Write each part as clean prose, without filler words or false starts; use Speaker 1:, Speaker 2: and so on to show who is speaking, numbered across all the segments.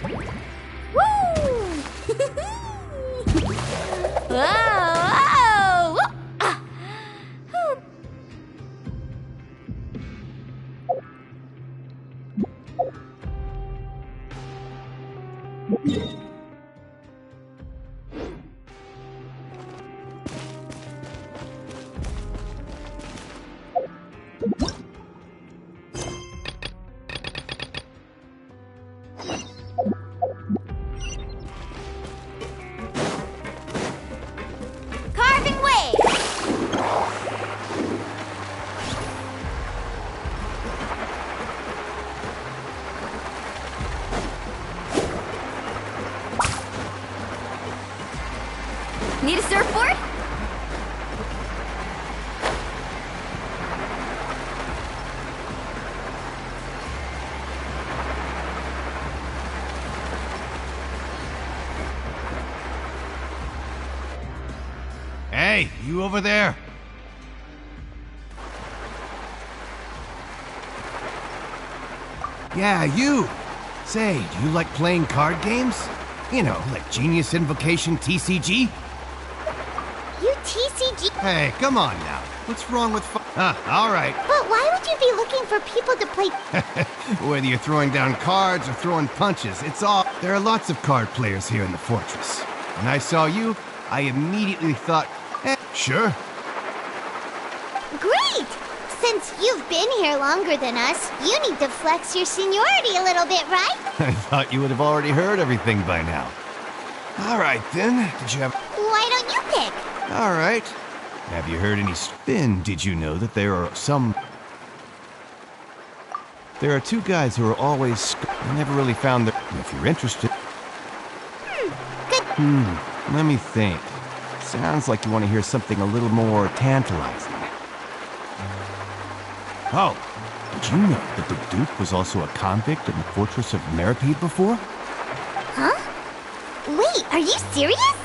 Speaker 1: Whoa! Ah. Carving way. Need a surfboard?
Speaker 2: Hey, you over there? Yeah, you! Say, do you like playing card games? You know, like Genius Invocation TCG?
Speaker 1: You TCG?
Speaker 2: Hey, come on now. What's wrong with alright.
Speaker 1: But why would you be looking for people to play?
Speaker 2: Whether you're throwing down cards or throwing punches, it's all... There are lots of card players here in the fortress. When I saw you, I immediately thought, sure.
Speaker 1: Great! Since you've been here longer than us, you need to flex your seniority a little bit, right?
Speaker 2: I thought you would have already heard everything by now. Alright then, did you have...
Speaker 1: Why don't you pick?
Speaker 2: Alright. Have you heard any... Then, did you know that there are some... There are two guys who are always... I never really found their... If you're interested...
Speaker 1: Good.
Speaker 2: Let me think. Sounds like you want to hear something a little more tantalizing. Oh, did you know that the Duke was also a convict in the fortress of Meripede before?
Speaker 1: Huh? Wait, are you serious?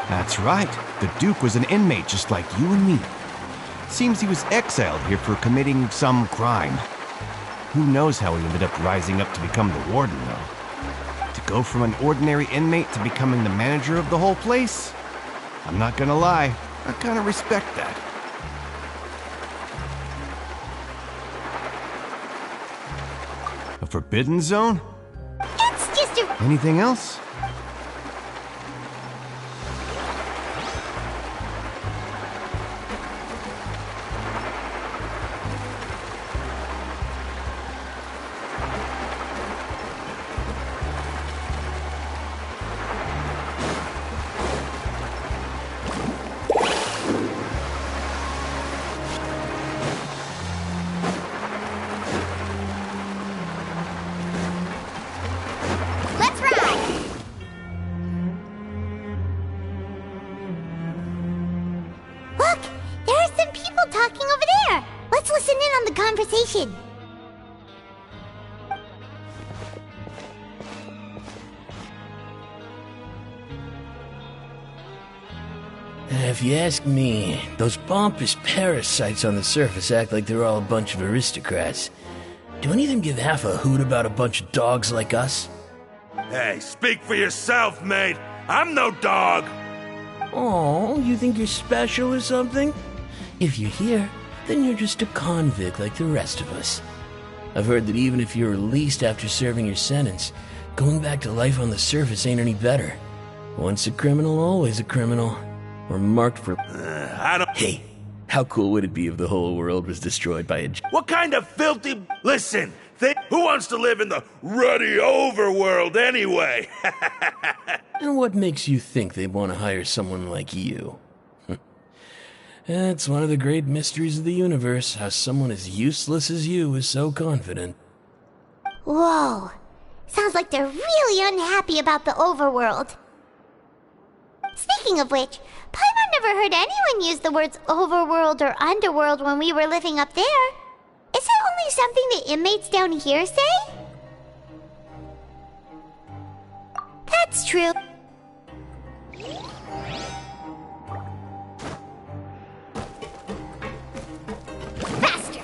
Speaker 2: That's right. The Duke was an inmate just like you and me. Seems he was exiled here for committing some crime. Who knows how he ended up rising up to become the warden, though. To go from an ordinary inmate to becoming the manager of the whole place? I'm not gonna lie, I kinda respect that. A forbidden zone?
Speaker 1: It's just a...
Speaker 2: Anything else?
Speaker 1: Let's ride! Look! There are some people talking over there! Let's listen in on the conversation.
Speaker 3: If you ask me, those pompous parasites on the surface act like they're all a bunch of aristocrats. Do any of them give half a hoot about a bunch of dogs like us?
Speaker 4: Hey, speak for yourself, mate. I'm no dog.
Speaker 3: Oh, you think you're special or something? If you're here, then you're just a convict like the rest of us. I've heard that even if you're released after serving your sentence, going back to life on the surface ain't any better. Once a criminal, always a criminal. Or marked for...
Speaker 4: I don't...
Speaker 3: Hey, how cool would it be if the whole world was destroyed by a...
Speaker 4: What kind of filthy... Listen, who wants to live in the ruddy overworld anyway?
Speaker 3: And what makes you think they'd want to hire someone like you? It's one of the great mysteries of the universe, how someone as useless as you is so confident.
Speaker 1: Whoa. Sounds like they're really unhappy about the overworld. Speaking of which, Paimon never heard anyone use the words overworld or underworld when we were living up there. Is it only something the inmates down here say? That's true. Faster!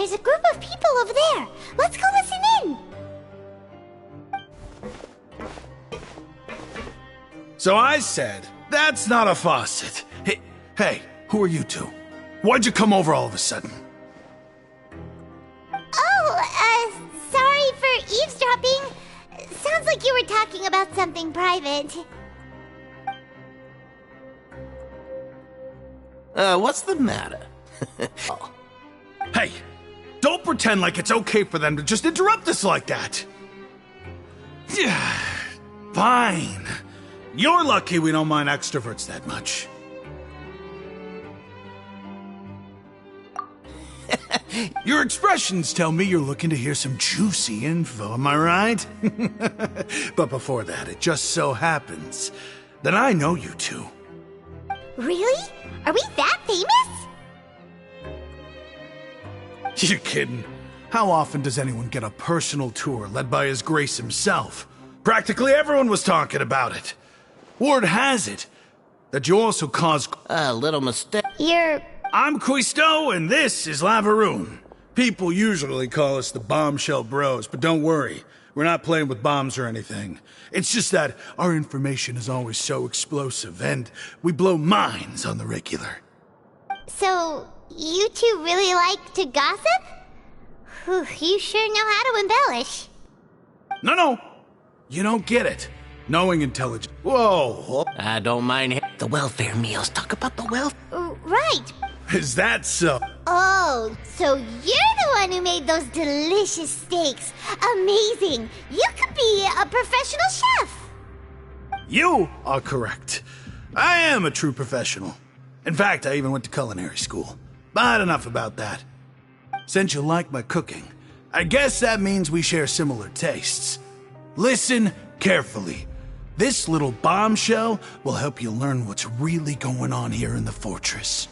Speaker 1: there's a group of people over there. Let's go listen in.
Speaker 5: So I said, that's not a faucet. Hey, who are you two? Why'd you come over all of a sudden?
Speaker 1: Oh, sorry for eavesdropping. Sounds like you were talking about something private.
Speaker 3: What's the matter?
Speaker 5: Hey, don't pretend like it's okay for them to just interrupt us like that. Fine. You're lucky we don't mind extroverts that much. Your expressions tell me you're looking to hear some juicy info, am I right? But before that, it just so happens that I know you two.
Speaker 1: Really? Are we that famous?
Speaker 5: You're kidding. How often does anyone get a personal tour led by His Grace himself? Practically everyone was talking about it. Word has it that you also caused
Speaker 3: A little mistake.
Speaker 5: I'm Quisto, and this is Lavaroon. People usually call us the Bombshell Bros, but don't worry. We're not playing with bombs or anything. It's just that our information is always so explosive, and we blow minds on the regular.
Speaker 1: So, you two really like to gossip? Whew, you sure know how to embellish.
Speaker 5: No. You don't get it. Knowing intelligence. Whoa.
Speaker 3: I don't mind the welfare meals. Talk about the welfare.
Speaker 1: Right.
Speaker 5: Is that so?
Speaker 1: Oh, so you're the one who made those delicious steaks. Amazing. You could be a professional chef.
Speaker 5: You are correct. I am a true professional. In fact, I even went to culinary school. But enough about that. Since you like my cooking, I guess that means we share similar tastes. Listen carefully. This little bombshell will help you learn what's really going on here in the fortress.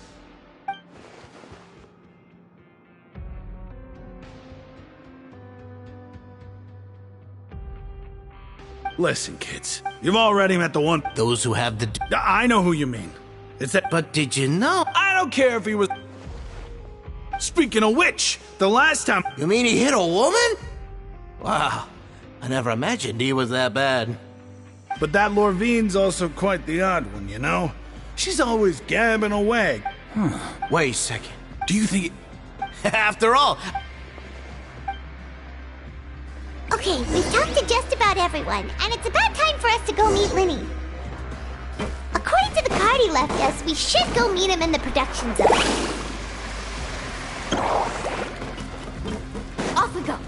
Speaker 5: Listen, kids, you've already met the one.
Speaker 3: Those who have the...
Speaker 5: I know who you mean. It's that.
Speaker 3: But did you know?
Speaker 5: I don't care if he was. Speaking of which, the last time.
Speaker 3: You mean he hit a woman? Wow, I never imagined he was that bad.
Speaker 5: But that Lorvine's also quite the odd one, you know? She's always gabbing away.
Speaker 3: Wait a second.
Speaker 5: Do you think.
Speaker 3: After all,
Speaker 1: Okay, we've talked to just about everyone, and it's about time for us to go meet Linny. According to the card he left us, we should go meet him in the production zone. Off we go.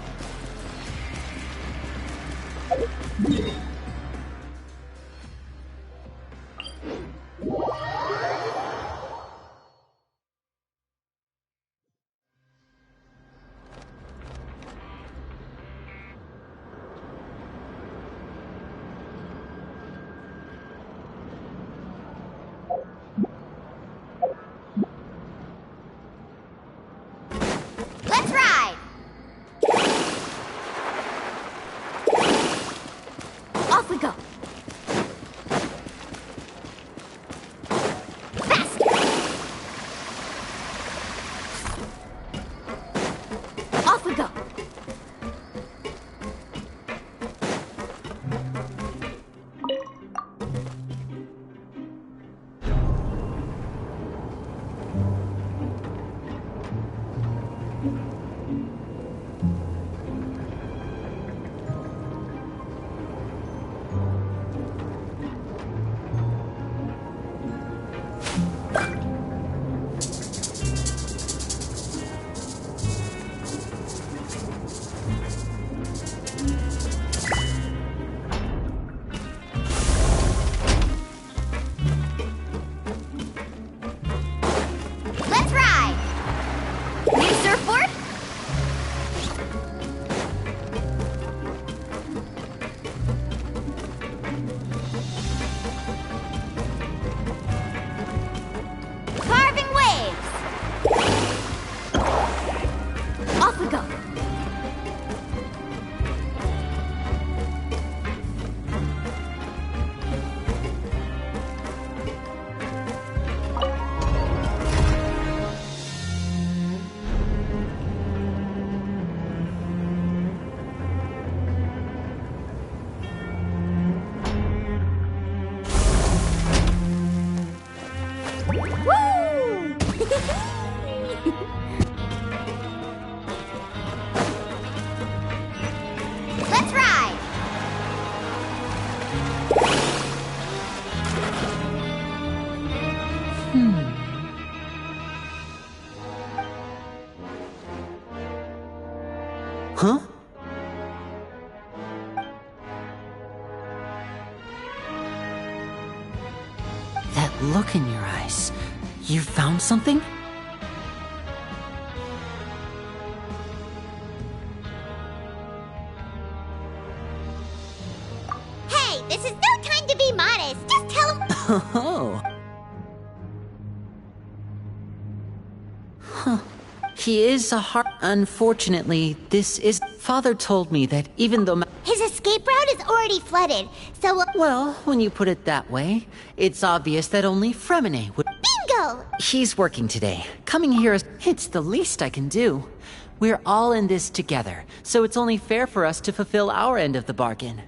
Speaker 1: Woo! Let's ride!
Speaker 6: Huh? That look in your eyes. You found something?
Speaker 1: Hey, this is no time to be modest. Just tell him.
Speaker 6: Oh. Huh. He is a heart. Unfortunately, this is. Father told me that even though.
Speaker 1: His escape route is already flooded, so.
Speaker 6: Well, when you put it that way, it's obvious that only Fremine would.
Speaker 1: Bingo!
Speaker 6: He's working today. Coming here is. It's the least I can do. We're all in this together, so it's only fair for us to fulfill our end of the bargain.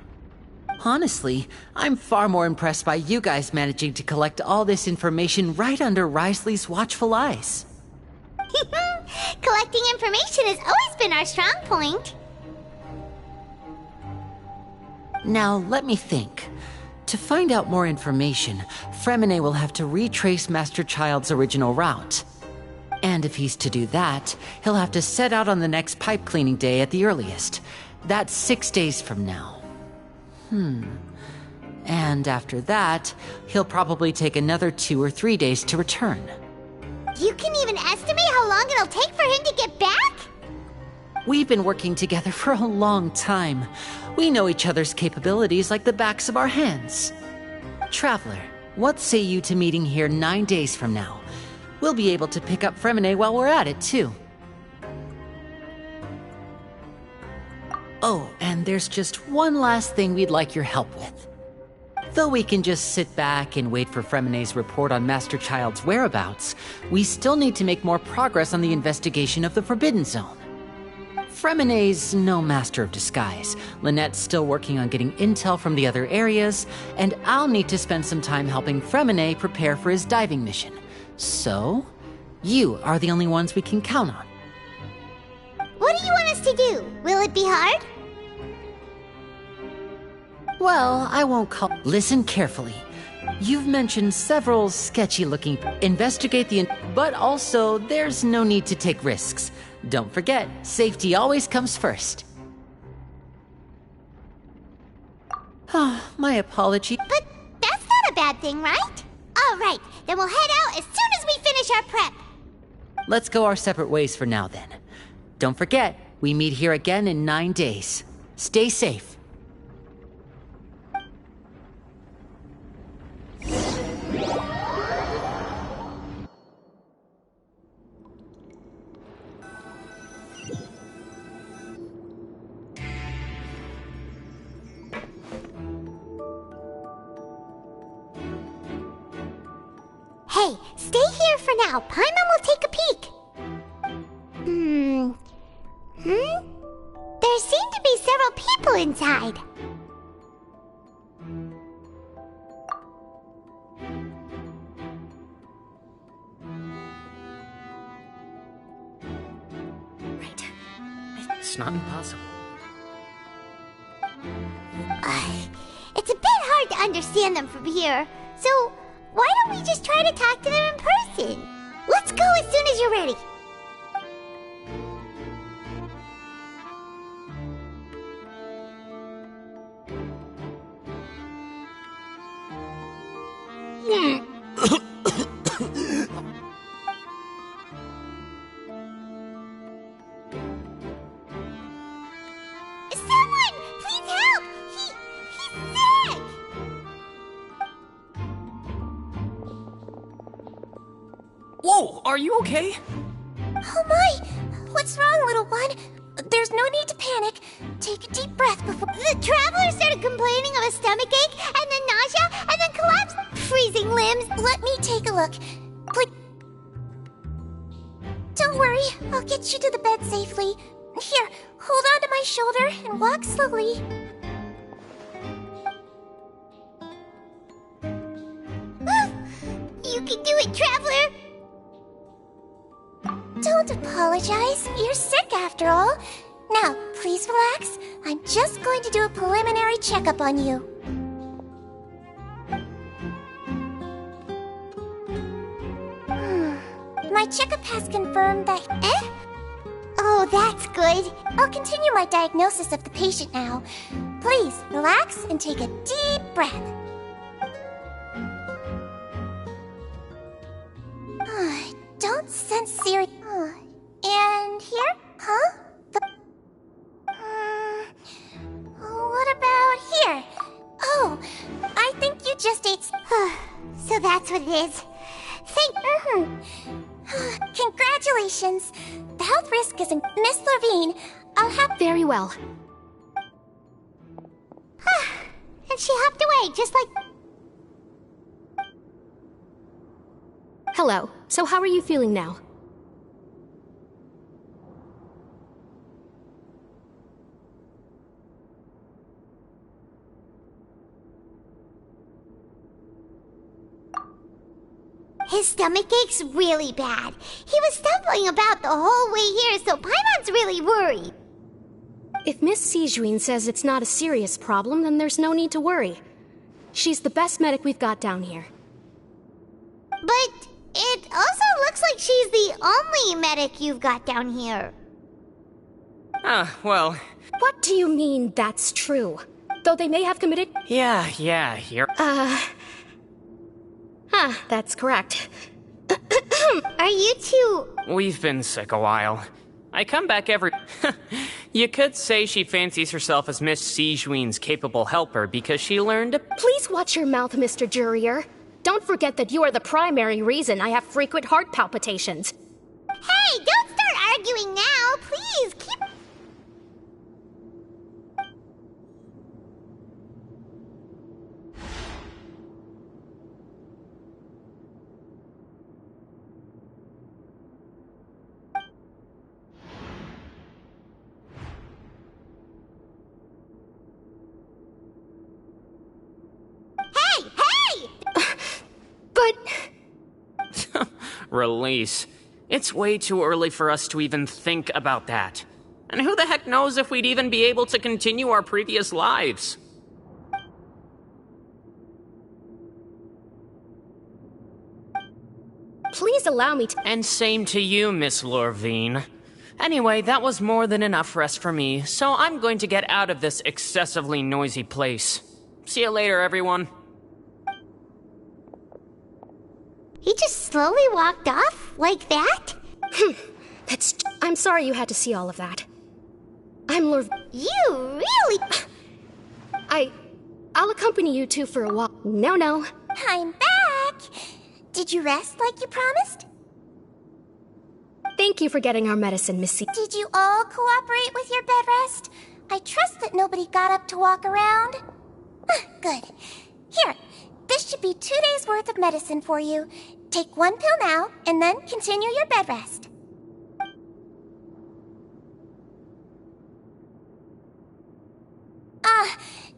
Speaker 6: Honestly, I'm far more impressed by you guys managing to collect all this information right under Risley's watchful eyes.
Speaker 1: Collecting information has always been our strong point.
Speaker 6: Now, let me think. To find out more information, Fremine will have to retrace Master Child's original route. And if he's to do that, he'll have to set out on the next pipe cleaning day at the earliest. That's 6 days from now. And after that, he'll probably take another 2 or 3 days to return.
Speaker 1: You can even estimate how long it'll take for him to get back?
Speaker 6: We've been working together for a long time. We know each other's capabilities like the backs of our hands. Traveler, what say you to meeting here 9 days from now? We'll be able to pick up Fremine while we're at it, too. Oh, and there's just one last thing we'd like your help with. Though we can just sit back and wait for Fremine's report on Master Child's whereabouts, we still need to make more progress on the investigation of the Forbidden Zone. Fremine's no master of disguise, Lynette's still working on getting intel from the other areas, and I'll need to spend some time helping Fremine prepare for his diving mission. So, you are the only ones we can count on.
Speaker 1: What do you want us to do? Will it be hard?
Speaker 6: Well, I won't call. Listen carefully. You've mentioned several sketchy-looking. Investigate the. But also, there's no need to take risks. Don't forget, safety always comes first. My apology.
Speaker 1: But that's not a bad thing, right? All right, then we'll head out as soon as we finish our prep.
Speaker 6: Let's go our separate ways for now, then. Don't forget, we meet here again in 9 days. Stay safe.
Speaker 1: Hey, stay here for now. Paimon will take a peek. There seem to be several people inside.
Speaker 6: Right. It's not impossible.
Speaker 1: It's a bit hard to understand them from here, so why don't we just try to talk to them in person? Let's go as soon as you're ready. Someone, please help! He's sick!
Speaker 7: Whoa, are you okay?
Speaker 1: Oh my! What's wrong, little one? There's no need to panic. Take a deep breath before... The traveler started complaining of a stomachache, and then nausea, and then collapse. Freezing limbs. Let me take a look. Please. Don't worry, I'll get you to the bed safely. Here, hold on to my shoulder and walk slowly. You can do it, Traveler! Don't apologize. You're sick after all. Now, please relax. I'm just going to do a preliminary checkup on you. My checkup has confirmed that... Eh? Oh, that's good. I'll continue my diagnosis of the patient now. Please, relax and take a deep breath. Don't sense serious... And here? Huh? What about here? Oh, I think you just ate... So that's what it is. Congratulations. The health risk is in... Miss Levine, I'll have...
Speaker 8: Very well.
Speaker 1: And she hopped away, just like...
Speaker 8: Hello. So how are you feeling now?
Speaker 1: His stomach ache's really bad. He was stumbling about the whole way here, so Paimon's really worried.
Speaker 8: If Miss Sijuin says it's not a serious problem, then there's no need to worry. She's the best medic we've got down here.
Speaker 1: But it also looks like she's the only medic you've got down here.
Speaker 7: Well...
Speaker 8: What do you mean that's true? Though they may have committed...
Speaker 7: Yeah, here.
Speaker 8: That's correct.
Speaker 1: Are you two...
Speaker 7: We've been sick a while. I come back every... You could say she fancies herself as Miss Sijuin's capable helper because she learned...
Speaker 8: Please watch your mouth, Mr. Jurier. Don't forget that you are the primary reason I have frequent heart palpitations.
Speaker 1: Hey, don't start arguing now! Please, keep...
Speaker 7: Release. It's way too early for us to even think about that. And who the heck knows if we'd even be able to continue our previous lives?
Speaker 8: Please allow me to...
Speaker 7: And same to you, Miss Lorvine. Anyway, that was more than enough rest for me, so I'm going to get out of this excessively noisy place. See you later, everyone.
Speaker 1: He just slowly walked off? Like that?
Speaker 8: I'm sorry you had to see all of that. I'm Lorv...
Speaker 1: You really...
Speaker 8: I'll accompany you two for a walk. No.
Speaker 1: I'm back! Did you rest like you promised?
Speaker 8: Thank you for getting our medicine, Missy.
Speaker 1: Did you all cooperate with your bed rest? I trust that nobody got up to walk around. Good. Here, this should be 2 days' worth of medicine for you. Take 1 pill now, and then continue your bed rest.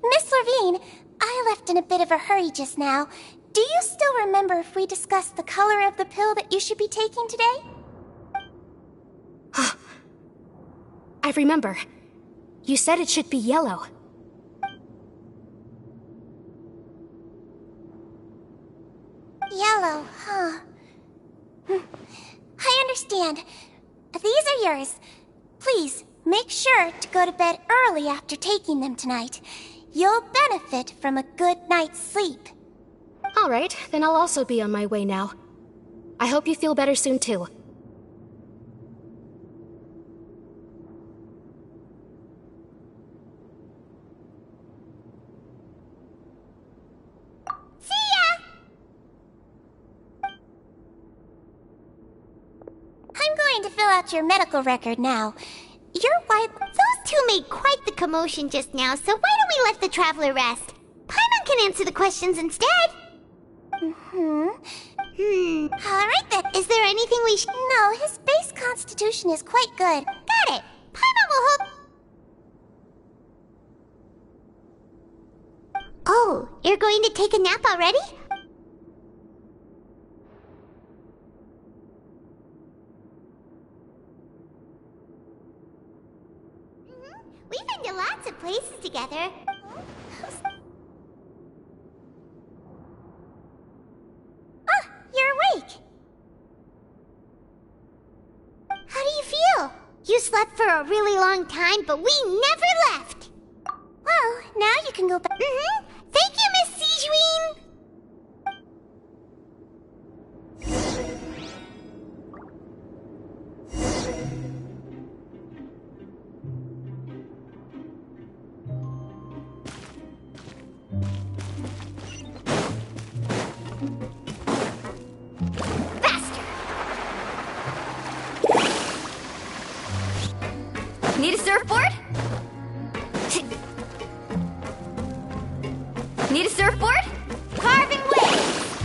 Speaker 1: Miss Levine, I left in a bit of a hurry just now. Do you still remember if we discussed the color of the pill that you should be taking today?
Speaker 8: I remember. You said it should be yellow.
Speaker 1: Yellow, huh? I understand. These are yours. Please, make sure to go to bed early after taking them tonight. You'll benefit from a good night's sleep.
Speaker 8: All right, then I'll also be on my way now. I hope you feel better soon, too.
Speaker 1: See ya! I'm going to fill out your medical record now. Those two made quite the commotion just now, so why don't we let the traveler rest? Paimon can answer the questions instead. Alright then. Is there anything we should... No, his base constitution is quite good. Got it. Paimon will hope... Oh, you're going to take a nap already? We've been to lots of places together. Oh, you're awake. How do you feel? You slept for a really long time, but we never left. Well, now you can go back. Thank you, Miss Sijween.
Speaker 9: Need a surfboard? Need a surfboard?
Speaker 1: Carving waves!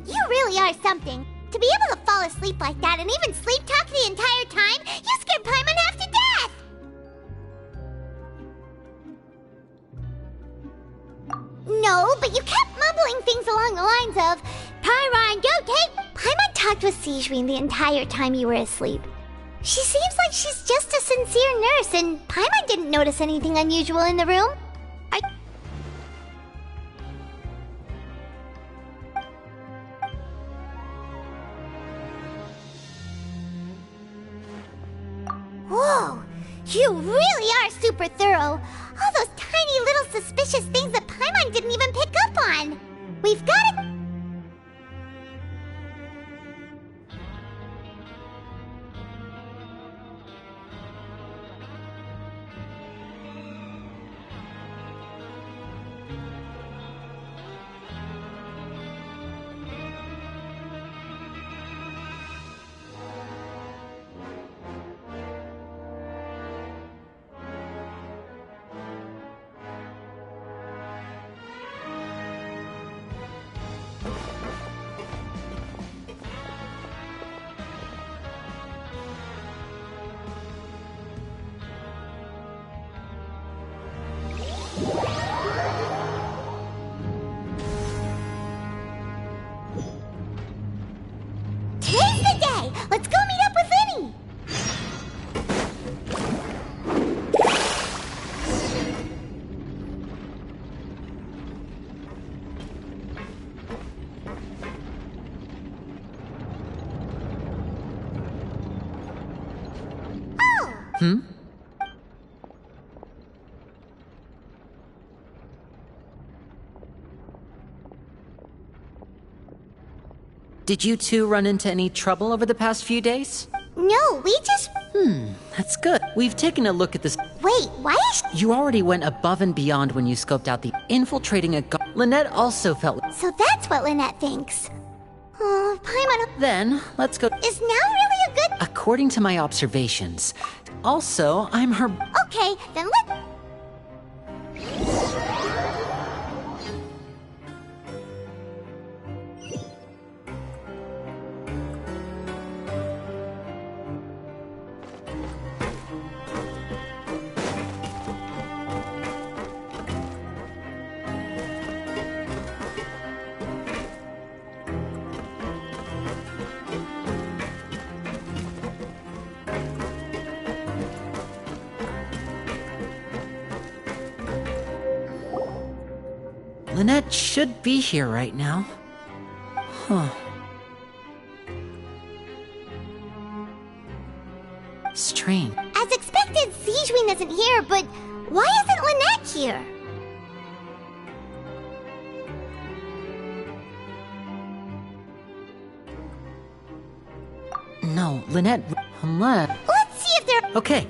Speaker 1: You really are something. To be able to fall asleep like that and even sleep talk the entire time, you scared Paimon half to death! No, but you kept mumbling things along the lines of, Pyron, go take... Paimon talked with Sijween the entire time you were asleep. She seems like she's just a sincere nurse, and Paimon didn't notice anything unusual in the room. Whoa! You really are super thorough! All those tiny little suspicious things that Paimon didn't even pick up on! We've gotta... Today's the day! Let's go meet up with Vinny! Oh!
Speaker 6: Did you two run into any trouble over the past few days?
Speaker 1: No, we just...
Speaker 6: That's good. We've taken a look at this.
Speaker 1: Wait, why is...
Speaker 6: You already went above and beyond when you scoped out the infiltrating a Lynette also felt...
Speaker 1: So that's what Lynette thinks. Oh, Paimon...
Speaker 6: Then, let's go...
Speaker 1: Is now really a good...
Speaker 6: According to my observations. Also, I'm her...
Speaker 1: Okay, then let...
Speaker 6: Lynette should be here right now. Huh. Strange.
Speaker 1: As expected, Sijween isn't here, but why isn't Lynette here?
Speaker 6: No, Lynette... Unless...
Speaker 1: Let's see if they're...
Speaker 6: Okay.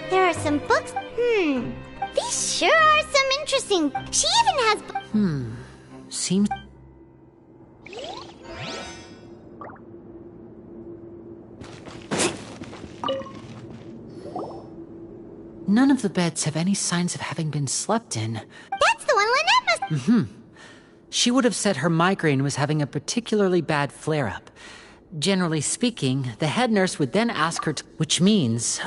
Speaker 1: There are some books... These sure are some interesting... She even has...
Speaker 6: Seems... None of the beds have any signs of having been slept in.
Speaker 1: That's the one Lynette must...
Speaker 6: She would have said her migraine was having a particularly bad flare-up. Generally speaking, the head nurse would then ask her to, which means...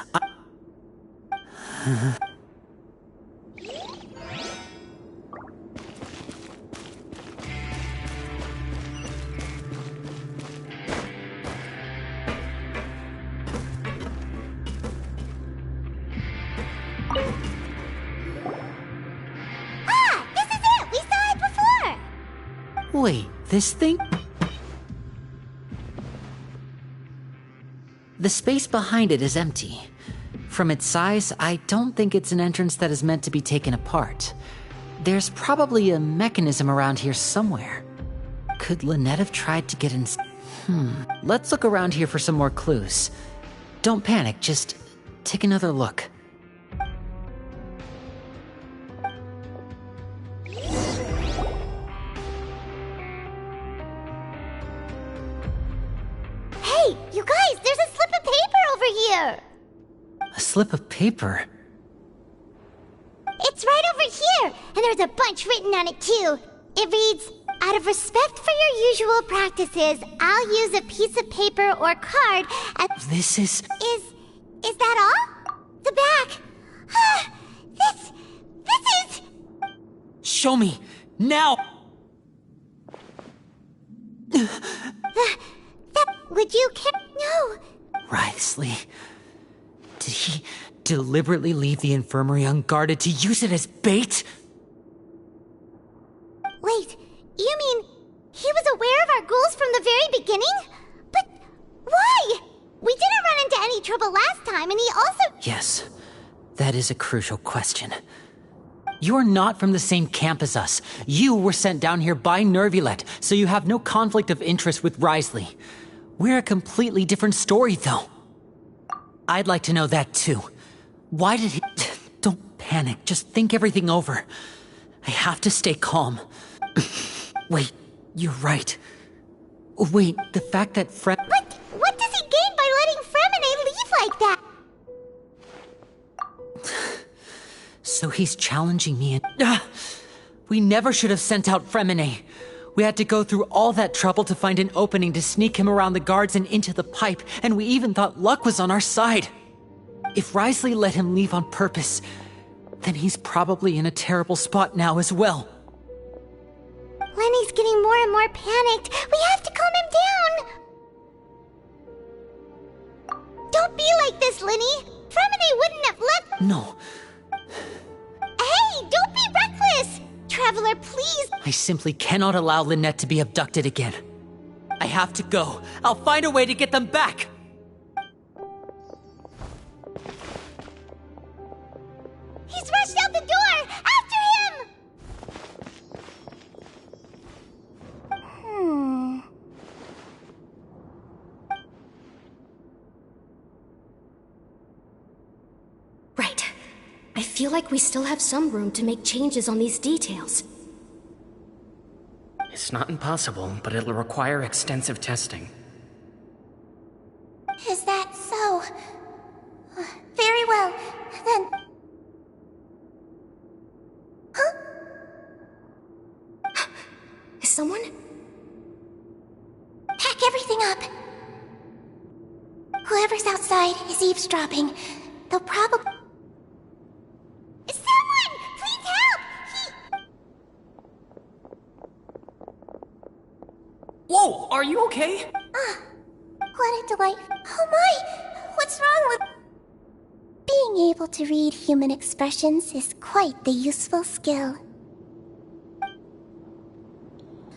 Speaker 1: This is it! We saw it before!
Speaker 6: Wait, this thing? The space behind it is empty. From its size, I don't think it's an entrance that is meant to be taken apart. There's probably a mechanism around here somewhere. Could Lynette have tried to get in? Let's look around here for some more clues. Don't panic, just take another look.
Speaker 1: Hey, you guys, there's a slip of paper over here!
Speaker 6: A slip of paper?
Speaker 1: It's right over here, and there's a bunch written on it too. It reads, out of respect for your usual practices, I'll use a piece of paper or card as...
Speaker 6: This is...
Speaker 1: Is that all? The back. This is...
Speaker 6: Show me! Now!
Speaker 1: Would you care? No.
Speaker 6: Wriothesley. Did he deliberately leave the infirmary unguarded to use it as bait?
Speaker 1: Wait, you mean he was aware of our goals from the very beginning? But why? We didn't run into any trouble last time, and he also...
Speaker 6: Yes, that is a crucial question. You're not from the same camp as us. You were sent down here by Nervulette, so you have no conflict of interest with Wriothesley. We're a completely different story, though. I'd like to know that, too. Why did he... Don't panic, just think everything over. I have to stay calm. Wait, you're right. Wait, the fact that
Speaker 1: What does he gain by letting Fremine leave like that?
Speaker 6: So he's challenging me and... We never should have sent out Fremine. We had to go through all that trouble to find an opening to sneak him around the guards and into the pipe, and we even thought luck was on our side. If Wriothesley let him leave on purpose, then he's probably in a terrible spot now as well.
Speaker 1: Lenny's getting more and more panicked. We have to calm him down. Don't be like this, Lenny. Fremine wouldn't have let...
Speaker 6: No.
Speaker 1: Hey, don't be reckless! Traveler, please!
Speaker 6: I simply cannot allow Lynette to be abducted again. I have to go. I'll find a way to get them back!
Speaker 1: He's rushed out the door! After him!
Speaker 8: Right. I feel like we still have some room to make changes on these details.
Speaker 7: It's not impossible, but it'll require extensive testing.
Speaker 1: Is that so? Very well, then... Huh?
Speaker 8: Is someone?
Speaker 1: Pack everything up. Whoever's outside is eavesdropping. They'll probably... Someone! Please help!
Speaker 7: Whoa, are you okay?
Speaker 1: What a delight. Oh my! What's wrong with... Being able to read human expressions is quite the useful skill.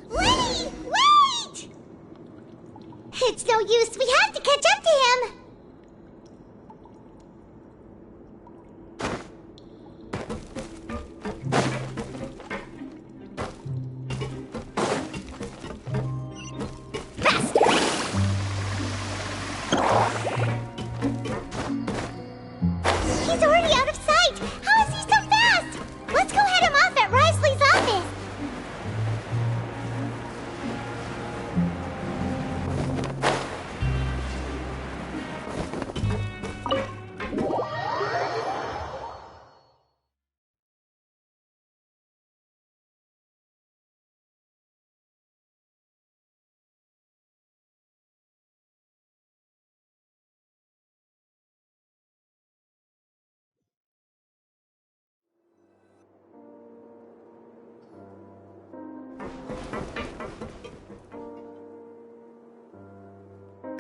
Speaker 1: Lenny! Wait! It's no use. We have to catch up to him. He's already out of sight! How is he so fast? Let's go head him off at Wriothesley's office!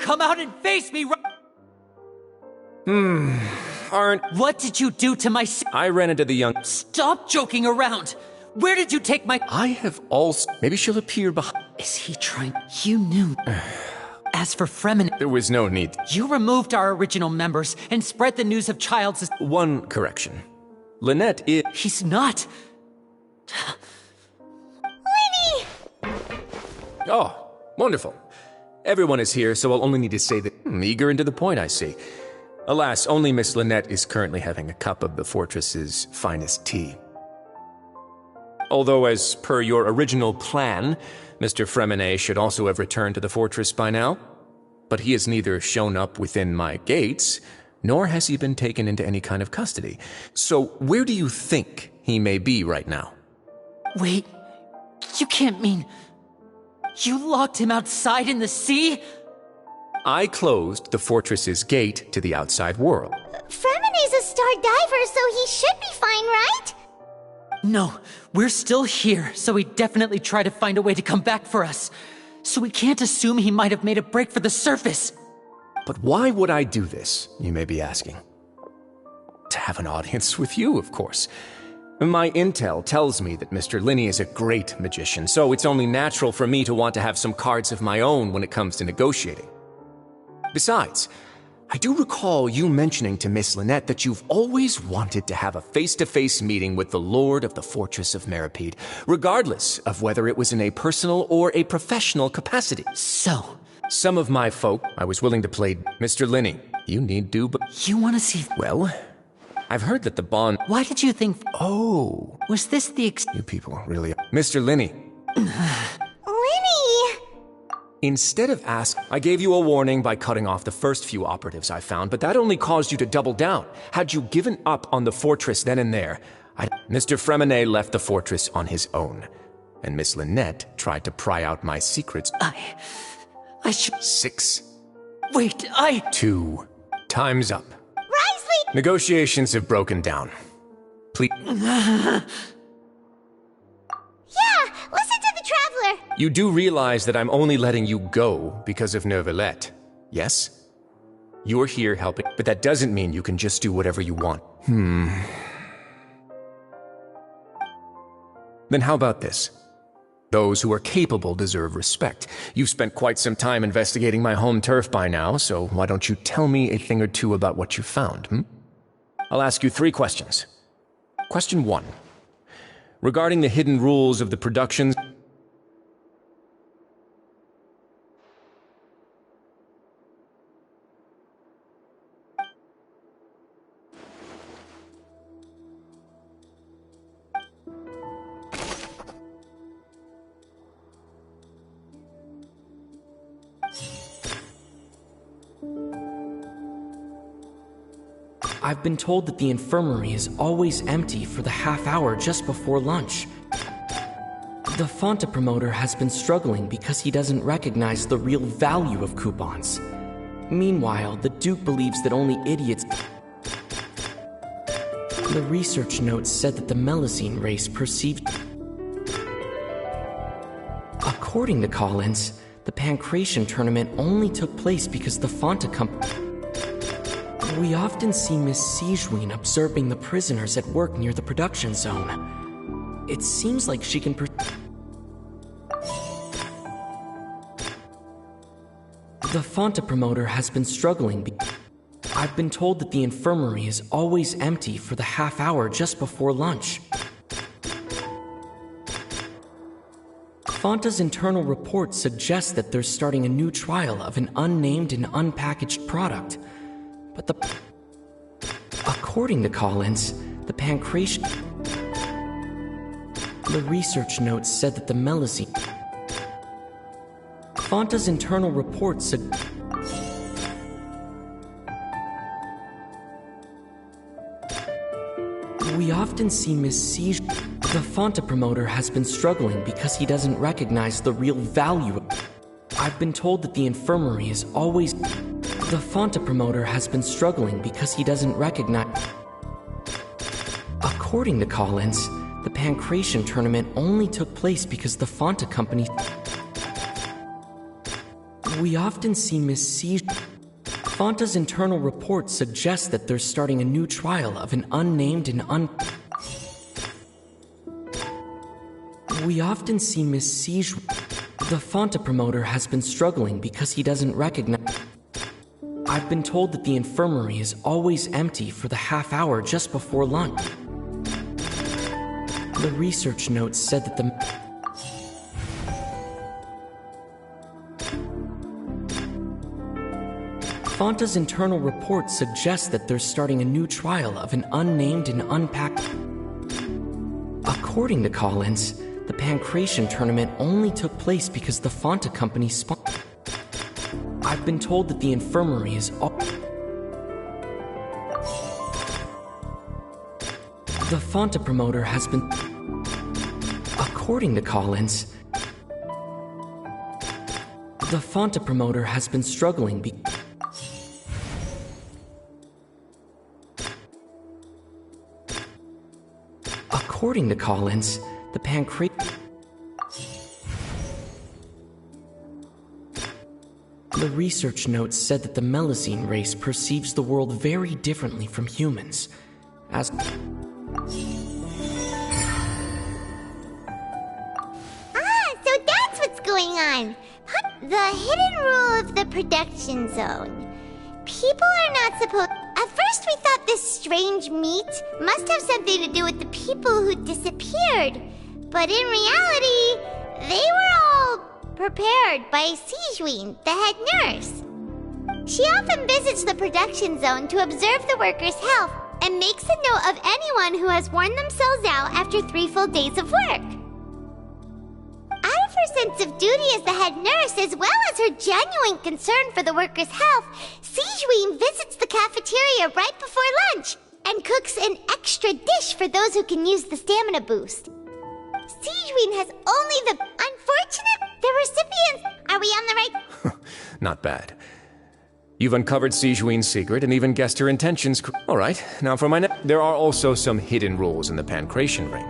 Speaker 6: come out and face me
Speaker 10: Aren't...
Speaker 6: What did you do to my
Speaker 10: I ran into the young...
Speaker 6: Stop joking around! Where did you take my...
Speaker 10: I have also... Maybe she'll appear behind...
Speaker 6: Is he trying... You knew... As for Fremen...
Speaker 10: There was no need.
Speaker 6: You removed our original members and spread the news of Childs'
Speaker 10: One correction. Lynette is...
Speaker 6: He's not...
Speaker 1: Lenny!
Speaker 10: Oh, wonderful. Everyone is here, so I'll only need to say that... Eager and to the point, I see. Alas, only Miss Lynette is currently having a cup of the fortress's finest tea. Although, as per your original plan, Mr. Fremine should also have returned to the fortress by now. But he has neither shown up within my gates, nor has he been taken into any kind of custody. So, where do you think he may be right now?
Speaker 6: Wait, you can't mean... You locked him outside in the sea?
Speaker 10: I closed the fortress's gate to the outside world.
Speaker 1: Fremine's a star diver, so he should be fine, right?
Speaker 6: No, we're still here, so he definitely tried to find a way to come back for us. So we can't assume he might have made a break for the surface.
Speaker 10: But why would I do this, you may be asking? To have an audience with you, of course. My intel tells me that Mr. Linney is a great magician, so it's only natural for me to want to have some cards of my own when it comes to negotiating. Besides, I do recall you mentioning to Miss Lynette that you've always wanted to have a face-to-face meeting with the Lord of the Fortress of Meripede, regardless of whether it was in a personal or a professional capacity.
Speaker 6: So,
Speaker 10: some of my folk I was willing to play. Mr. Linney, you need do, but...
Speaker 6: You want to see...
Speaker 10: Well, I've heard that the bond...
Speaker 6: Why did you think...
Speaker 10: Oh.
Speaker 6: Was this the
Speaker 10: You people really... Mr. Linney.
Speaker 1: Lenny!
Speaker 10: Instead of I gave you a warning by cutting off the first few operatives I found, but that only caused you to double down. Had you given up on the fortress then and there, Mr. Fremine left the fortress on his own, and Miss Lynette tried to pry out my secrets.
Speaker 6: I should...
Speaker 10: 6.
Speaker 6: Wait,
Speaker 10: 2. Time's up.
Speaker 1: Risley!
Speaker 10: Negotiations have broken down. Please...
Speaker 1: Yeah, listen to the Traveler!
Speaker 10: You do realize that I'm only letting you go because of Neuvillette, yes? You're here helping, but that doesn't mean you can just do whatever you want. Then how about this? Those who are capable deserve respect. You've spent quite some time investigating my home turf by now, so why don't you tell me a thing or two about what you found, I'll ask you 3 questions. Question 1. Regarding the hidden rules of the productions...
Speaker 11: I've been told that the infirmary is always empty for the half hour just before lunch. The Fonta promoter has been struggling because he doesn't recognize the real value of coupons. Meanwhile, the Duke believes that only idiots... The research notes said that the Melusine race perceived... According to Collins, the Pancration tournament only took place because the Fonta company... We often see Miss Sigewin observing the prisoners at work near the production zone. It seems like she can The Fonta promoter has been struggling. I've been told that the infirmary is always empty for the half hour just before lunch. Fonta's internal report suggests that they're starting a new trial of an unnamed and unpackaged product. But according to Collins, the Pancration... The research notes said that the Melusine... Fonta's internal report said... We often see Miss Siege... The Fonta promoter has been struggling because he doesn't recognize the real value of... I've been told that the infirmary is always... The Fonta promoter has been struggling because he doesn't recognize... According to Collins, the Pancration tournament only took place because the Fonta company... We often see Miss C. Fanta's internal report suggests that they're starting a new trial of an unnamed and We often see Miss Siege. The Fanta promoter has been struggling because he doesn't recognize. I've been told that the infirmary is always empty for the half hour just before lunch. The research notes said that the Fanta's internal report suggests that they're starting a new trial of an unnamed and unpacked. According to Collins, the Pancration tournament only took place because the Fanta company I've been told that the infirmary is The Fanta promoter has been. According to Collins, the Fanta promoter has been struggling According to Collins, the pancreas. The research notes said that the Melusine race perceives the world very differently from humans, as.
Speaker 1: So that's what's going on. The hidden rule of the production zone. People are not supposed. At first we thought this strange meat must have something to do with the people who disappeared. But in reality, they were all prepared by Sijuin, the head nurse. She often visits the production zone to observe the workers' health and makes a note of anyone who has worn themselves out after 3 full days of work. Out of her sense of duty as the head nurse, as well as her genuine concern for the workers' health, Sijuin visits the cafeteria right before lunch and cooks an extra dish for those who can use the stamina boost. Sijuin has only the recipients. Are we on the right?
Speaker 10: Not bad. You've uncovered Sijuin's secret and even guessed her intentions. All right, now for my there are also some hidden rules in the Pancration ring,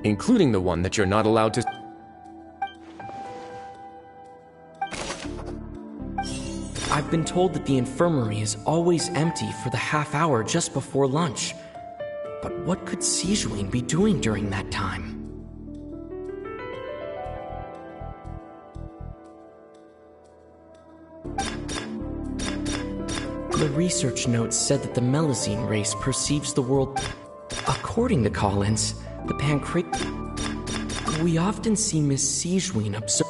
Speaker 10: including the one that you're not allowed to.
Speaker 11: I've been told that the infirmary is always empty for the half hour just before lunch. But what could Sijuin be doing during that time? The research notes said that the Melusine race perceives the world. According to Collins, the pancreas. We often see Miss Sijuin observe.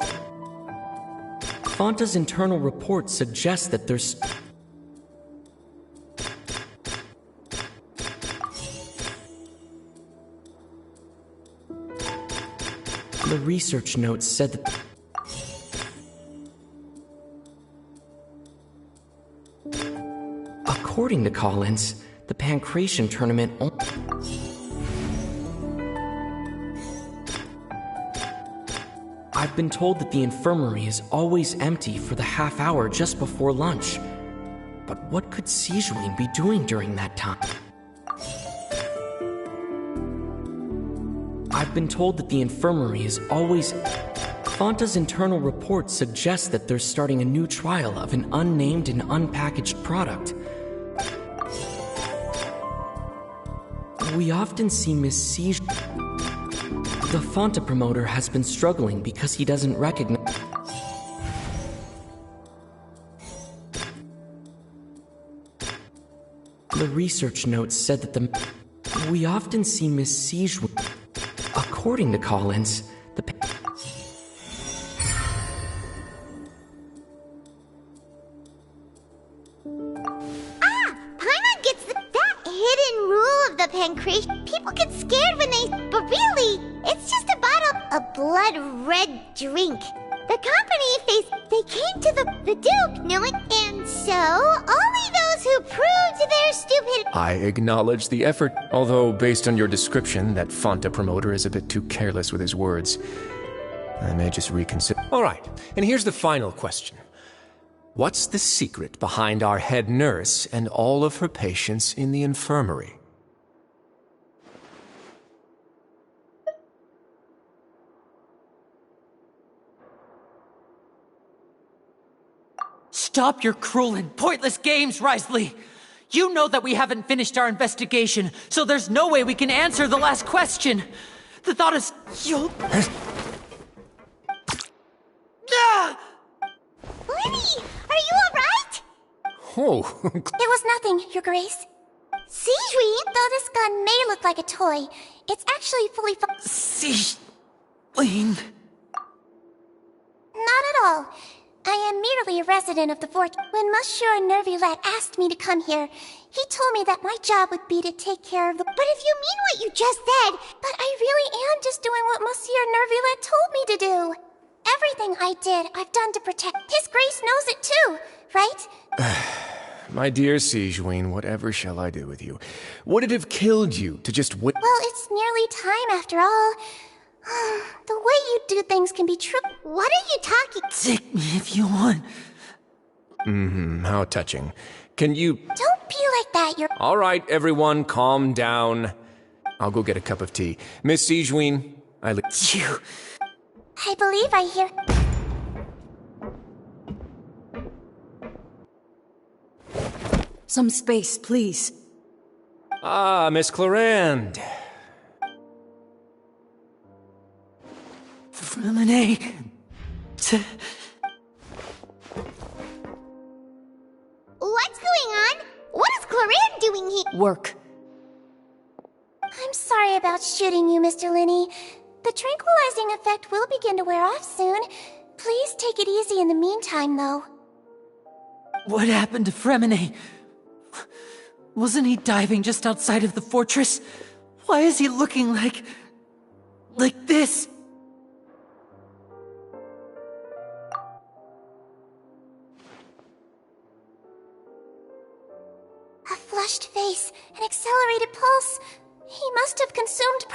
Speaker 11: Fanta's internal report suggests that there's. The research notes said that. According to Collins, the Pancration tournament. I've been told that the infirmary is always empty for the half hour just before lunch. But what could Sijuin be doing during that time? I've been told that the infirmary is always. Fanta's internal report suggests that they're starting a new trial of an unnamed and unpackaged product. We often see Miss Siege. The Fanta promoter has been struggling because he doesn't recognize. The research notes said that the. We often see Miss Siege. According to Collins, the.
Speaker 1: Paimon gets that hidden rule of the Pancration. People get scared when they. But really, it's just a bottle of blood red drink. The company, they came to the Duke knowing. And so, only those who proved their stupidity.
Speaker 10: I acknowledge the effort, although based on your description, that Fanta promoter is a bit too careless with his words. I may just reconsider. All right, and here's the final question. What's the secret behind our head nurse and all of her patients in the infirmary?
Speaker 6: Stop your cruel and pointless games, Risley! You know that we haven't finished our investigation, so there's no way we can answer the last question. The thought is, you'll...
Speaker 1: Lenny, are you alright?
Speaker 10: Oh,
Speaker 1: It was nothing, Your Grace. Sijui, though this gun may look like a toy, it's actually fully
Speaker 6: Lean.
Speaker 1: Not at all. I am merely a resident of the fort. When Monsieur Nervulette asked me to come here, he told me that my job would be to take care of the— But if you mean what you just said, but I really am just doing what Monsieur Nervulette told me to do. Everything I did, I've done to protect— His Grace knows it too, right?
Speaker 10: my dear Sigewinne, whatever shall I do with you? Would it have killed you to just wait?
Speaker 1: Well, it's nearly time after all. The way you do things can be true. What are you talking—
Speaker 6: Take me if you want.
Speaker 10: How touching. Can you—
Speaker 1: Don't be like that, you're—
Speaker 10: All right, everyone, calm down. I'll go get a cup of tea. Miss Sigewinne,
Speaker 6: You...
Speaker 1: I believe I hear—
Speaker 12: Some space, please.
Speaker 10: Ah, Miss Clarande.
Speaker 6: Lemonade.
Speaker 1: What's going on? What is Clarande doing here?
Speaker 12: Work.
Speaker 1: I'm sorry about shooting you, Mr. Linney. The tranquilizing effect will begin to wear off soon. Please take it easy in the meantime, though.
Speaker 6: What happened to Fremine? Wasn't he diving just outside of the fortress? Why is he looking like this?
Speaker 1: A flushed face, an accelerated pulse. He must have consumed—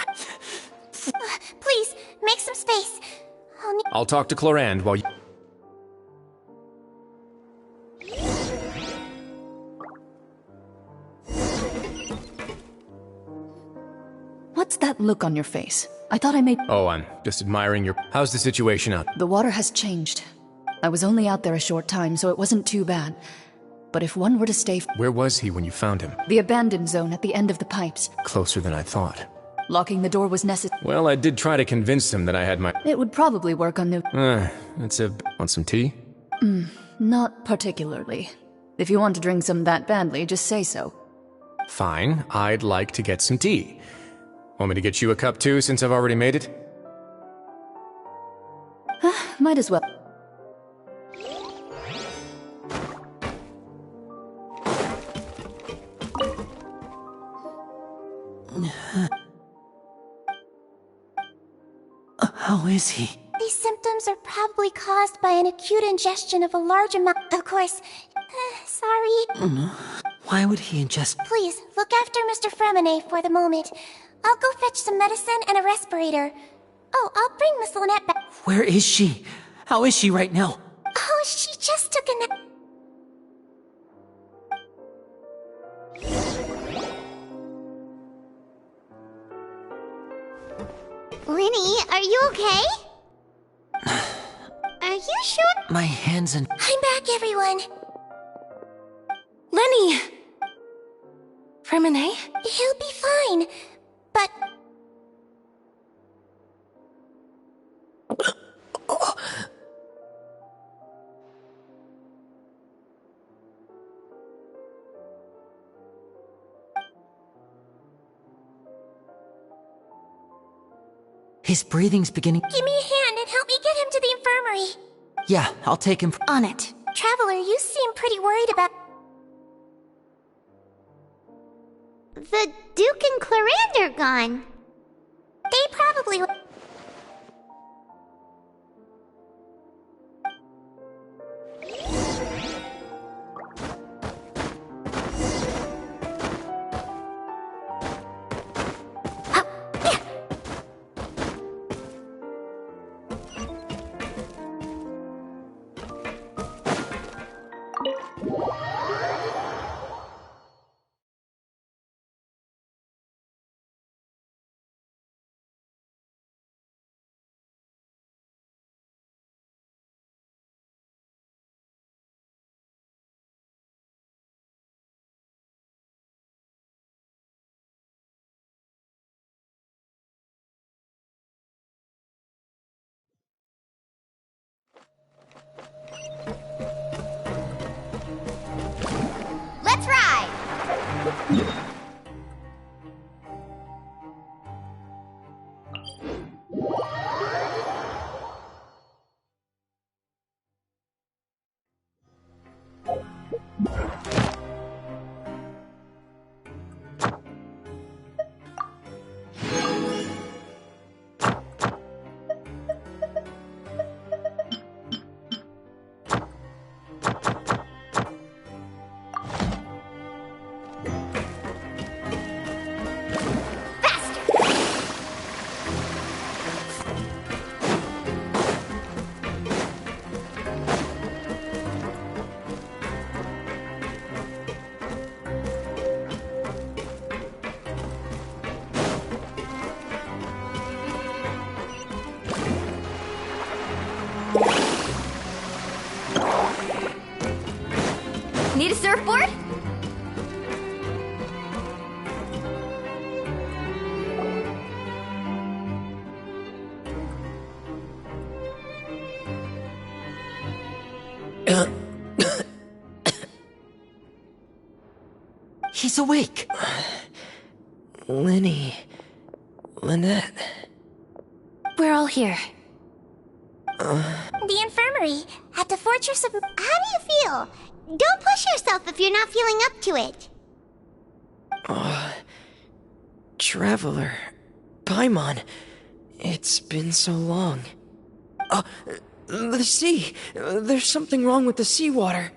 Speaker 1: Please, make some space.
Speaker 10: I'll talk to Clarande while you...
Speaker 12: What's that look on your face? I thought I made—
Speaker 10: Oh, I'm just admiring your... How's the situation out?
Speaker 12: The water has changed. I was only out there a short time, so it wasn't too bad. But if one were to stay—
Speaker 10: Where was he when you found him?
Speaker 12: The abandoned zone at the end of the pipes.
Speaker 10: Closer than I thought.
Speaker 12: Locking the door was necessary.
Speaker 10: Well, I did try to convince him that I had my...
Speaker 12: It would probably work on new—
Speaker 10: Want some tea?
Speaker 12: Not particularly. If you want to drink some that badly, just say so.
Speaker 10: Fine, I'd like to get some tea. Want me to get you a cup too, since I've already made it?
Speaker 12: Might as well.
Speaker 6: How is he?
Speaker 1: These symptoms are probably caused by an acute ingestion of a large amount— Of course. Sorry.
Speaker 6: Why would he ingest—
Speaker 1: Please, look after Mr. Fremine for the moment. I'll go fetch some medicine and a respirator. Oh, I'll bring Miss Lynette back.
Speaker 6: Where is she? How is she right now?
Speaker 1: Oh, she just took a nap. Linny, are you okay? Are you sure?
Speaker 6: My hands and—
Speaker 1: I'm back, everyone.
Speaker 8: Lenny! Fremine?
Speaker 1: He'll be fine. But...
Speaker 6: His breathing's beginning—
Speaker 1: Give me a hand and help me get him to the infirmary.
Speaker 6: Yeah, I'll take him—
Speaker 8: On it.
Speaker 1: Traveler, you seem pretty worried about... The Duke and Clarande are gone. They probably...
Speaker 9: surfboard?
Speaker 6: He's awake.
Speaker 11: Lynette.
Speaker 1: We're all here. The infirmary at the Fortress of... How do you feel? Don't push yourself if you're not feeling up to it.
Speaker 11: Traveler. Paimon. It's been so long. The sea. There's something wrong with the seawater.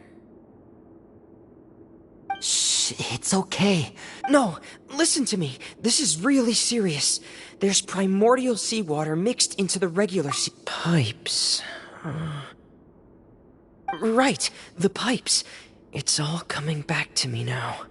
Speaker 6: Shh, it's okay.
Speaker 11: No, listen to me. This is really serious. There's primordial seawater mixed into the regular sea... Pipes. Right, the pipes. It's all coming back to me now.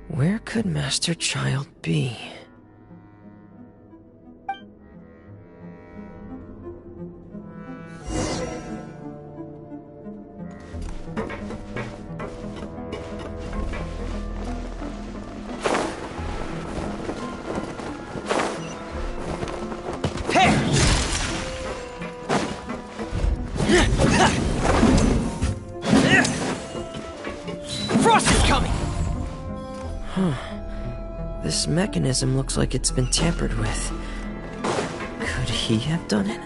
Speaker 11: Where could Master Child be?
Speaker 6: Frost is coming!
Speaker 11: This mechanism looks like it's been tampered with. Could he have done it?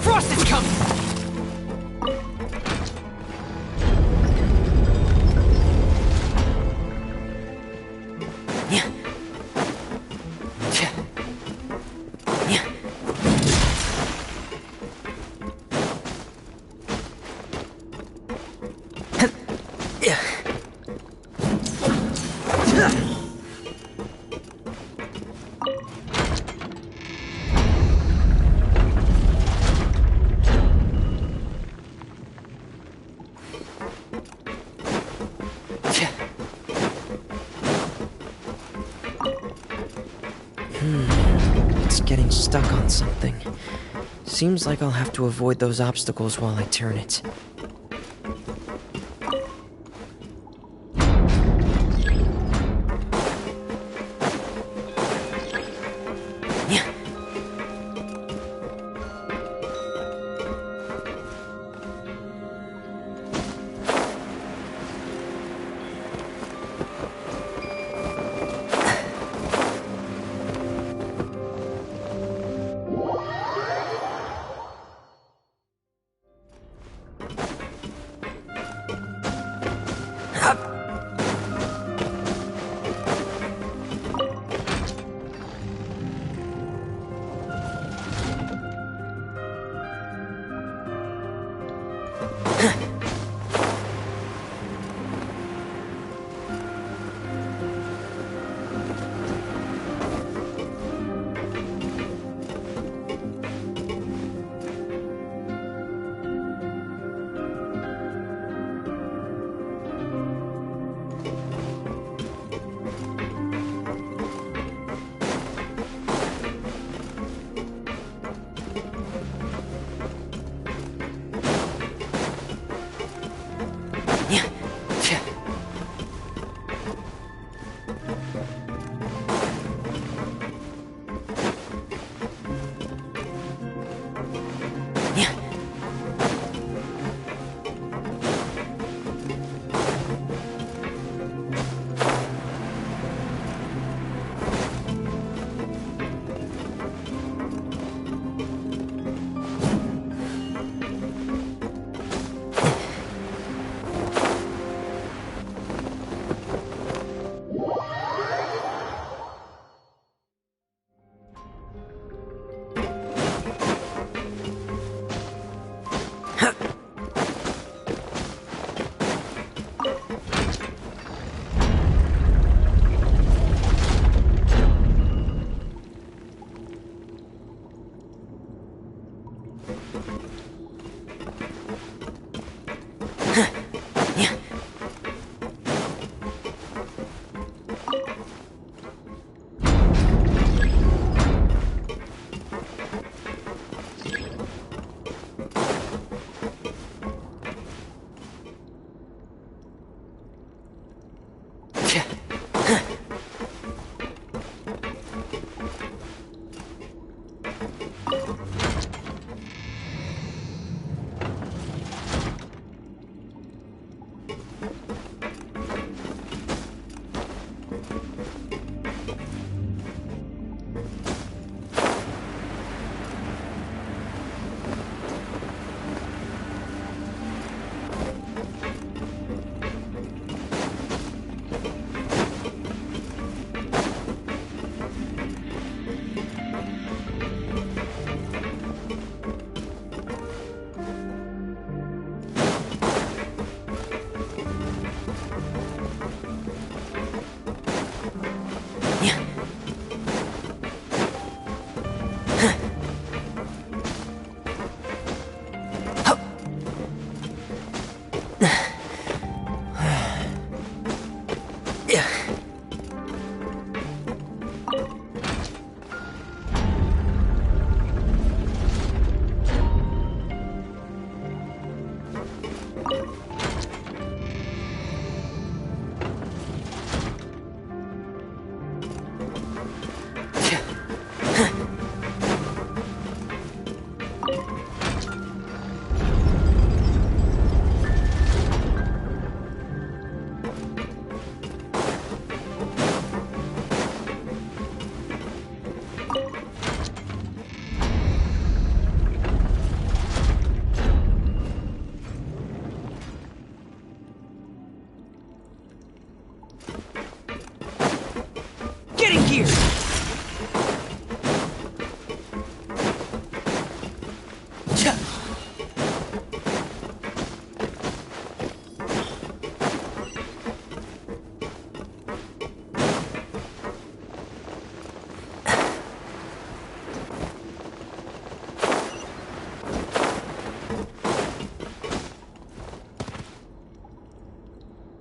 Speaker 6: Frost is coming!
Speaker 11: It's getting stuck on something. Seems like I'll have to avoid those obstacles while I turn it.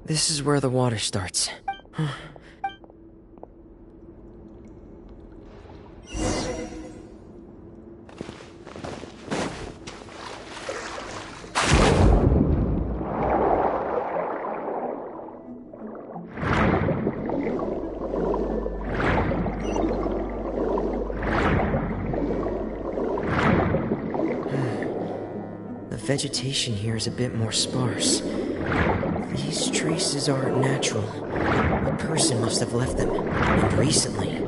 Speaker 11: This is where the water starts. The vegetation here is a bit more sparse. These traces aren't natural. A person must have left them, and recently.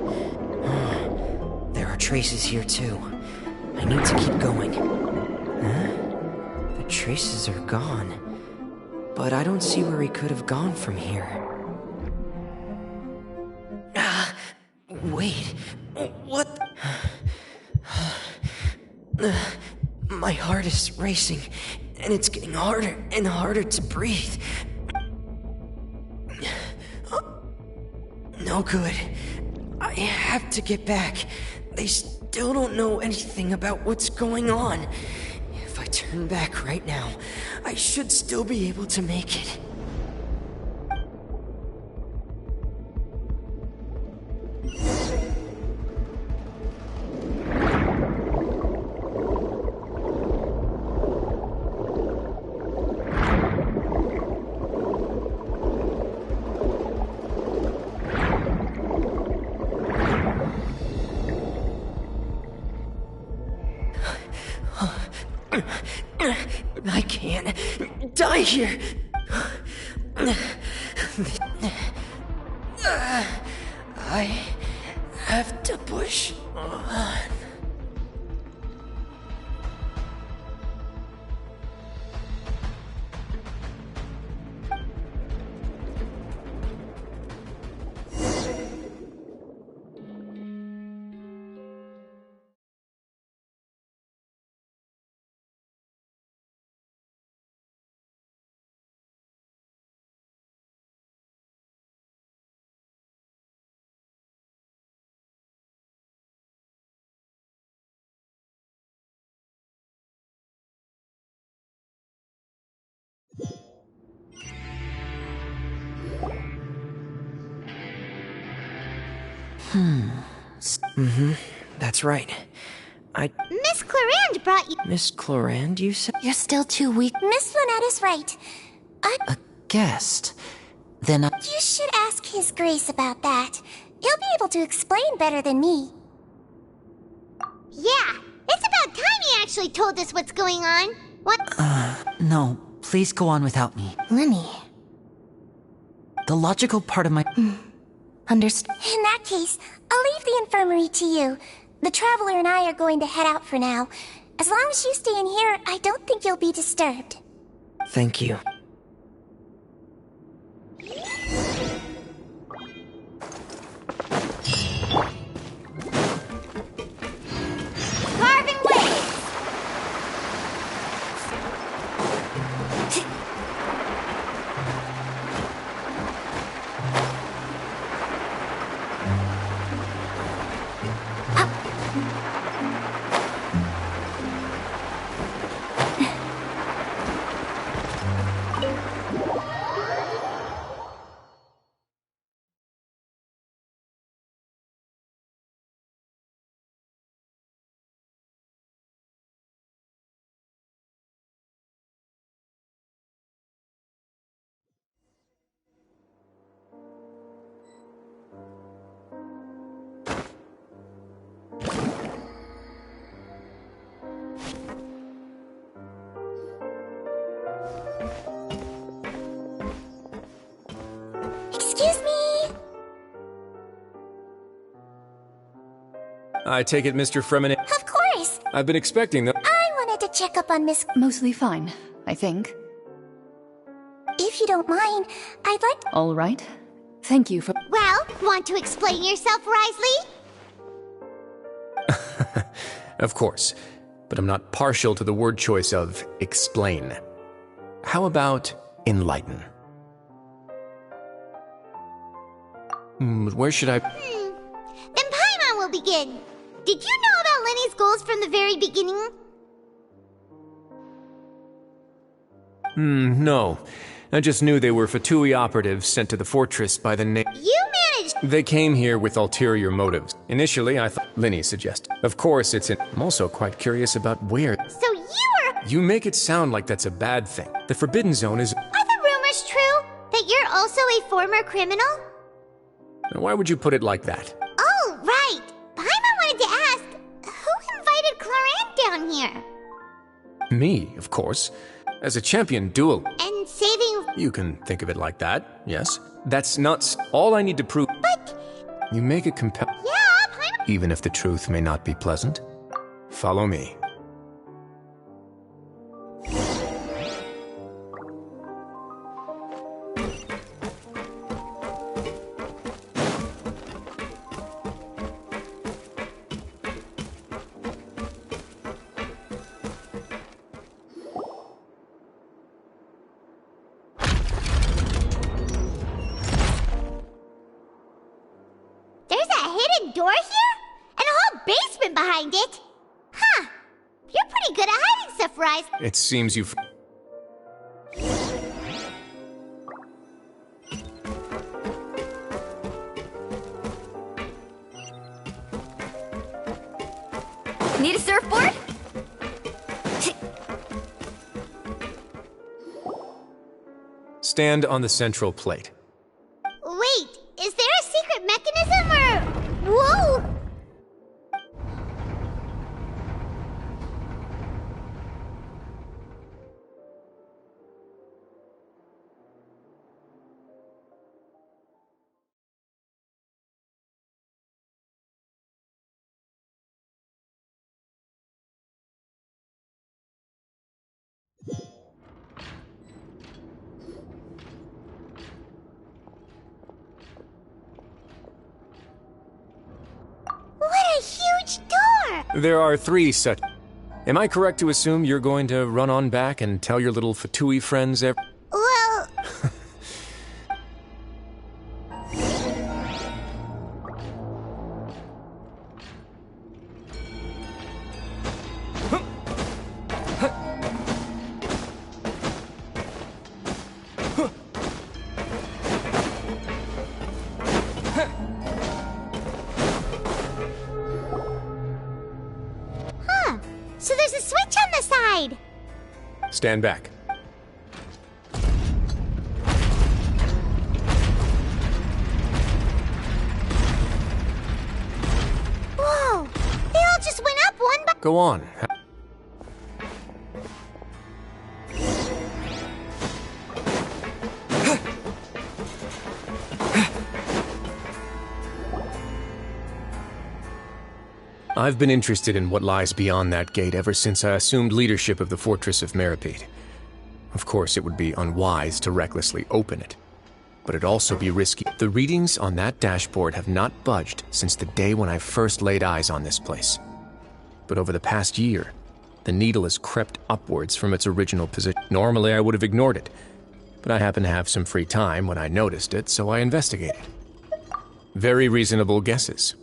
Speaker 11: There are traces here too. I need to keep going. The traces are gone, but I don't see where he could have gone from here. Wait, what? My heart is racing, and it's getting harder and harder to breathe. No good. I have to get back. They still don't know anything about what's going on. If I turn back right now, I should still be able to make it. I can't die here. I have to push on. That's right.
Speaker 1: Miss Clarande brought you.
Speaker 11: Miss Clarande, you said?
Speaker 1: You're still too weak. Miss Lynette is right.
Speaker 11: A guest?
Speaker 6: Then
Speaker 1: You should ask His Grace about that. He'll be able to explain better than me. Yeah, it's about time he actually told us what's going on. What?
Speaker 6: No, please go on without me.
Speaker 1: Lenny.
Speaker 6: The logical part of my...
Speaker 1: Understood. In that case, I'll leave the infirmary to you. The Traveler and I are going to head out for now. As long as you stay in here, I don't think you'll be disturbed.
Speaker 11: Thank you.
Speaker 1: Carving waves! Excuse me!
Speaker 10: I take it, Mr. Fremen.
Speaker 1: Of course!
Speaker 10: I've been expecting them.
Speaker 1: I wanted to check up on Miss...
Speaker 12: Mostly fine, I think.
Speaker 1: If you don't mind, I'd like...
Speaker 12: All right. Thank you for...
Speaker 1: Well, want to explain yourself, Risley?
Speaker 10: Of course, but I'm not partial to the word choice of explain. How about enlighten? Where should I...
Speaker 1: Then Paimon will begin. Did you know about Lenny's goals from the very beginning?
Speaker 10: No. I just knew they were Fatui operatives sent to the fortress by the name...
Speaker 1: You managed...
Speaker 10: They came here with ulterior motives. Initially, I thought... Linny suggested. Of course, I'm also quite curious about where...
Speaker 1: So you were...
Speaker 10: You make it sound like that's a bad thing. The Forbidden Zone is...
Speaker 1: Are the rumors true? That you're also a former criminal?
Speaker 10: Why would you put it like that?
Speaker 1: Oh, right. Paimon wanted to ask, who invited Clarant down here?
Speaker 10: Me, of course. As a champion duel...
Speaker 1: And saving...
Speaker 10: You can think of it like that, yes. That's not all I need to prove...
Speaker 1: But...
Speaker 10: You make it compel...
Speaker 1: Yeah, Paimon...
Speaker 10: Even if the truth may not be pleasant. Follow me.
Speaker 1: Door here? And a whole basement behind it? Huh. You're pretty good at hiding stuff, Rise.
Speaker 10: It seems you've...
Speaker 9: Need a surfboard?
Speaker 10: Stand on the central plate.
Speaker 1: Wait, is there a secret mechanism or... Whoa! What a huge door!
Speaker 10: There are 3 such... Am I correct to assume you're going to run on back and tell your little Fatui friends
Speaker 1: Well... So there's a switch on the side!
Speaker 10: Stand back. Go on. I've been interested in what lies beyond that gate ever since I assumed leadership of the Fortress of Meripede. Of course, it would be unwise to recklessly open it, but it'd also be risky. The readings on that dashboard have not budged since the day when I first laid eyes on this place. But over the past year, the needle has crept upwards from its original position. Normally, I would have ignored it, but I happened to have some free time when I noticed it, so I investigated. Very reasonable guesses.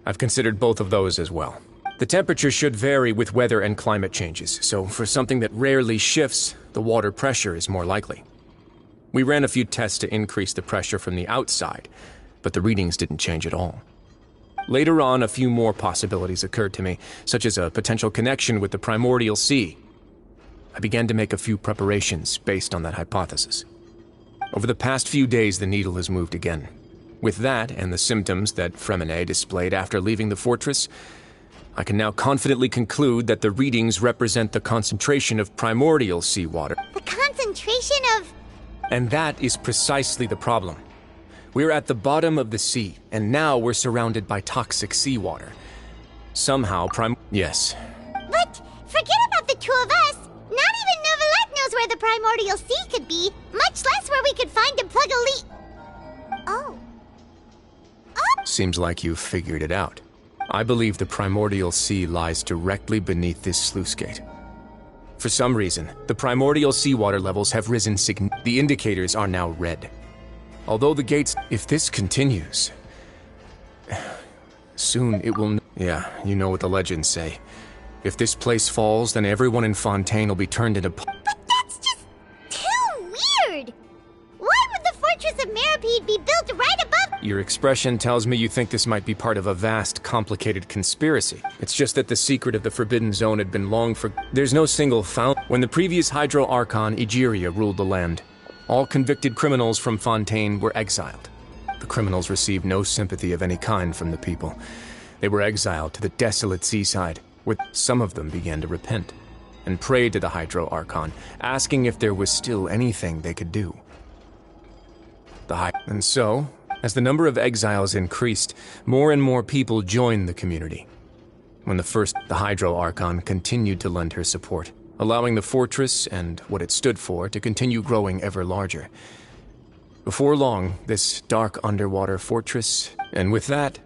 Speaker 10: I've considered both of those as well. The temperature should vary with weather and climate changes, so for something that rarely shifts, the water pressure is more likely. We ran a few tests to increase the pressure from the outside, but the readings didn't change at all. Later on, a few more possibilities occurred to me, such as a potential connection with the primordial sea. I began to make a few preparations based on that hypothesis. Over the past few days, the needle has moved again. With that, and the symptoms that Fremine displayed after leaving the fortress, I can now confidently conclude that the readings represent the concentration of primordial seawater.
Speaker 1: The concentration of...
Speaker 10: And that is precisely the problem. We're at the bottom of the sea, and now we're surrounded by toxic seawater. Somehow, Yes.
Speaker 1: But forget about the two of us. Not even Novelette knows where the primordial sea could be, much less where we could find and plug a leak. Oh.
Speaker 10: Seems like you've figured it out. I believe the primordial sea lies directly beneath this sluice gate. For some reason, the primordial seawater levels have risen significantly. The indicators are now red. Although the gates... If this continues... Soon it will... Yeah, you know what the legends say. If this place falls, then everyone in Fontaine will be turned into...
Speaker 1: But that's just too weird! Why would the Fortress of Meripede be built right above...
Speaker 10: Your expression tells me you think this might be part of a vast, complicated conspiracy. It's just that the secret of the Forbidden Zone had been long for... There's no single When the previous Hydro Archon, Egeria, ruled the land, all convicted criminals from Fontaine were exiled. The criminals received no sympathy of any kind from the people. They were exiled to the desolate seaside, where some of them began to repent, and prayed to the Hydro Archon, asking if there was still anything they could do. And so, as the number of exiles increased, more and more people joined the community. When the Hydro Archon continued to lend her support, allowing the fortress and what it stood for to continue growing ever larger. Before long, this dark underwater fortress, and with that...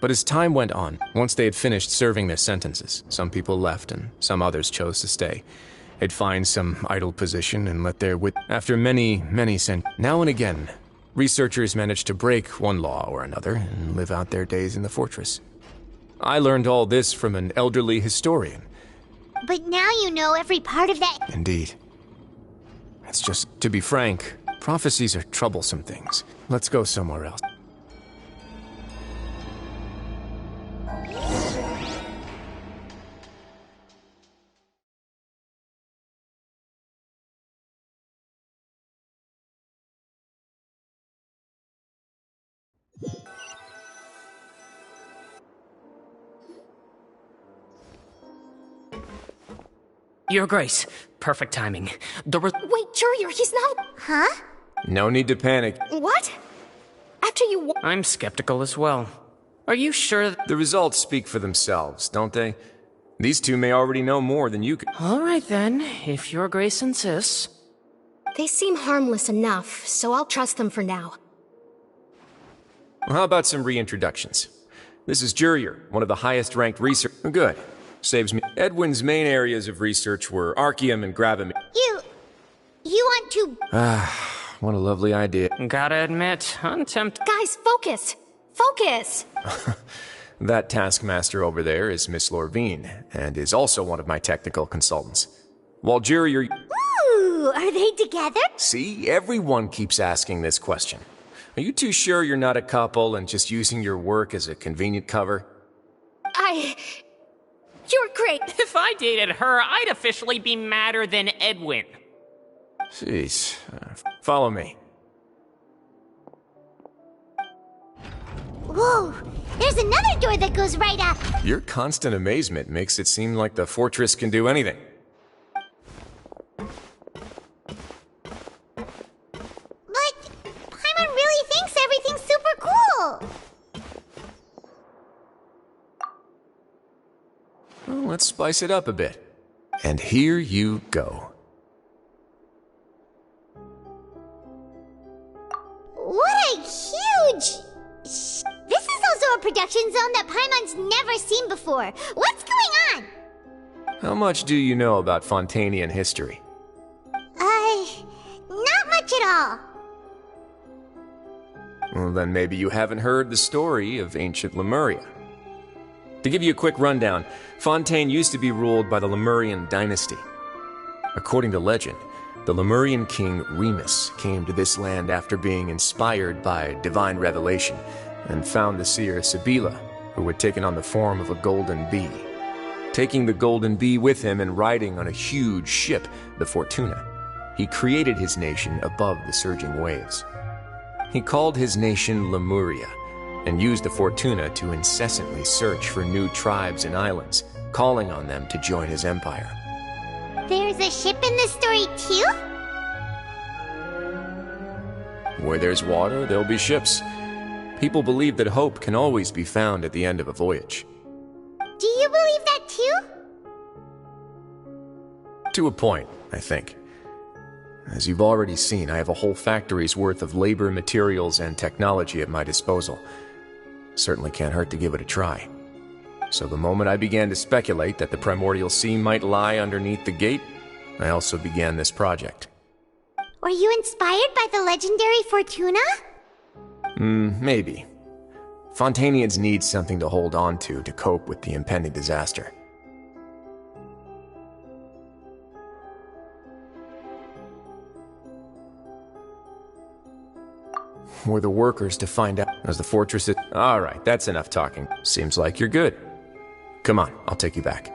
Speaker 10: But as time went on, once they had finished serving their sentences, some people left and some others chose to stay. They'd find some idle position and let their After many centuries, now and again, researchers managed to break one law or another and live out their days in the fortress. I learned all this from an elderly historian.
Speaker 1: But now you know every part of that...
Speaker 10: Indeed. It's just, to be frank, prophecies are troublesome things. Let's go somewhere else.
Speaker 7: Your Grace, perfect timing.
Speaker 8: Wait, Jurier, he's not...
Speaker 1: Huh?
Speaker 10: No need to panic.
Speaker 8: What? After you...
Speaker 7: I'm skeptical as well. Are you sure
Speaker 10: The results speak for themselves, don't they? These two may already know more than you could.
Speaker 7: All right then, if Your Grace insists.
Speaker 8: They seem harmless enough, so I'll trust them for now.
Speaker 10: Well, how about some reintroductions? This is Jurier, one of the highest-ranked research... Good. Saves me. Edwin's main areas of research were Archeum and Gravamine.
Speaker 1: You want to...
Speaker 10: What a lovely idea.
Speaker 7: Gotta admit,
Speaker 8: Guys, focus! Focus!
Speaker 10: That taskmaster over there is Miss Lorvine, and is also one of my technical consultants. While Jurier...
Speaker 1: Ooh, are they together?
Speaker 10: See, everyone keeps asking this question. Are you too sure you're not a couple and just using your work as a convenient cover?
Speaker 8: You're great!
Speaker 7: If I dated her, I'd officially be madder than Edwin.
Speaker 10: Jeez. Follow me.
Speaker 1: Whoa, there's there's another door that goes right up.
Speaker 10: Your constant amazement makes it seem like the fortress can do anything.
Speaker 1: But Paimon really thinks everything's super cool.
Speaker 10: Well, let's spice it up a bit. And here you go.
Speaker 1: What a huge... This is also a production zone that Paimon's never seen before. What's going on?
Speaker 10: How much do you know about Fontanian history?
Speaker 1: Not much at all.
Speaker 10: Well, then maybe you haven't heard the story of ancient Lemuria. To give you a quick rundown, Fontaine used to be ruled by the Lemurian dynasty. According to legend, the Lemurian king Remus came to this land after being inspired by divine revelation and found the seer Sibila, who had taken on the form of a golden bee. Taking the golden bee with him and riding on a huge ship, the Fortuna, he created his nation above the surging waves. He called his nation Lemuria, and used the Fortuna to incessantly search for new tribes and islands, calling on them to join his empire.
Speaker 1: There's a ship in this story too?
Speaker 10: Where there's water, there'll be ships. People believe that hope can always be found at the end of a voyage.
Speaker 1: Do you believe that too?
Speaker 10: To a point, I think. As you've already seen, I have a whole factory's worth of labor, materials, and technology at my disposal. Certainly can't hurt to give it a try. So the moment I began to speculate that the primordial sea might lie underneath the gate, I also began this project.
Speaker 1: Were you inspired by the legendary Fortuna?
Speaker 10: Maybe. Fontanians need something to hold on to cope with the impending disaster. Were the workers to find out as the fortress is... Alright, that's enough talking. Seems like you're good. Come on, I'll take you back.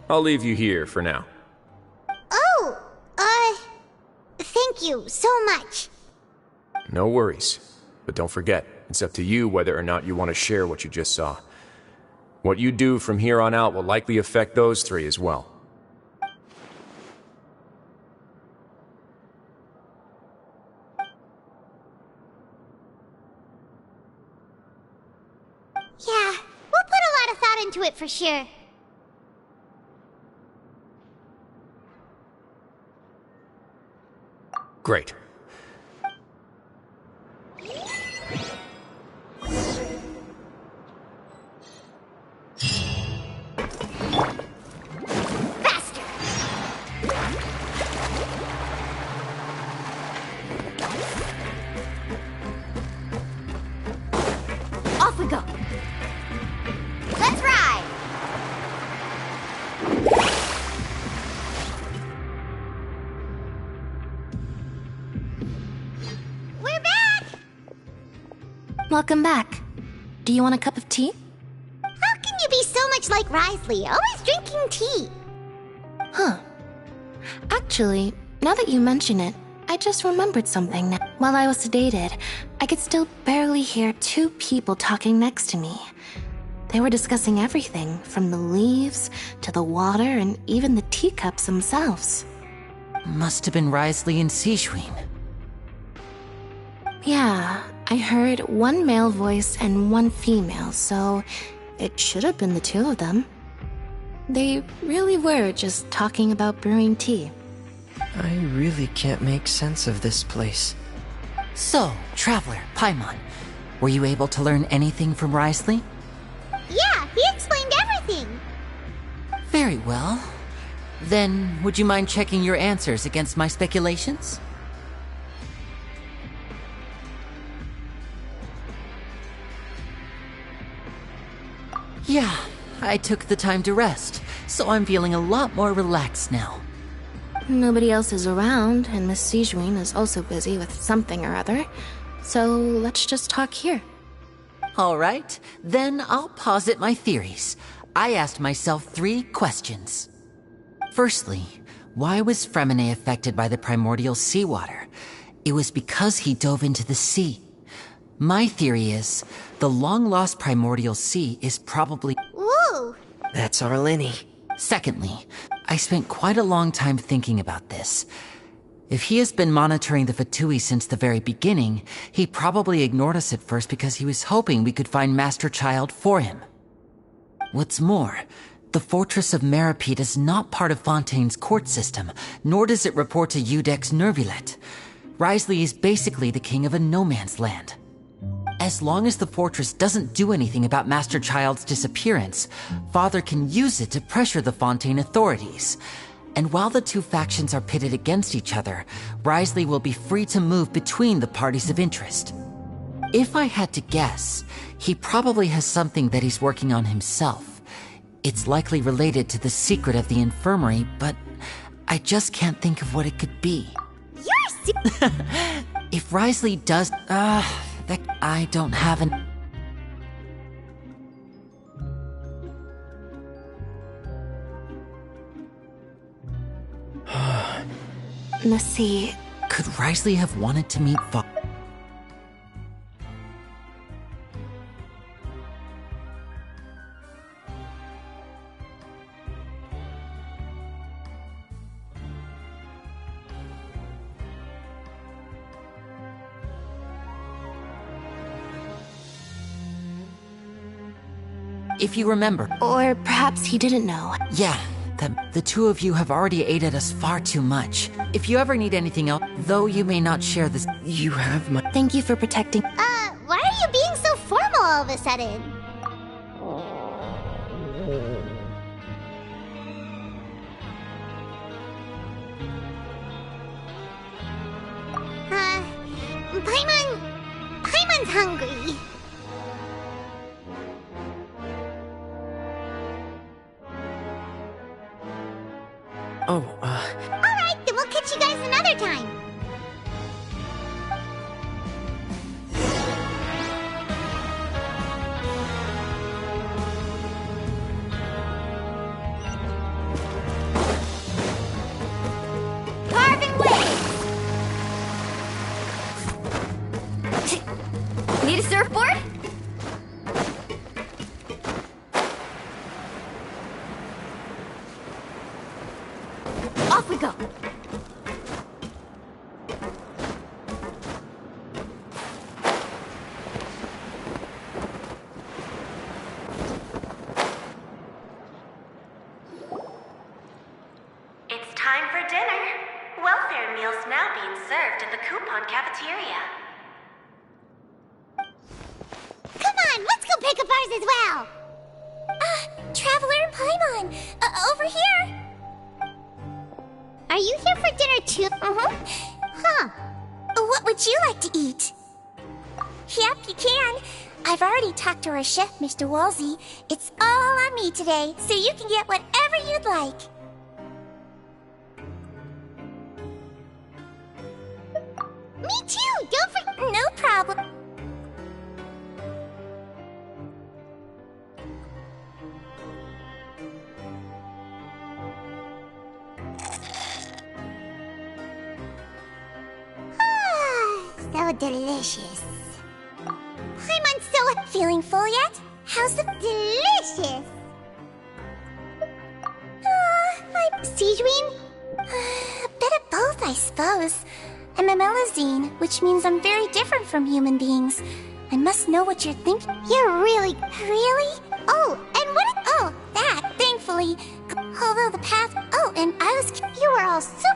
Speaker 10: I'll leave you here for now.
Speaker 1: Oh, thank you so much.
Speaker 10: No worries. But don't forget, it's up to you whether or not you want to share what you just saw. What you do from here on out will likely affect those three as well.
Speaker 1: Yeah, we'll put a lot of thought into it for sure.
Speaker 10: Great.
Speaker 1: Faster! Off we go! Let's ride!
Speaker 8: Welcome back. Do you want a cup of tea?
Speaker 1: How can you be so much like Risley, always drinking tea?
Speaker 8: Huh. Actually, now that you mention it, I just remembered something. While I was sedated, I could still barely hear two people talking next to me. They were discussing everything, from the leaves to the water and even the teacups themselves.
Speaker 6: Must have been Risley and Sijwin.
Speaker 8: Yeah, I heard one male voice and one female, so it should have been the two of them. They really were just talking about brewing tea.
Speaker 11: I really can't make sense of this place.
Speaker 6: So, Traveler, Paimon, were you able to learn anything from Risley?
Speaker 1: Yeah, he explained everything.
Speaker 6: Very well. Then, would you mind checking your answers against my speculations? Yeah, I took the time to rest, so I'm feeling a lot more relaxed now.
Speaker 8: Nobody else is around, and Miss Sijuin is also busy with something or other. So let's just talk here.
Speaker 6: All right, then I'll posit my theories. I asked myself 3 questions. Firstly, why was Fremine affected by the primordial seawater? It was because he dove into the sea. My theory is, the long-lost primordial sea is probably...
Speaker 1: Woo!
Speaker 13: That's our Linny.
Speaker 6: Secondly, I spent quite a long time thinking about this. If he has been monitoring the Fatui since the very beginning, he probably ignored us at first because he was hoping we could find Master Child for him. What's more, the Fortress of Meripede is not part of Fontaine's court system, nor does it report to Udex Nervulet. Wriothesley is basically the king of a no-man's land. As long as the fortress doesn't do anything about Master Child's disappearance, Father can use it to pressure the Fontaine authorities. And while the 2 factions are pitted against each other, Wriothesley will be free to move between the parties of interest. If I had to guess, he probably has something that he's working on himself. It's likely related to the secret of the infirmary, but I just can't think of what it could be. If Wriothesley does... that I don't have an...
Speaker 8: Let's see.
Speaker 6: Could Wriothesley have wanted to meet If you remember.
Speaker 8: Or perhaps he didn't know.
Speaker 6: Yeah, the 2 of you have already aided us far too much. If you ever need anything else, though you may not share this...
Speaker 13: You have my...
Speaker 8: Thank you for protecting...
Speaker 1: Why are you being so formal all of a sudden? Paimon's hungry. Alright, then we'll catch you guys another time. Carving waves!
Speaker 9: Need a surfboard?
Speaker 1: Off we go.
Speaker 14: It's time for dinner. Welfare meals now being served in the coupon cafeteria.
Speaker 1: Come on, let's go pick up ours as well.
Speaker 9: Traveler and Paimon, over here.
Speaker 1: Are you here for dinner too? Huh.
Speaker 9: What would you like to eat? Yep, you can. I've already talked to our chef, Mr. Wolsey. It's all on me today, so you can get whatever you'd like.
Speaker 1: Me too! Don't forget.
Speaker 9: No problem.
Speaker 1: So delicious. Paimon's so...
Speaker 9: Feeling full yet?
Speaker 1: How's the... Delicious! I'm... Sijuin?
Speaker 9: A bit of both, I suppose. I'm a Melazine, which means I'm very different from human beings. I must know what you're thinking.
Speaker 1: You're really...
Speaker 9: Really? Oh, and what... Oh, that, thankfully. Although the path... Oh, and I was...
Speaker 1: You were all so...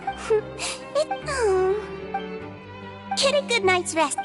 Speaker 9: Get a good night's rest.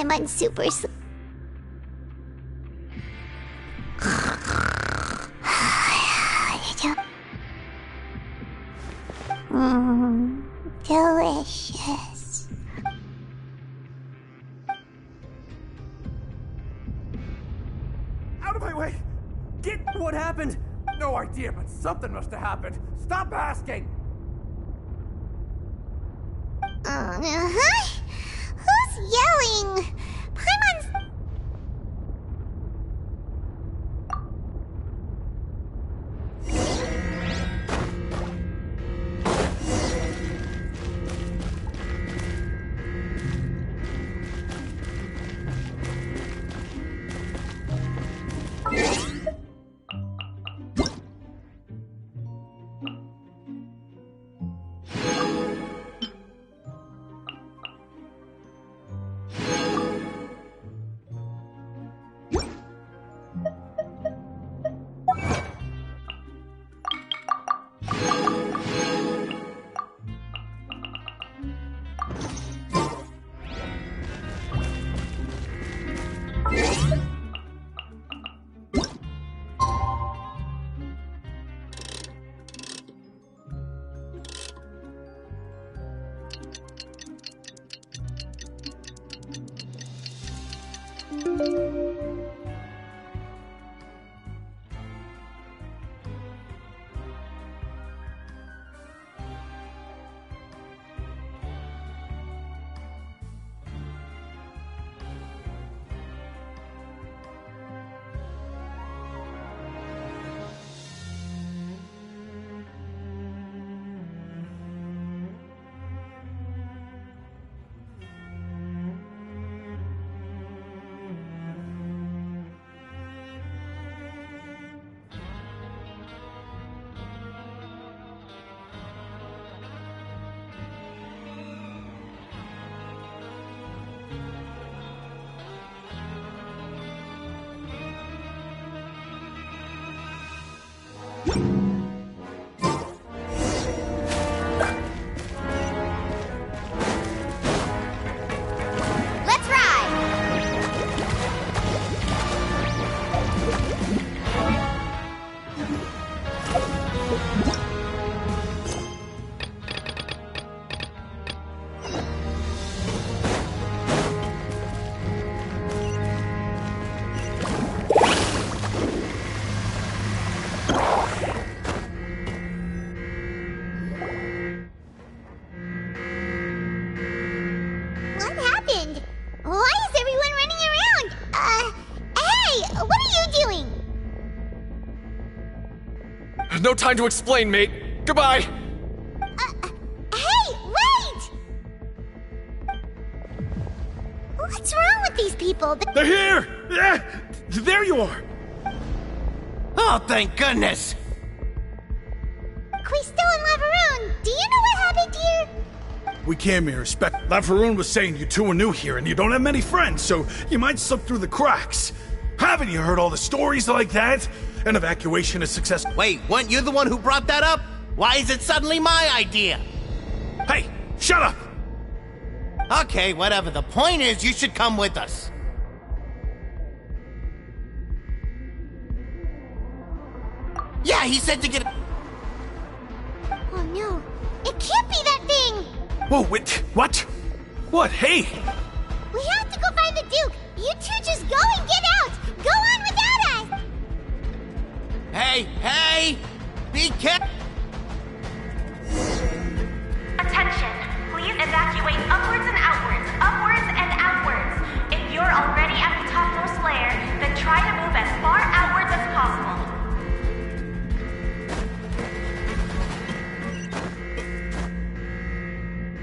Speaker 1: I'm super sleep. Delicious.
Speaker 15: Out of my way! Get what happened? No idea, but something must have happened. Stop asking!
Speaker 1: Who's yelling? Paimon's...
Speaker 16: No time to explain, mate. Goodbye!
Speaker 1: Hey, wait! What's wrong with these people?
Speaker 5: They're here! Yeah, there you are!
Speaker 17: Oh, thank goodness!
Speaker 1: Quisto and Laveroon, do you know what happened here?
Speaker 5: We came here, Laveroon was saying you two are new here and you don't have many friends, so you might slip through the cracks. Haven't you heard all the stories like that? An evacuation is successful.
Speaker 17: Wait, weren't you the one who brought that up? Why is it suddenly my idea?
Speaker 5: Hey, shut up!
Speaker 17: Okay, whatever. The point is, you should come with us. Yeah, he said to get...
Speaker 1: Oh no, it can't be that thing!
Speaker 5: Whoa, wait, what? What, hey?
Speaker 1: We have to go find the Duke! You two just go and get out! Go on without us!
Speaker 17: Hey! Be careful!
Speaker 14: Attention! Please evacuate upwards and outwards, upwards and outwards. If you're already at the topmost layer, then try to move as far outwards as possible.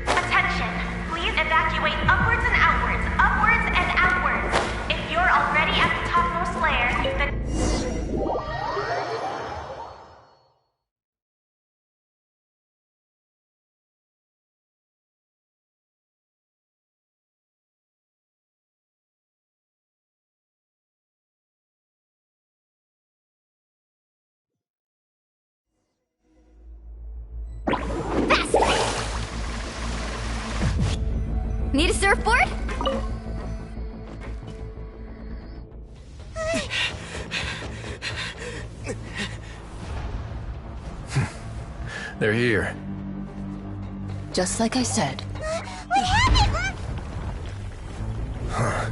Speaker 14: Attention! Please evacuate upwards and outwards, upwards and outwards.
Speaker 18: Need a surfboard?
Speaker 10: They're here.
Speaker 12: Just like I said.
Speaker 1: What happened?
Speaker 10: Huh.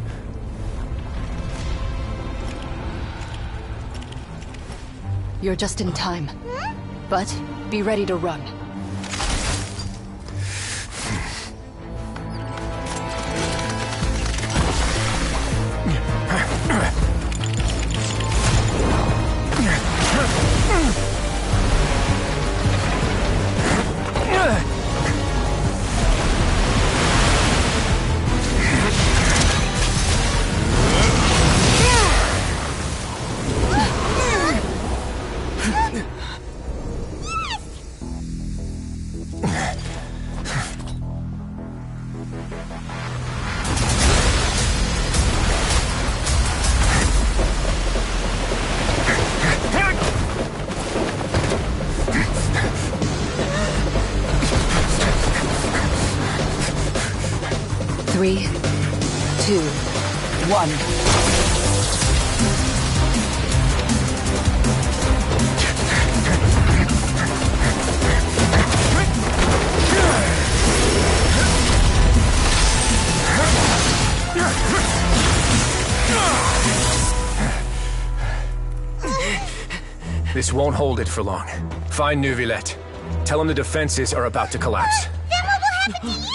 Speaker 12: You're just in time. But be ready to run. Three, 2, 1.
Speaker 10: This won't hold it for long. Find Neuvillette. Tell him the defenses are about to collapse.
Speaker 1: Then what will happen to you?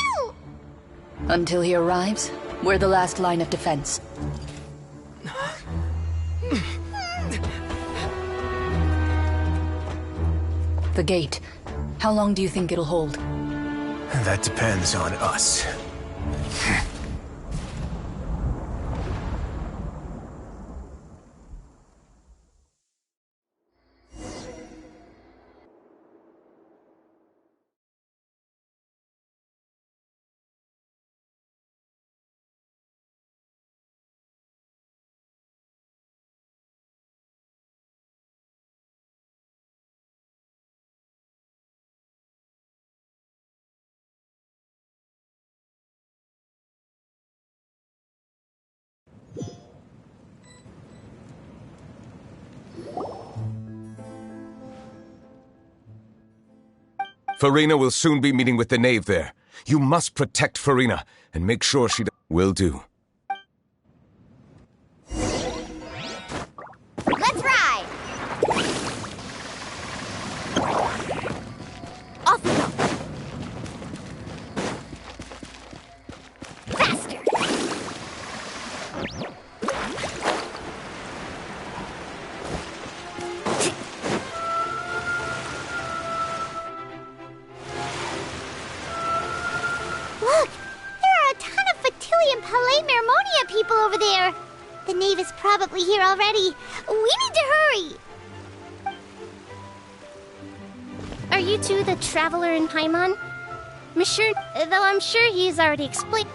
Speaker 12: Until he arrives, we're the last line of defense. The gate. How long do you think it'll hold?
Speaker 10: That depends on us.
Speaker 2: Farina will soon be meeting with the knave there. You must protect Farina and make sure she will do.
Speaker 1: Let's ride! Off we go! Faster! Look! There are a ton of Fatilian Palais Mermonia people over there! The knave is probably here already. We need to hurry!
Speaker 19: Are you two the traveler in Paimon? Monsieur, though I'm sure he's already explained.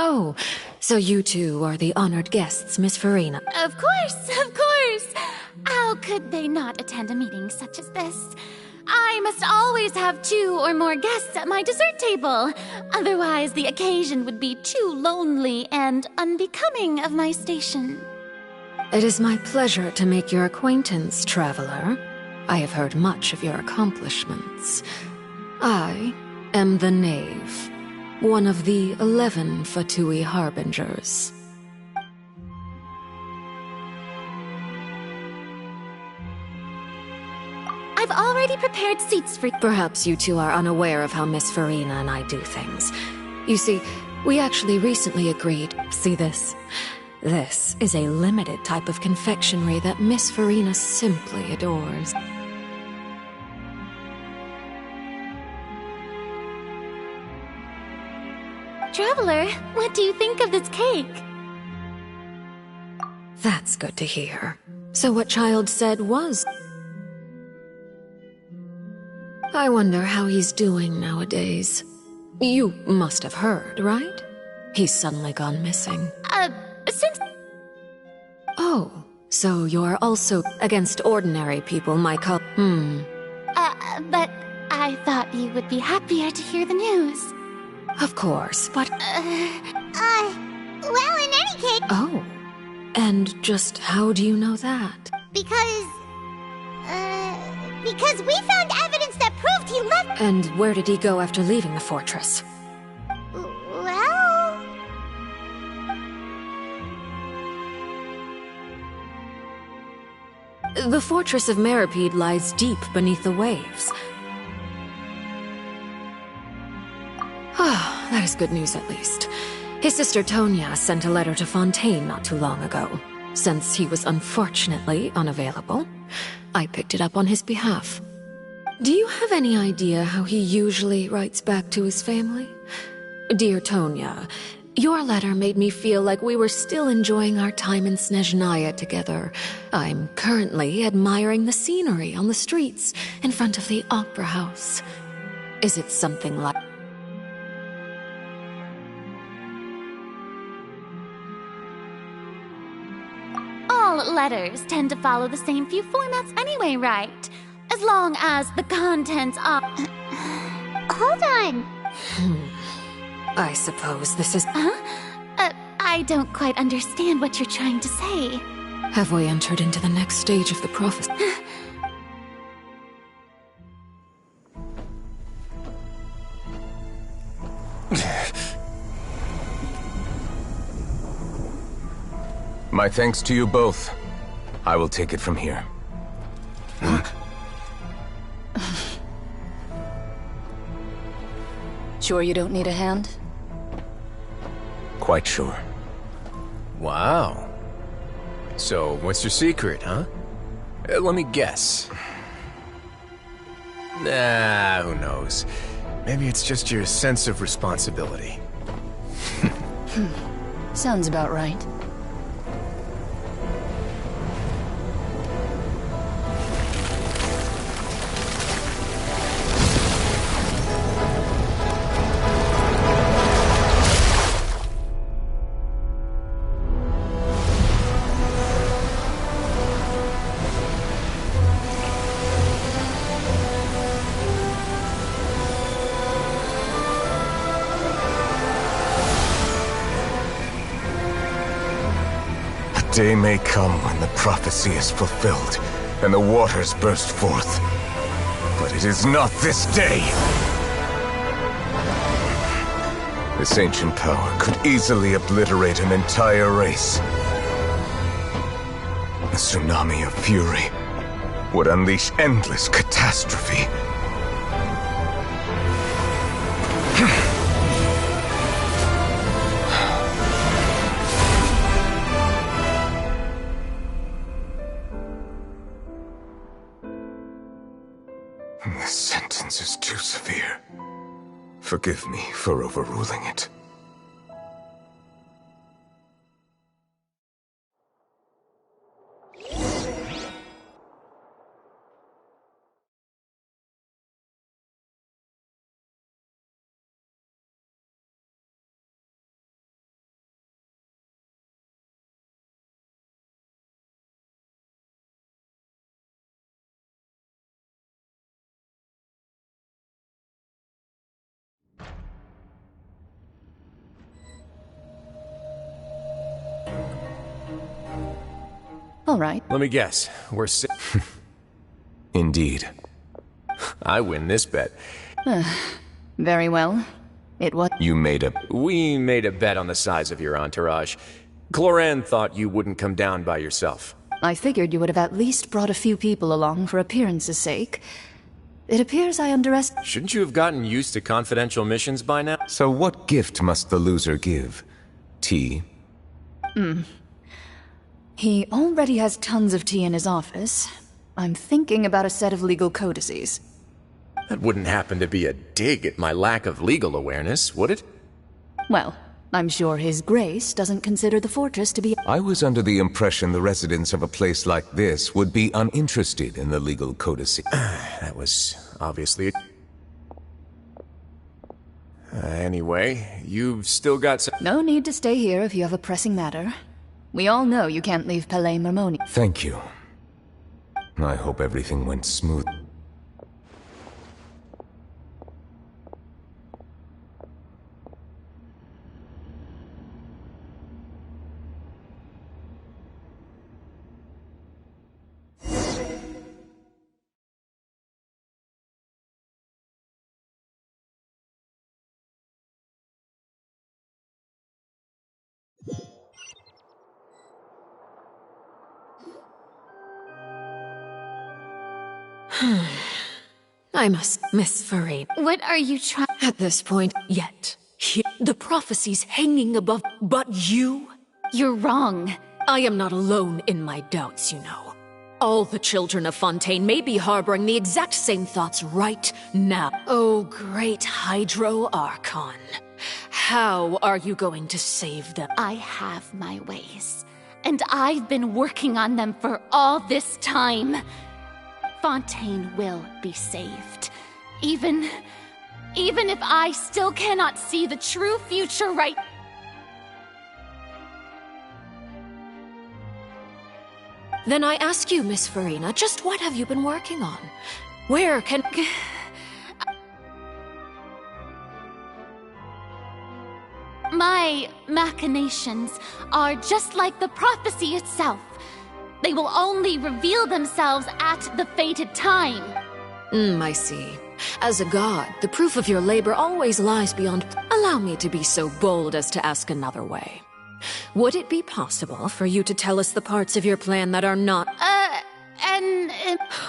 Speaker 20: Oh, so you two are the honored guests, Miss Farina.
Speaker 18: Of course, of course! How could they not attend a meeting such as this? I must always have 2 or more guests at my dessert table. Otherwise, the occasion would be too lonely and unbecoming of my station.
Speaker 20: It is my pleasure to make your acquaintance, traveler. I have heard much of your accomplishments. I am the knave, one of the 11 Fatui Harbingers.
Speaker 18: I've already prepared seats for...
Speaker 20: Perhaps you two are unaware of how Miss Farina and I do things. You see, we actually recently agreed, see this, This is a limited type of confectionery that Miss Farina simply adores.
Speaker 18: Traveler, what do you think of this cake?
Speaker 20: That's good to hear. So what Child said was... I wonder how he's doing nowadays. You must have heard, right? He's suddenly gone missing.
Speaker 18: Since...
Speaker 20: Oh, so you're also against ordinary people, my but
Speaker 18: I thought you would be happier to hear the news.
Speaker 20: Of course, but...
Speaker 1: well, in any case...
Speaker 20: Oh. And just how do you know that?
Speaker 1: Because we found evidence that proved he left...
Speaker 20: And where did he go after leaving the fortress?
Speaker 1: Well...
Speaker 20: The fortress of Meripede lies deep beneath the waves. Ah, that is good news at least. His sister Tonya sent a letter to Fontaine not too long ago. Since he was unfortunately unavailable, I picked it up on his behalf. Do you have any idea how he usually writes back to his family? Dear Tonya, your letter made me feel like we were still enjoying our time in Snezhnaya together. I'm currently admiring the scenery on the streets in front of the Opera House. Is it something like...
Speaker 18: All letters tend to follow the same few formats anyway, right? As long as the contents are...
Speaker 1: Hold on.
Speaker 20: I suppose this is...
Speaker 18: I don't quite understand what you're trying to say.
Speaker 20: Have we entered into the next stage of the prophecy?
Speaker 10: My thanks to you both. I will take it from here.
Speaker 12: Sure you don't need a hand?
Speaker 10: Quite sure.
Speaker 3: Wow. So, what's your secret, huh? Let me guess. Nah, who knows? Maybe it's just your sense of responsibility.
Speaker 12: Sounds about right.
Speaker 10: Day may come when the prophecy is fulfilled, and the waters burst forth. But it is not this day! This ancient power could easily obliterate an entire race. A tsunami of fury would unleash endless catastrophe. This sentence is too severe. Forgive me for overruling it.
Speaker 12: All right.
Speaker 3: Let me guess. We're
Speaker 10: Indeed.
Speaker 3: I win this bet.
Speaker 12: Very well. It was...
Speaker 3: We made a bet on the size of your entourage. Cloran thought you wouldn't come down by yourself.
Speaker 12: I figured you would have at least brought a few people along for appearance's sake. It appears I underestimated...
Speaker 3: Shouldn't you have gotten used to confidential missions by now?
Speaker 10: So what gift must the loser give? Tea?
Speaker 12: He already has tons of tea in his office. I'm thinking about a set of legal codices.
Speaker 10: That wouldn't happen to be a dig at my lack of legal awareness, would it?
Speaker 12: Well, I'm sure His Grace doesn't consider the fortress to be—
Speaker 21: I was under the impression the residents of a place like this would be uninterested in the legal codices.
Speaker 10: That was obviously... Anyway, you've still got some...
Speaker 12: No need to stay here if you have a pressing matter. We all know you can't leave Palais Mermoni.
Speaker 21: Thank you. I hope everything went smooth.
Speaker 20: I must, Miss Farine.
Speaker 18: What are you trying—
Speaker 20: At this point, yet. The prophecy's hanging above, but you?
Speaker 18: You're wrong.
Speaker 20: I am not alone in my doubts, you know. All the children of Fontaine may be harboring the exact same thoughts right now. Oh, great Hydro Archon. How are you going to save them?
Speaker 18: I have my ways, and I've been working on them for all this time. Fontaine will be saved. Even if I still cannot see the true future right—
Speaker 20: Then I ask you, Miss Farina, just what have you been working on? Where can—
Speaker 18: My machinations are just like the prophecy itself. They will only reveal themselves at the fated time.
Speaker 20: I see. As a god, the proof of your labor always lies beyond— Allow me to be so bold as to ask another way. Would it be possible for you to tell us the parts of your plan that are not—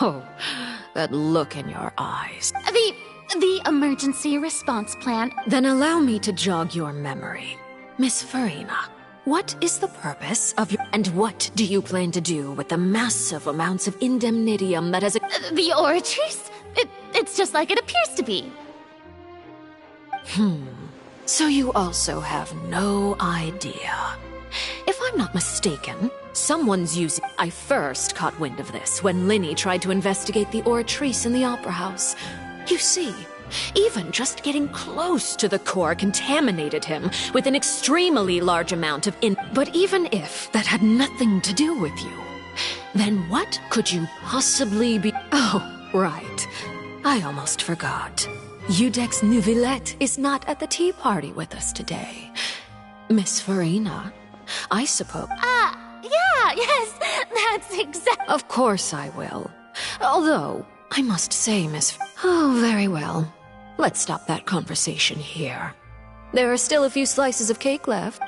Speaker 20: Oh, that look in your eyes.
Speaker 18: The emergency response plan—
Speaker 20: Then allow me to jog your memory. Miss Farina, what is the purpose of your— And what do you plan to do with the massive amounts of indemnitium that has—
Speaker 18: The Oratrice? It's just like it appears to be.
Speaker 20: So you also have no idea. If I'm not mistaken, someone's using— I first caught wind of this when Linny tried to investigate the Oratrice in the Opera House. You see, even just getting close to the core contaminated him with an extremely large amount of But even if that had nothing to do with you, then what could you possibly be— Oh, right. I almost forgot. Udex Neuvillette is not at the tea party with us today. Miss Farina, I suppose—
Speaker 18: Yes, that's exactly—
Speaker 20: Of course I will. Although, I must say, Oh, very well. Let's stop that conversation here. There are still a few slices of cake left.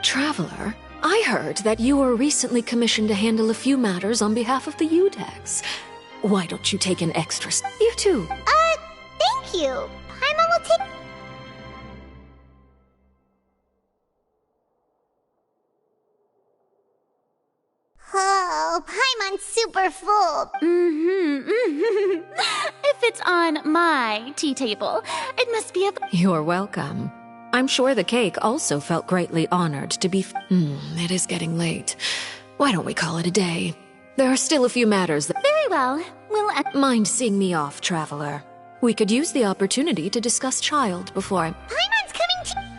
Speaker 20: Traveler, I heard that you were recently commissioned to handle a few matters on behalf of the Udex. Why don't you take an extra— You too.
Speaker 1: Thank you. Paimon will take— Oh, Paimon's super full.
Speaker 18: If it's on my tea table, it must be a—
Speaker 20: You're welcome. I'm sure the cake also felt greatly honored to be— It is getting late. Why don't we call it a day? There are still a few matters that—
Speaker 18: Very well. We'll—
Speaker 20: Mind seeing me off, Traveler. We could use the opportunity to discuss Child before I—
Speaker 1: Paimon's coming to—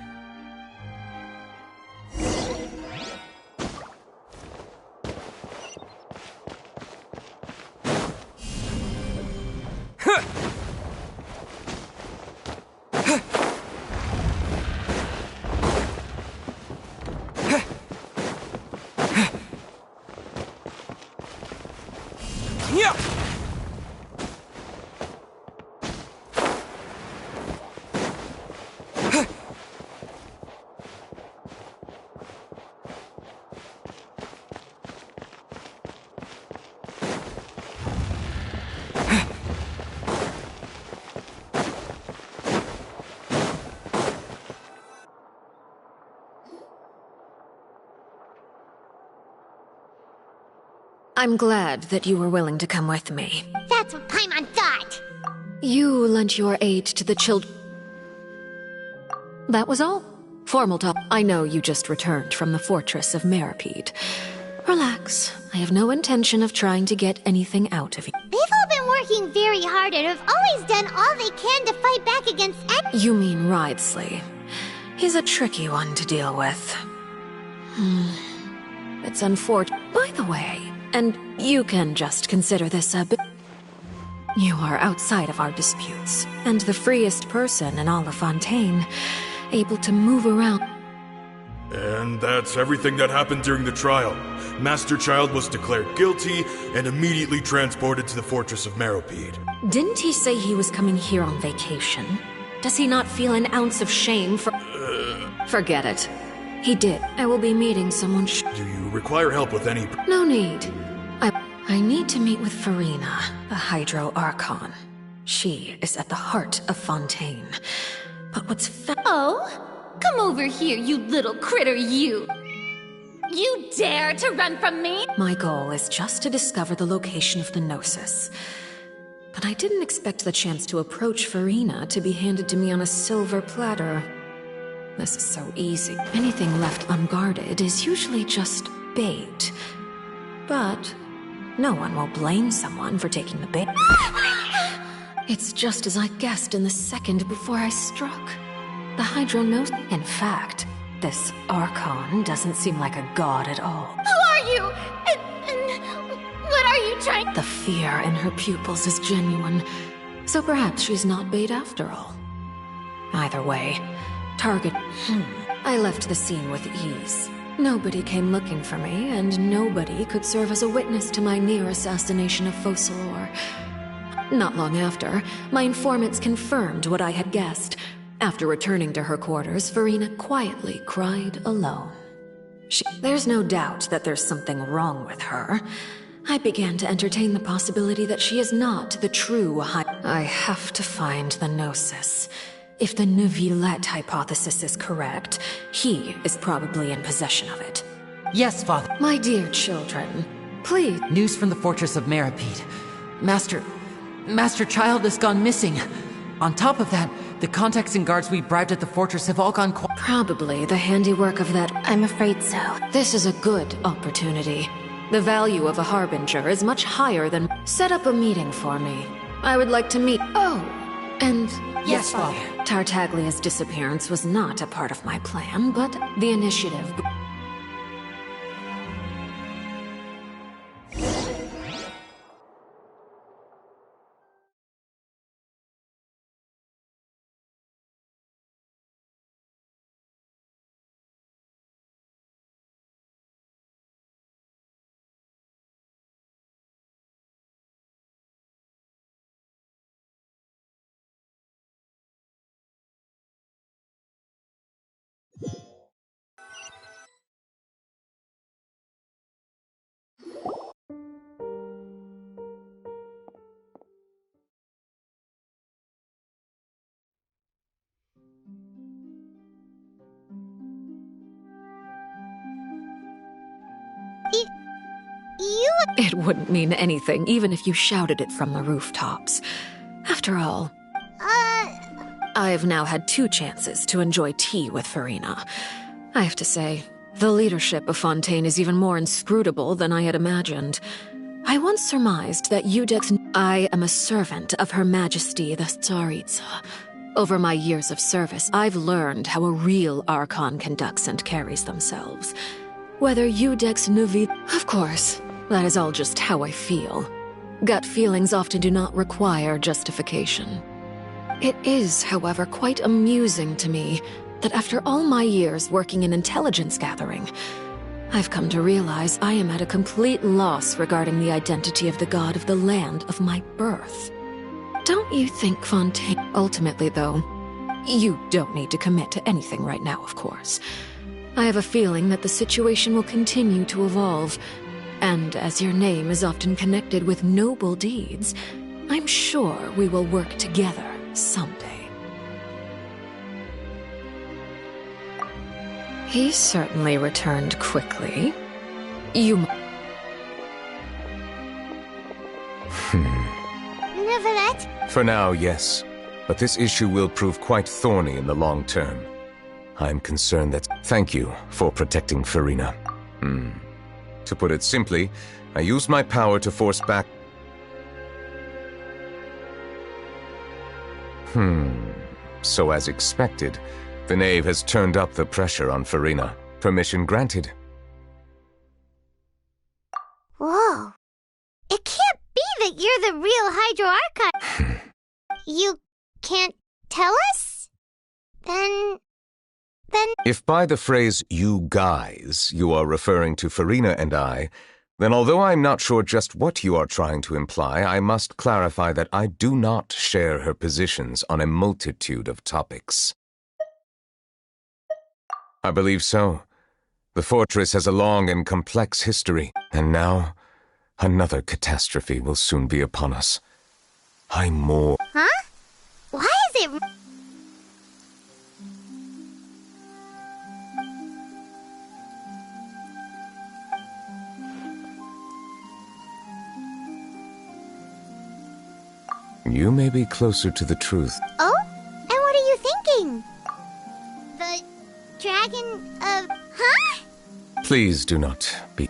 Speaker 20: I'm glad that you were willing to come with me.
Speaker 1: That's what Paimon thought.
Speaker 20: You lent your aid to the children. That was all. Formal talk. I know you just returned from the fortress of Meripede. Relax. I have no intention of trying to get anything out of you.
Speaker 1: They've all been working very hard and have always done all they can to fight back against
Speaker 20: You mean Ridesley. He's a tricky one to deal with. It's unfortunate. By the way, and you can just consider this a bit... You are outside of our disputes, and the freest person in all of Fontaine, able to move around.
Speaker 4: And that's everything that happened during the trial. Master Child was declared guilty and immediately transported to the Fortress of Meripede.
Speaker 20: Didn't he say he was coming here on vacation? Does he not feel an ounce of shame for... Forget it. He did. I will be meeting someone
Speaker 4: Do you require help with any...
Speaker 20: No need. I need to meet with Farina, the Hydro Archon. She is at the heart of Fontaine. But what's
Speaker 18: Oh? Come over here, you little critter, you! You dare to run from me?
Speaker 20: My goal is just to discover the location of the Gnosis. But I didn't expect the chance to approach Farina to be handed to me on a silver platter. This is so easy. Anything left unguarded is usually just bait. But no one will blame someone for taking the bait. It's just as I guessed in the second before I struck. The Hydro knows. In fact, this Archon doesn't seem like a god at all.
Speaker 18: Who are you? And what are you trying?
Speaker 20: The fear in her pupils is genuine, so perhaps she's not bait after all. Either way, target... I left the scene with ease. Nobody came looking for me, and nobody could serve as a witness to my near assassination of Focalor. Not long after, my informants confirmed what I had guessed. After returning to her quarters, Farina quietly cried alone. There's no doubt that there's something wrong with her. I began to entertain the possibility that she is not the true I have to find the Gnosis. If the Neuvillette hypothesis is correct, he is probably in possession of it.
Speaker 6: Yes, Father.
Speaker 20: My dear children, please.
Speaker 6: News from the Fortress of Meripede. Master Child has gone missing. On top of that, the contacts and guards we bribed at the fortress have all gone
Speaker 20: Probably the handiwork of that.
Speaker 8: I'm afraid so.
Speaker 20: This is a good opportunity. The value of a harbinger is much higher than... Set up a meeting for me. I would like to meet... Oh, and...
Speaker 6: Yes, Father.
Speaker 20: Tartaglia's disappearance was not a part of my plan, but the initiative... It wouldn't mean anything, even if you shouted it from the rooftops. After all... I've now had 2 chances to enjoy tea with Farina. I have to say, the leadership of Fontaine is even more inscrutable than I had imagined. I once surmised that I am a servant of Her Majesty the Tsaritsa. Over my years of service, I've learned how a real Archon conducts and carries themselves. Whether Udex Nuvi... Of course, that is all just how I feel. Gut feelings often do not require justification. It is, however, quite amusing to me that after all my years working in intelligence gathering, I've come to realize I am at a complete loss regarding the identity of the god of the land of my birth. Don't you think, Fontaine? Ultimately, though, you don't need to commit to anything right now, of course. I have a feeling that the situation will continue to evolve, and as your name is often connected with noble deeds, I'm sure we will work together someday. He certainly returned quickly.
Speaker 21: For now, yes. But this issue will prove quite thorny in the long term. I'm concerned that... Thank you for protecting Farina. To put it simply, I used my power to force back... So as expected, the knave has turned up the pressure on Farina. Permission granted.
Speaker 1: Whoa. It can't be that you're the real Hydro Archon. You can't tell us? Then...
Speaker 21: If by the phrase, you guys, you are referring to Farina and I, then although I'm not sure just what you are trying to imply, I must clarify that I do not share her positions on a multitude of topics. I believe so. The fortress has a long and complex history, and now another catastrophe will soon be upon us.
Speaker 1: Huh? Why is it...
Speaker 21: You may be closer to the truth.
Speaker 1: Oh? And what are you thinking? The dragon of... Huh?
Speaker 21: Please do not be...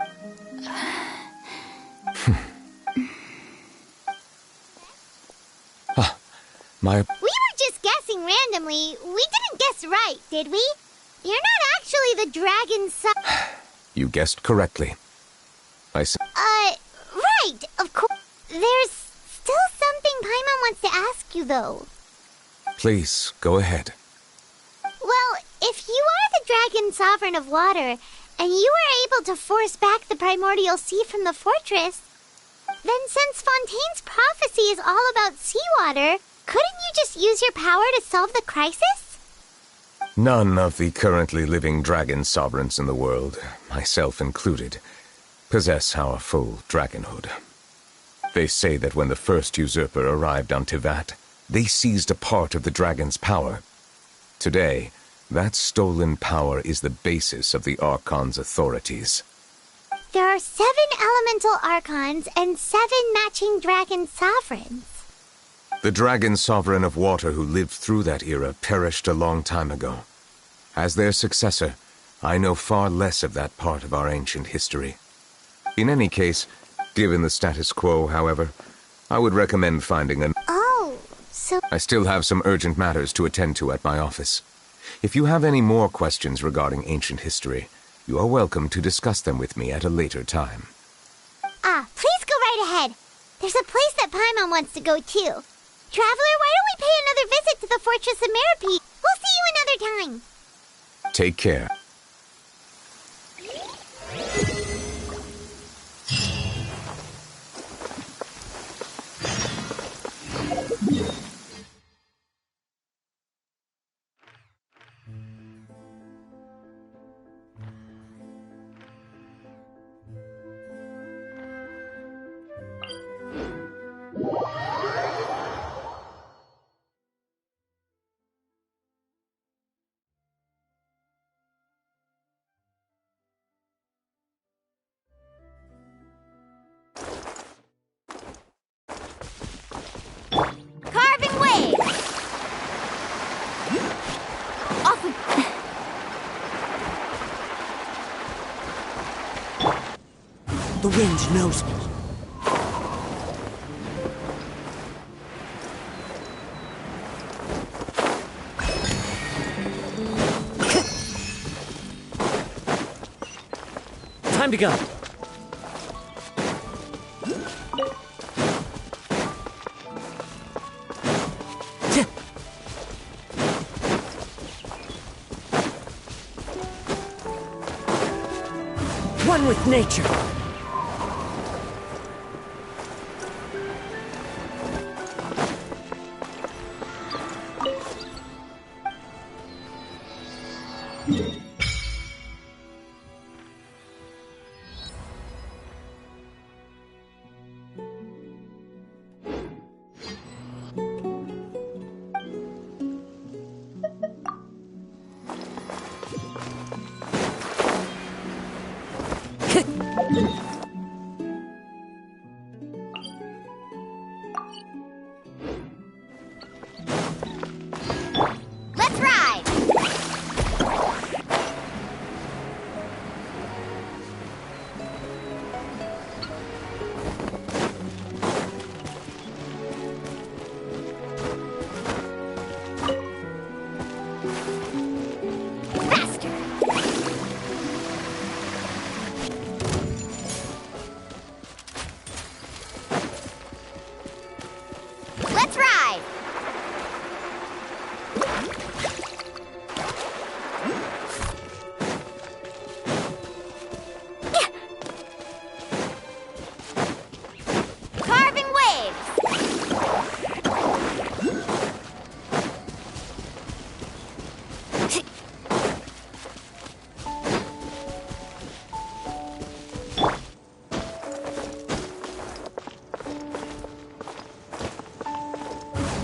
Speaker 1: We were just guessing randomly. We didn't guess right, did we? You're not actually the dragon's
Speaker 21: You guessed correctly.
Speaker 1: Right, of course. There's still something Paimon wants to ask you, though.
Speaker 21: Please, go ahead.
Speaker 1: Well, if you are the dragon sovereign of water, and you were able to force back the primordial sea from the fortress, then since Fontaine's prophecy is all about seawater, couldn't you just use your power to solve the crisis?
Speaker 21: None of the currently living dragon sovereigns in the world, myself included, possess our full dragonhood. They say that when the first usurper arrived on Tivat, they seized a part of the dragon's power. Today, that stolen power is the basis of the Archon's authorities.
Speaker 1: There are 7 elemental Archons and 7 matching dragon sovereigns.
Speaker 21: The dragon sovereign of water who lived through that era perished a long time ago. As their successor, I know far less of that part of our ancient history. In any case, given the status quo, however, I would recommend finding an...
Speaker 1: Oh, so...
Speaker 21: I still have some urgent matters to attend to at my office. If you have any more questions regarding ancient history, you are welcome to discuss them with me at a later time.
Speaker 1: Please go right ahead. There's a place that Paimon wants to go too. Traveler, why don't we pay another visit to the Fortress of Merope? We'll see you another time.
Speaker 21: Take care.
Speaker 1: Carving way!
Speaker 7: The wind knows me. Time to go. One with nature.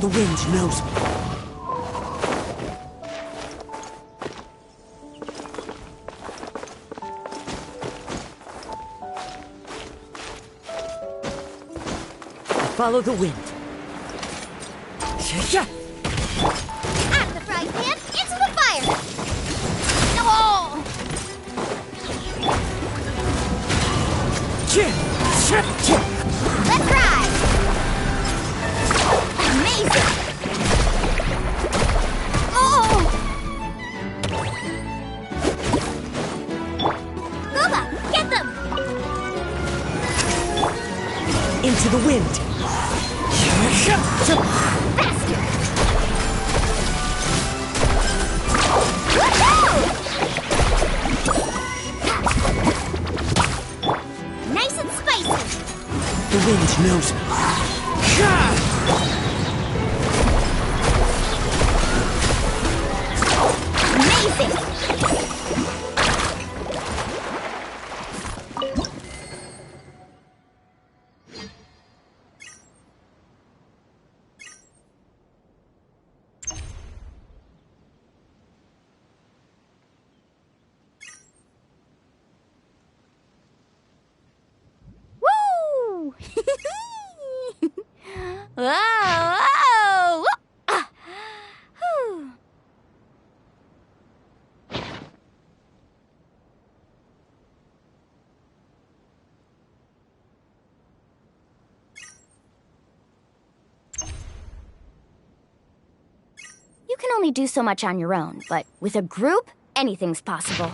Speaker 7: The wind knows me. Follow the wind.
Speaker 19: Out of the frying pan, into the fire! Oh! Let's ride! Amazing! Oh! Booba, get them!
Speaker 7: Into the wind.
Speaker 19: Faster! Nice and spicy!
Speaker 7: The wind knows me.
Speaker 19: Amazing! Woo! Whoa! Whoa! Ah. Whew. You can only do so much on your own, but with a group, anything's possible.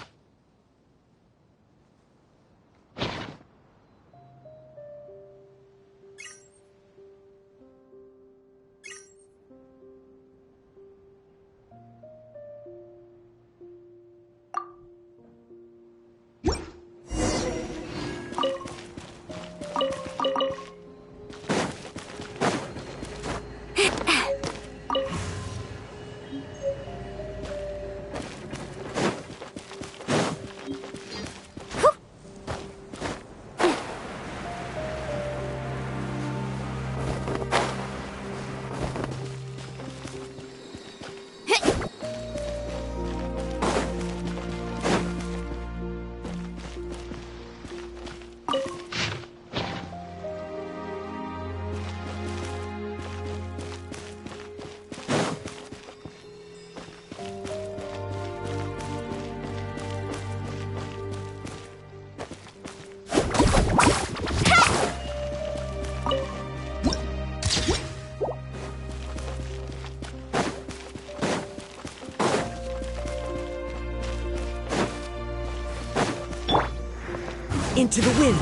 Speaker 7: Into the wind.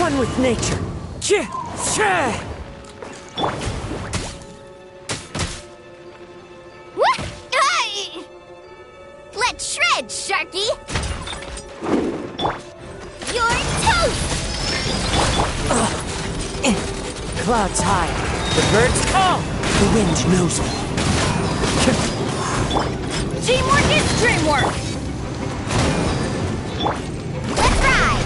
Speaker 7: One with nature.
Speaker 1: What? Hey! Let's shred, Sharky! You're toast!
Speaker 7: Clouds high. The birds call. The wind knows me.
Speaker 1: Teamwork is dreamwork! Let's ride!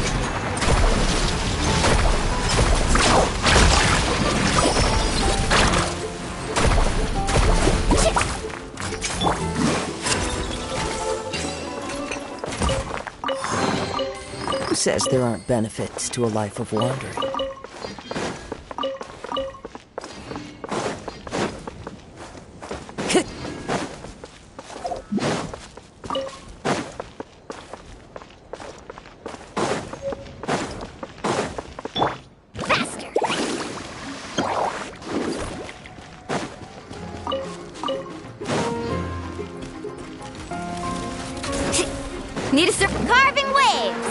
Speaker 7: Who says there aren't benefits to a life of wandering?
Speaker 1: Need to start carving waves!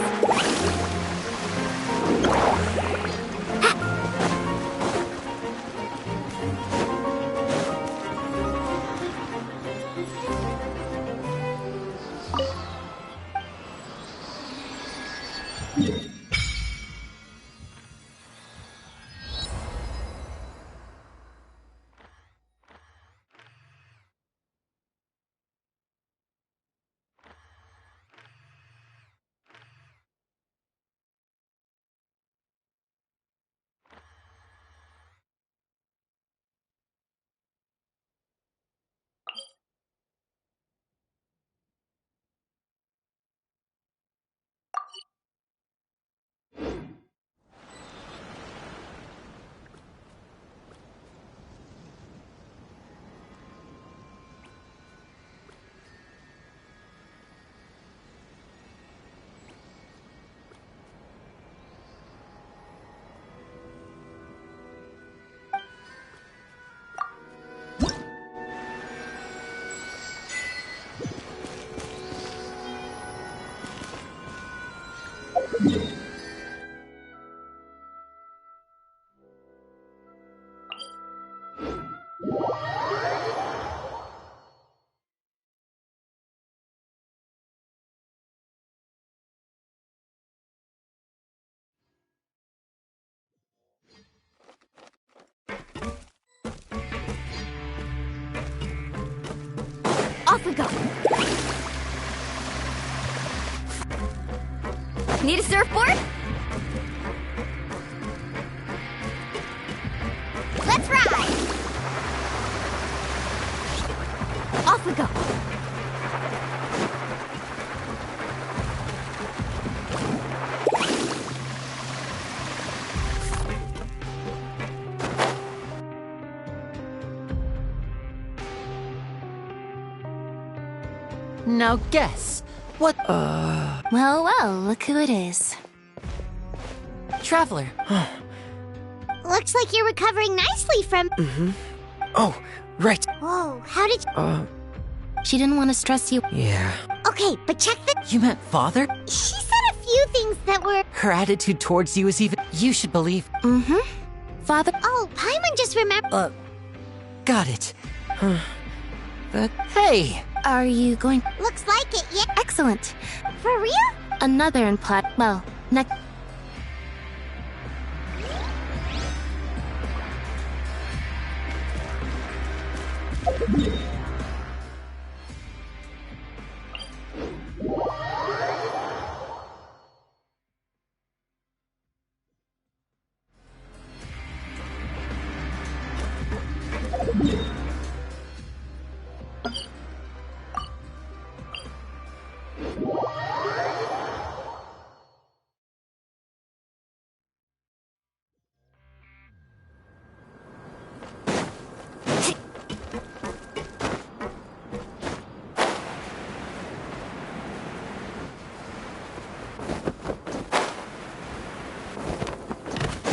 Speaker 1: Off we go! Need a surfboard? Let's ride! Off we go!
Speaker 6: Now guess, what—
Speaker 8: Well, well, look who it is.
Speaker 6: Traveler.
Speaker 1: Looks like you're recovering nicely from—
Speaker 7: Oh, right.
Speaker 1: Whoa, how did you—
Speaker 8: She didn't want to stress you.
Speaker 7: Yeah.
Speaker 1: Okay, but check the—
Speaker 6: You meant father?
Speaker 1: She said a few things that were—
Speaker 6: Her attitude towards you is even— You should believe—
Speaker 8: Father.
Speaker 1: Oh, Paimon just remembered—
Speaker 6: Got it. But hey!
Speaker 8: Are you going?
Speaker 1: Looks like it, yeah.
Speaker 8: Excellent.
Speaker 1: For real?
Speaker 8: Another in plat. Well, next.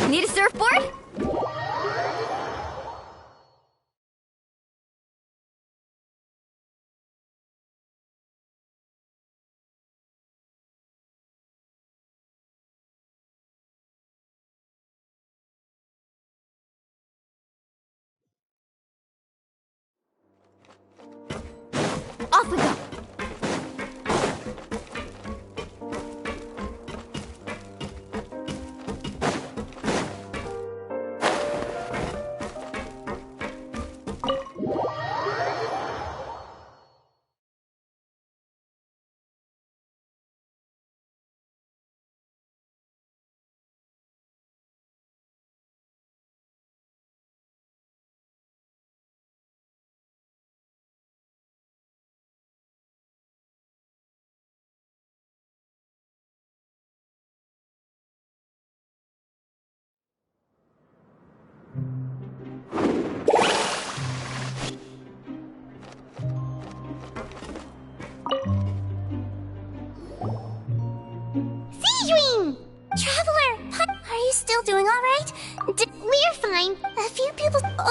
Speaker 1: Need a surfboard?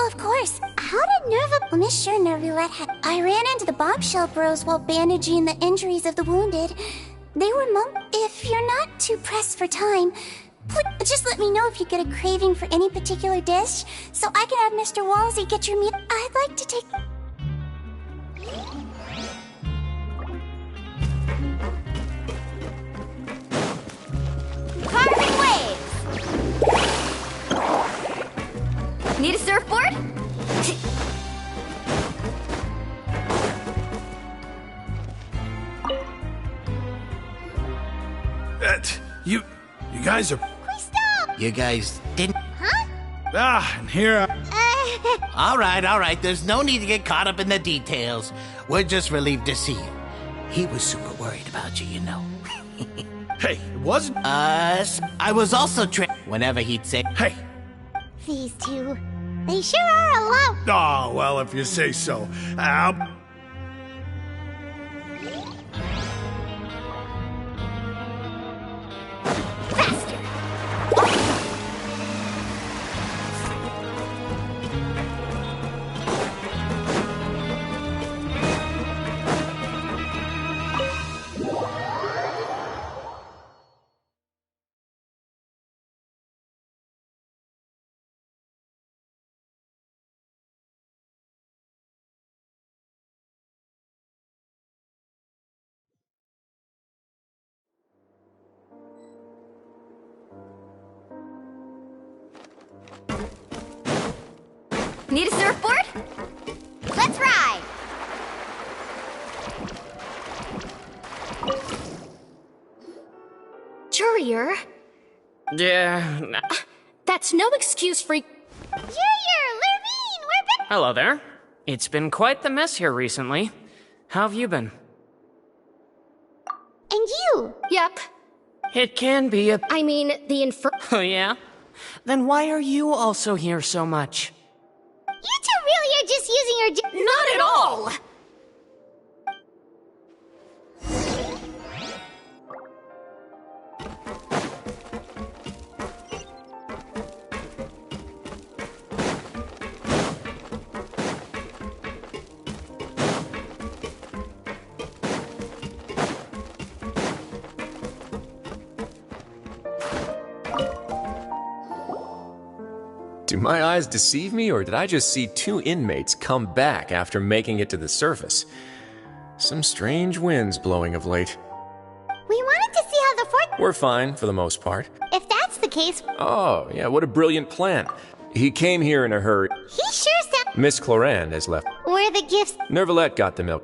Speaker 9: Well, of course. How did Well, Miss Sure Nervulette had... I ran into the bombshell bros while bandaging the injuries of the wounded. They were If you're not too pressed for time, just let me know if you get a craving for any particular dish, so I can have Mr. Wolsey get your meat. I'd like to take...
Speaker 18: Carving waves! Need a surfboard?
Speaker 5: You guys are...
Speaker 17: You guys didn't...
Speaker 5: and here
Speaker 17: All right. There's no need to get caught up in the details. We're just relieved to see you. He was super worried about you, you know.
Speaker 5: Hey, it wasn't...
Speaker 17: Us. I was also whenever he'd say...
Speaker 5: Hey.
Speaker 1: These two, they sure are alone.
Speaker 5: Oh, well, if you say so.
Speaker 18: Need a surfboard? Let's ride!
Speaker 19: Jurier,
Speaker 11: Yeah.
Speaker 19: that's no excuse for...
Speaker 1: Junior, Lurvine, we're back.
Speaker 11: Hello there. It's been quite the mess here recently. How have you been?
Speaker 1: And you?
Speaker 19: Yep.
Speaker 11: It can be a...
Speaker 19: I mean, the
Speaker 11: Oh, yeah? Then why are you also here so much?
Speaker 1: You two really are just using your...
Speaker 11: Not at all!
Speaker 10: Do my eyes deceive me, or did I just see two inmates come back after making it to the surface? Some strange winds blowing of late.
Speaker 1: We wanted to see how the fort...
Speaker 10: We're fine, for the most part.
Speaker 1: If that's the case...
Speaker 10: Oh, yeah, what a brilliant plan. He came here in a hurry.
Speaker 1: He sure sounds...
Speaker 10: Miss Clorand has left.
Speaker 1: Where the gifts...
Speaker 10: Nervulette got the milk.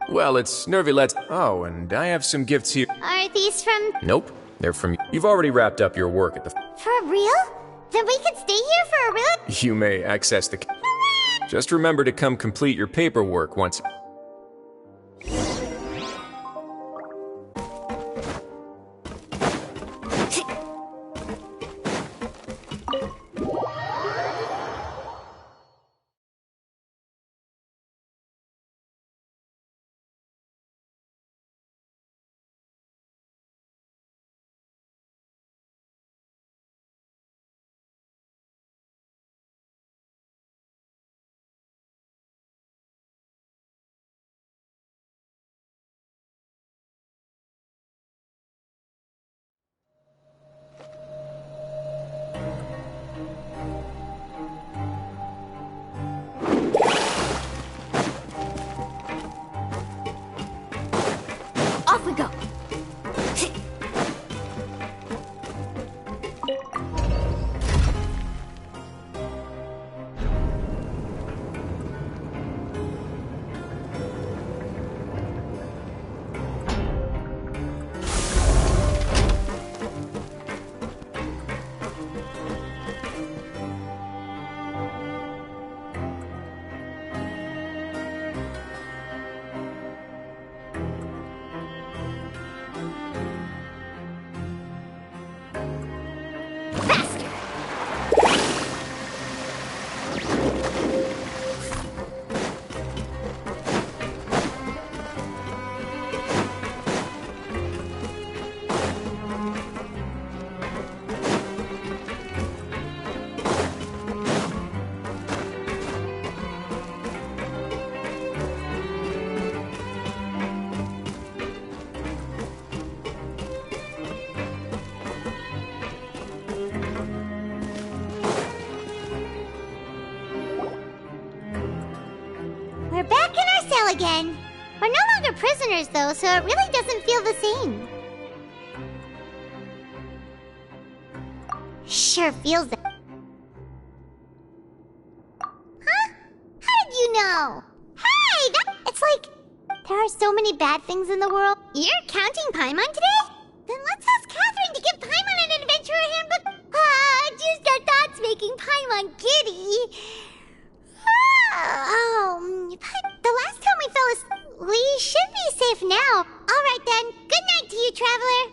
Speaker 10: Well, it's Nervulette's... Oh, and I have some gifts here.
Speaker 1: Are these from...
Speaker 10: Nope, they're from you. You've already wrapped up your work at the...
Speaker 1: For real? Then we could stay here for a real...
Speaker 10: You may access the... Just remember to come complete your paperwork once...
Speaker 1: smile again. We're no longer prisoners, though, so it really doesn't feel the same. Sure feels it. Huh? How did you know? Hey, it's like there are so many bad things in the world. You're counting Paimon today? Then let's ask Catherine to give Paimon an adventurer handbook. Just our thoughts making Paimon giddy. The last time we fell asleep, we should be safe now. All right then. Good night to you, traveler.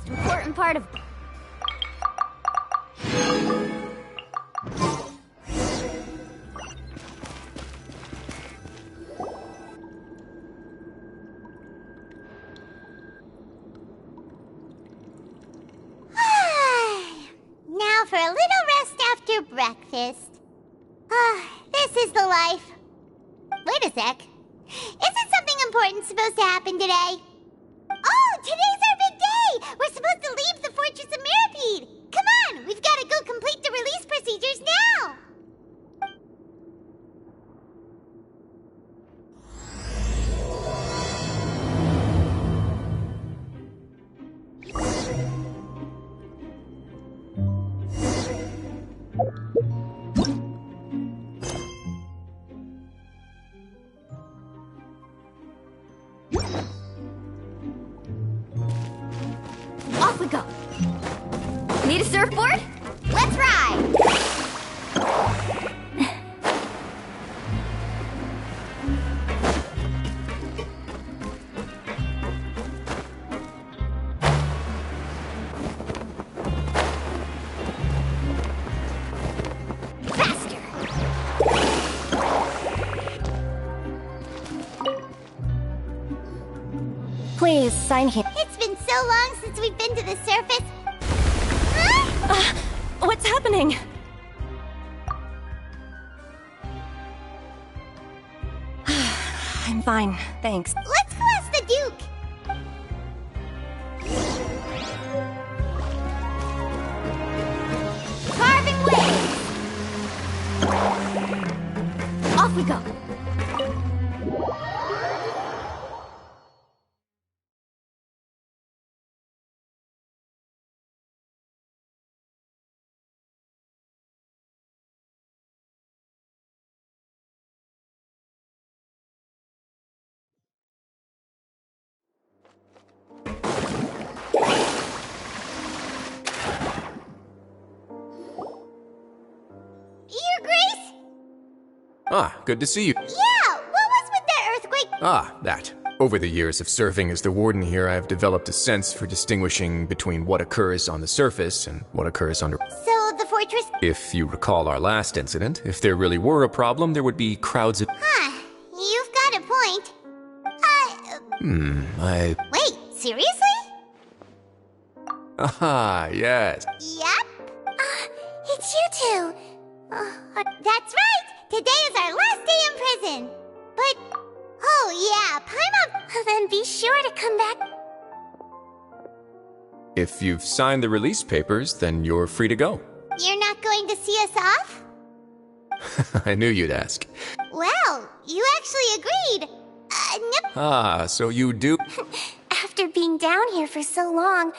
Speaker 1: Important part of now for a little rest after breakfast. This is the life. Wait a sec. Isn't something important supposed to happen today? Oh, today's our big day! We're supposed to leave the Fortress of Mirapede! Come on, we've got to go complete the release procedures now! Off we go. Need a surfboard? Let's ride! Faster!
Speaker 19: Please, sign here.
Speaker 1: It's been so long since we've been to the surface.
Speaker 19: What's happening? I'm fine, thanks.
Speaker 1: Let's go ask the Duke. Carving waves. Off we go. Your Grace?
Speaker 10: Ah, good to see you.
Speaker 1: Yeah, what was with that earthquake?
Speaker 10: Ah, that. Over the years of serving as the warden here, I've developed a sense for distinguishing between what occurs on the surface and what occurs under.
Speaker 1: So, the fortress...
Speaker 10: If you recall our last incident, if there really were a problem, there would be crowds of...
Speaker 1: Huh, you've got a point.
Speaker 10: Wait,
Speaker 1: seriously?
Speaker 10: Ah, yes.
Speaker 1: Yep. It's you two. That's right. Today is our last day in prison. But, oh yeah, Paimon. Then be sure to come back.
Speaker 10: If you've signed the release papers, then you're free to go.
Speaker 1: You're not going to see us off?
Speaker 10: I knew you'd ask.
Speaker 1: Well, you actually agreed. Nope.
Speaker 10: Ah, so you do?
Speaker 9: After being down here for so long,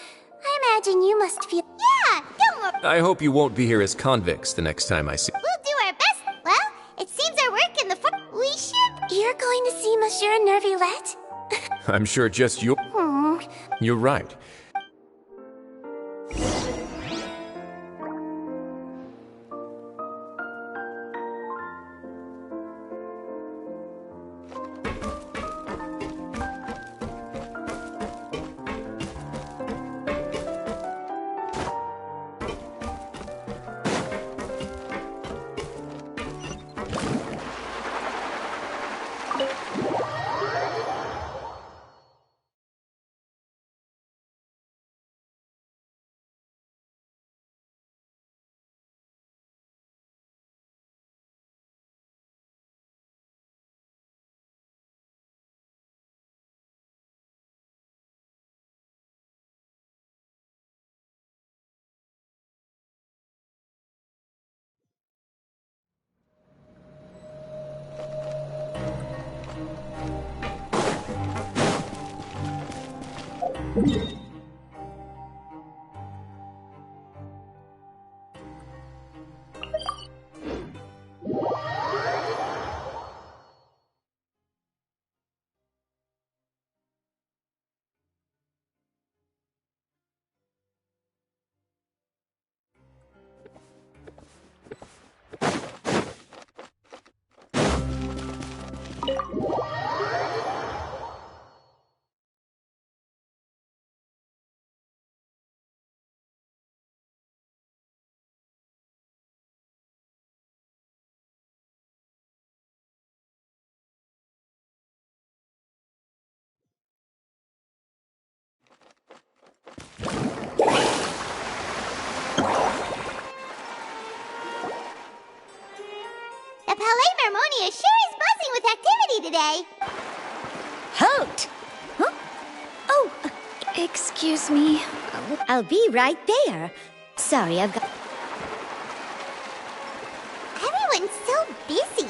Speaker 9: I imagine you must feel...
Speaker 1: Yeah, don't worry.
Speaker 10: I hope you won't be here as convicts the next time I see.
Speaker 1: We'll do our best. Well, it seems our work in the we should...
Speaker 9: You're going to see Monsieur Nervillette?
Speaker 10: I'm sure just you... You're right.
Speaker 1: The Palais Mermonia sure is buzzing with activity today.
Speaker 13: Halt! Huh? Oh, excuse me. I'll be right there. Sorry, I've got...
Speaker 1: Everyone's so busy.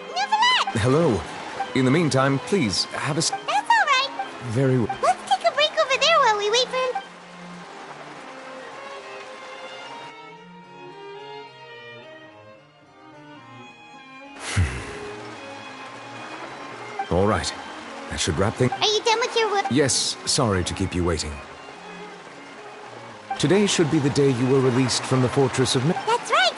Speaker 1: Nervillette!
Speaker 21: Hello. In the meantime, please, have a...
Speaker 1: That's all right.
Speaker 21: Very well.
Speaker 1: Let's take a break over there while we wait for him.
Speaker 21: All right. That should wrap things...
Speaker 1: Are you done with your work?
Speaker 21: Yes, sorry to keep you waiting. Today should be the day you were released from the Fortress of...
Speaker 1: That's right.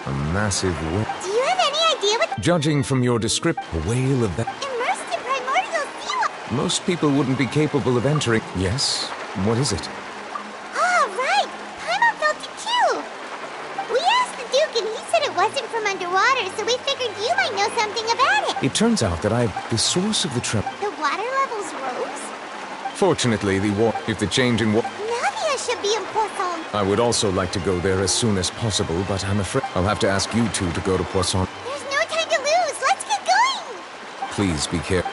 Speaker 21: A massive whale.
Speaker 1: Do you have any idea what...
Speaker 21: Judging from your description, a whale of that...
Speaker 1: Immersed in primordial sea...
Speaker 21: Most people wouldn't be capable of entering... Yes? What is it?
Speaker 1: Ah, right! Paimon felt it too! We asked the Duke and he said it wasn't from underwater, so we figured you might know something about it.
Speaker 21: It turns out that the source of the tremor...
Speaker 1: The water levels rose?
Speaker 21: Fortunately, if the change in
Speaker 1: Navia should be in Poisson.
Speaker 21: I would also like to go there as soon as possible, but I'm afraid I'll have to ask you two to go to Poisson.
Speaker 1: There's no time to lose. Let's get going.
Speaker 21: Please be careful.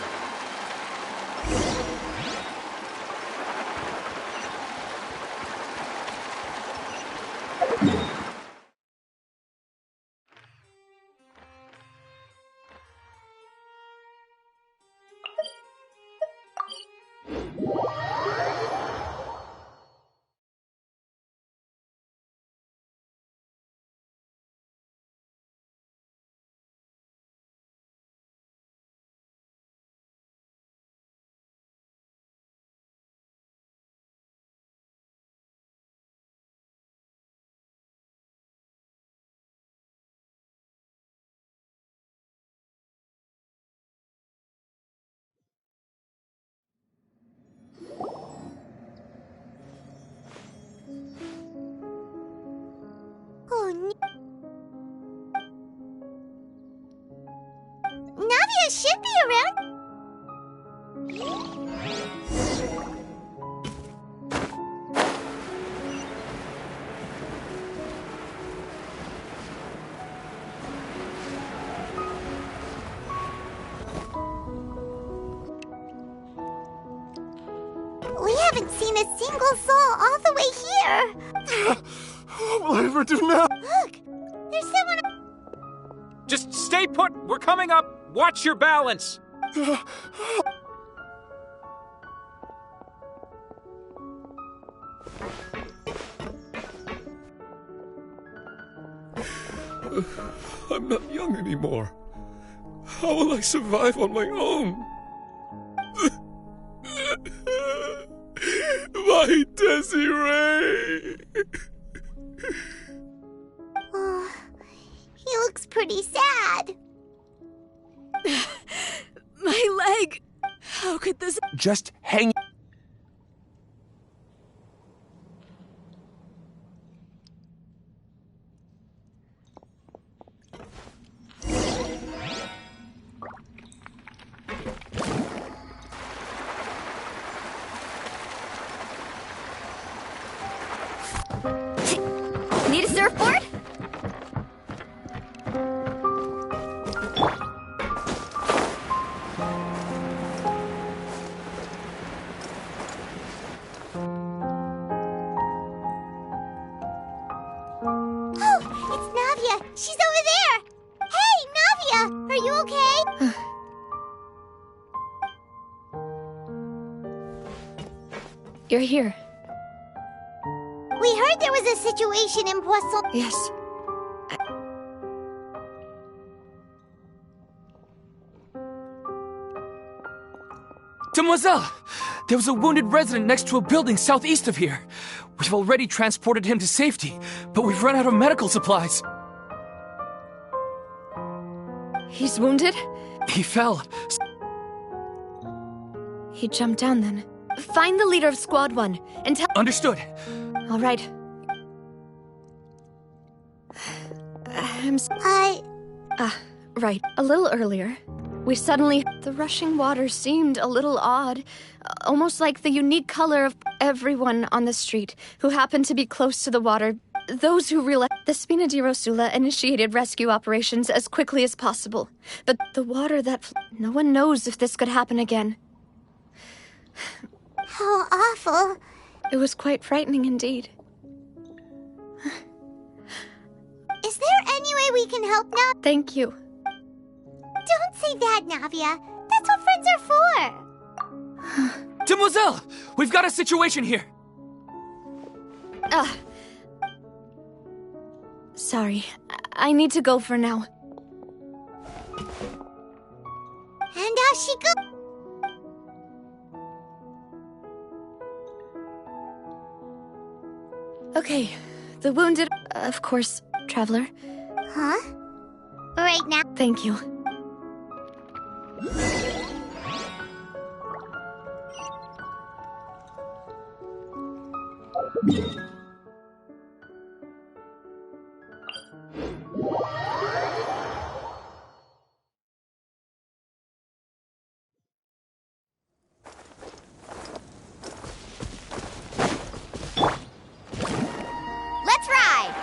Speaker 1: Navia should be around. We haven't seen a single soul all the way here.
Speaker 16: What will I ever do now?
Speaker 1: Look, there's someone.
Speaker 15: Just stay put! We're coming up! Watch your balance!
Speaker 16: I'm not young anymore. How will I survive on my own? My Desiree!
Speaker 1: Oh, he looks pretty sad.
Speaker 22: My leg! How could this—
Speaker 10: Just hang.
Speaker 22: Need a surfboard?
Speaker 1: Oh, it's Navia. She's over there. Hey, Navia, are you okay?
Speaker 22: You're here.
Speaker 1: We heard there was a situation in Poisson.
Speaker 22: Yes.
Speaker 15: Demoiselle! There was a wounded resident next to a building southeast of here. We've already transported him to safety, but we've run out of medical supplies.
Speaker 22: He's wounded?
Speaker 15: He fell.
Speaker 22: He jumped down then. Find the leader of Squad 1 and tell—
Speaker 15: Understood.
Speaker 22: All right. Right. A little earlier, we suddenly— The rushing water seemed a little odd, almost like the unique color of everyone on the street who happened to be close to the water. Those who realized— The Spina di Rosula initiated rescue operations as quickly as possible, but the water that— No one knows if this could happen again.
Speaker 1: How awful.
Speaker 22: It was quite frightening indeed.
Speaker 1: Is there any way we can help now?
Speaker 22: Thank you.
Speaker 1: Don't say that, Navia. That's what friends are for.
Speaker 15: Demoiselle! We've got a situation here.
Speaker 22: Sorry. I need to go for now.
Speaker 1: And Ashika?
Speaker 22: Okay. The wounded— Of course, Traveler.
Speaker 1: Huh? Right now.
Speaker 22: Thank you.
Speaker 1: Let's ride!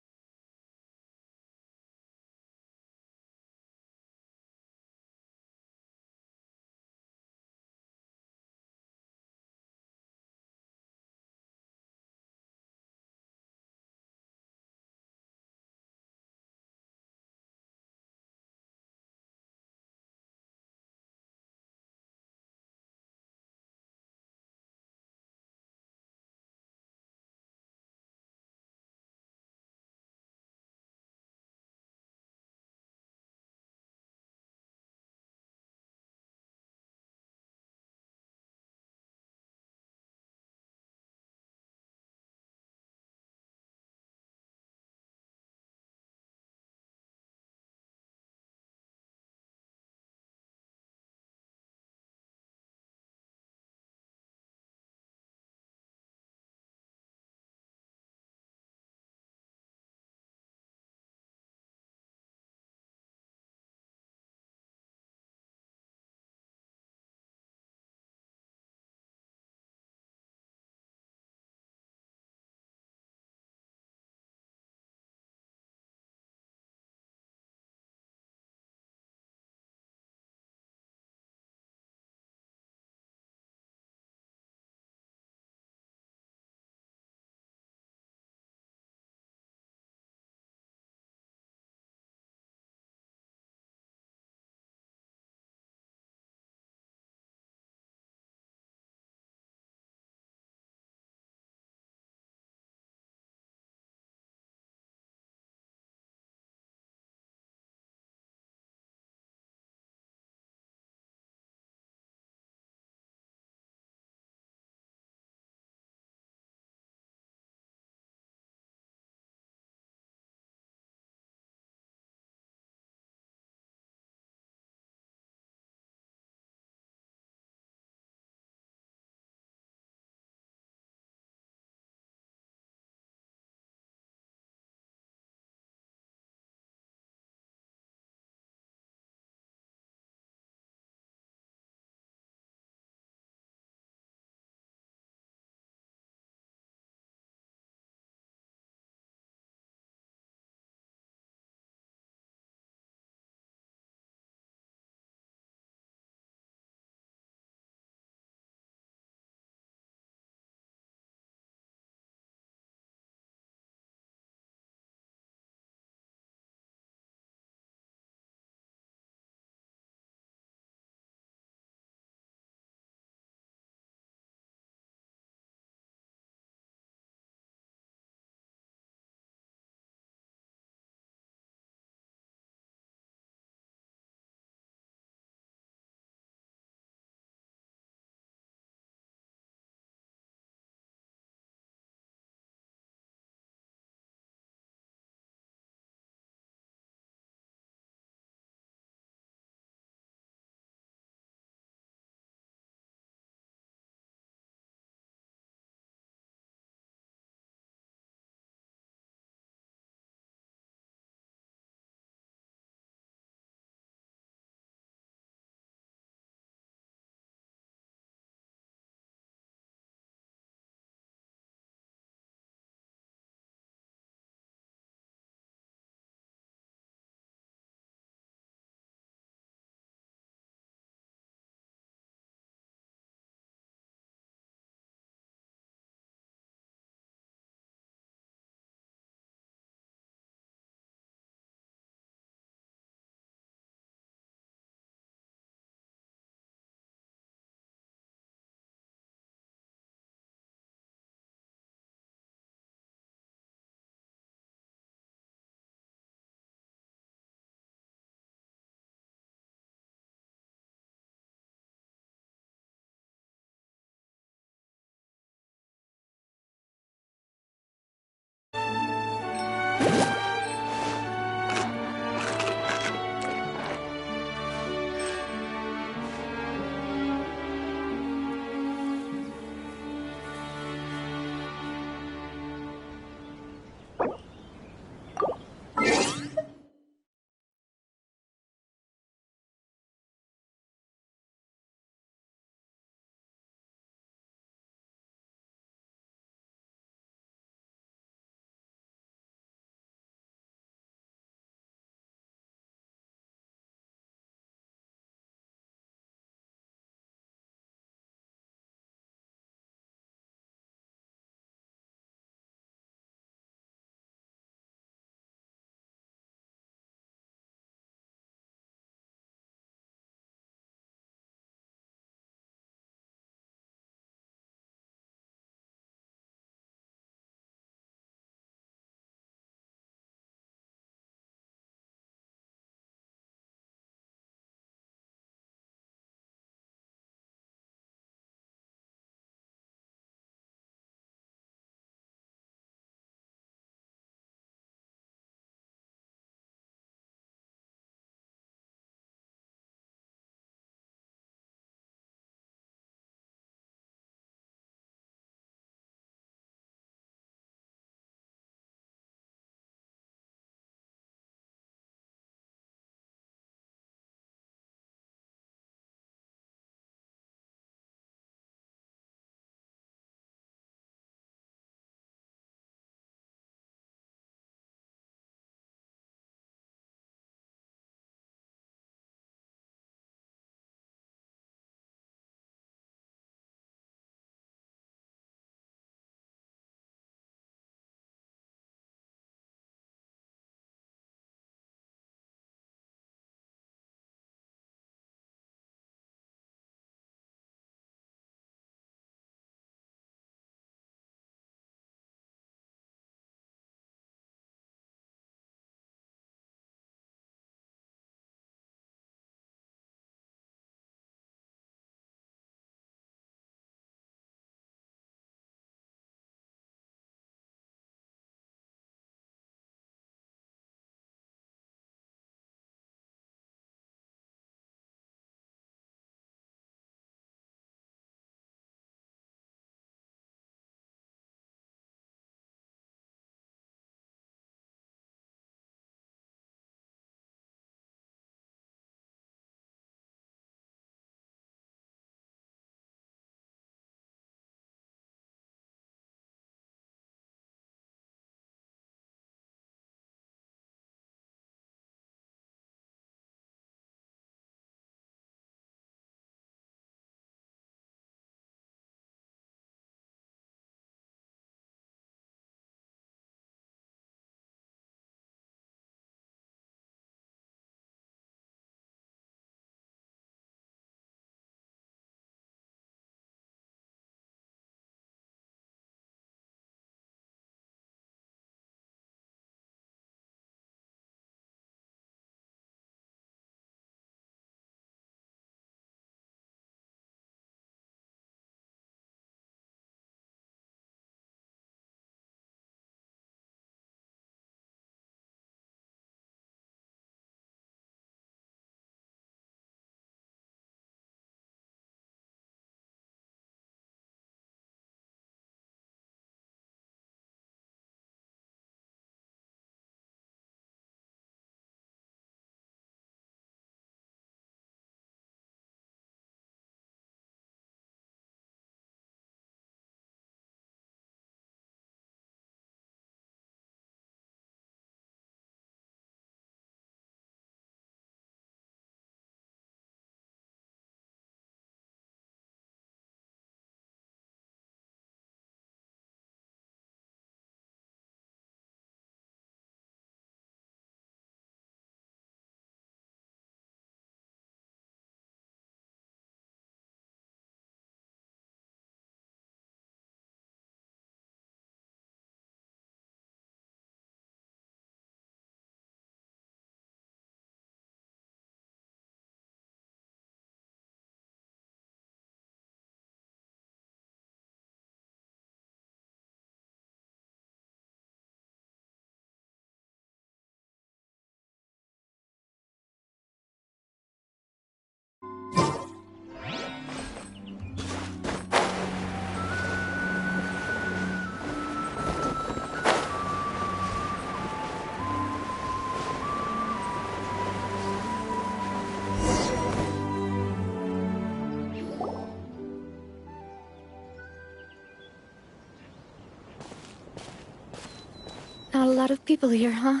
Speaker 22: lot of people here, huh?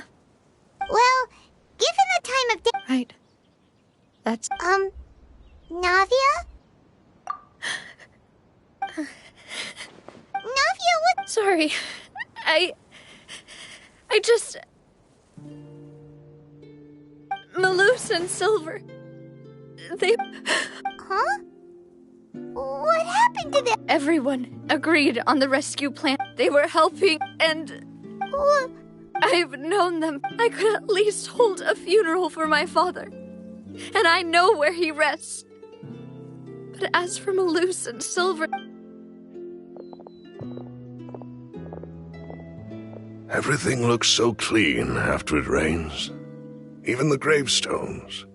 Speaker 1: Well, given the time of day...
Speaker 22: Right. That's...
Speaker 1: Navia? Navia, what...
Speaker 22: Sorry. I just... Malus and Silver... They...
Speaker 1: Huh? What happened to them?
Speaker 22: Everyone agreed on the rescue plan. They were helping, and...
Speaker 1: What?
Speaker 22: I've known them. I could at least hold a funeral for my father. And I know where he rests. But as for Malus and Silver...
Speaker 2: Everything looks so clean after it rains. Even the gravestones.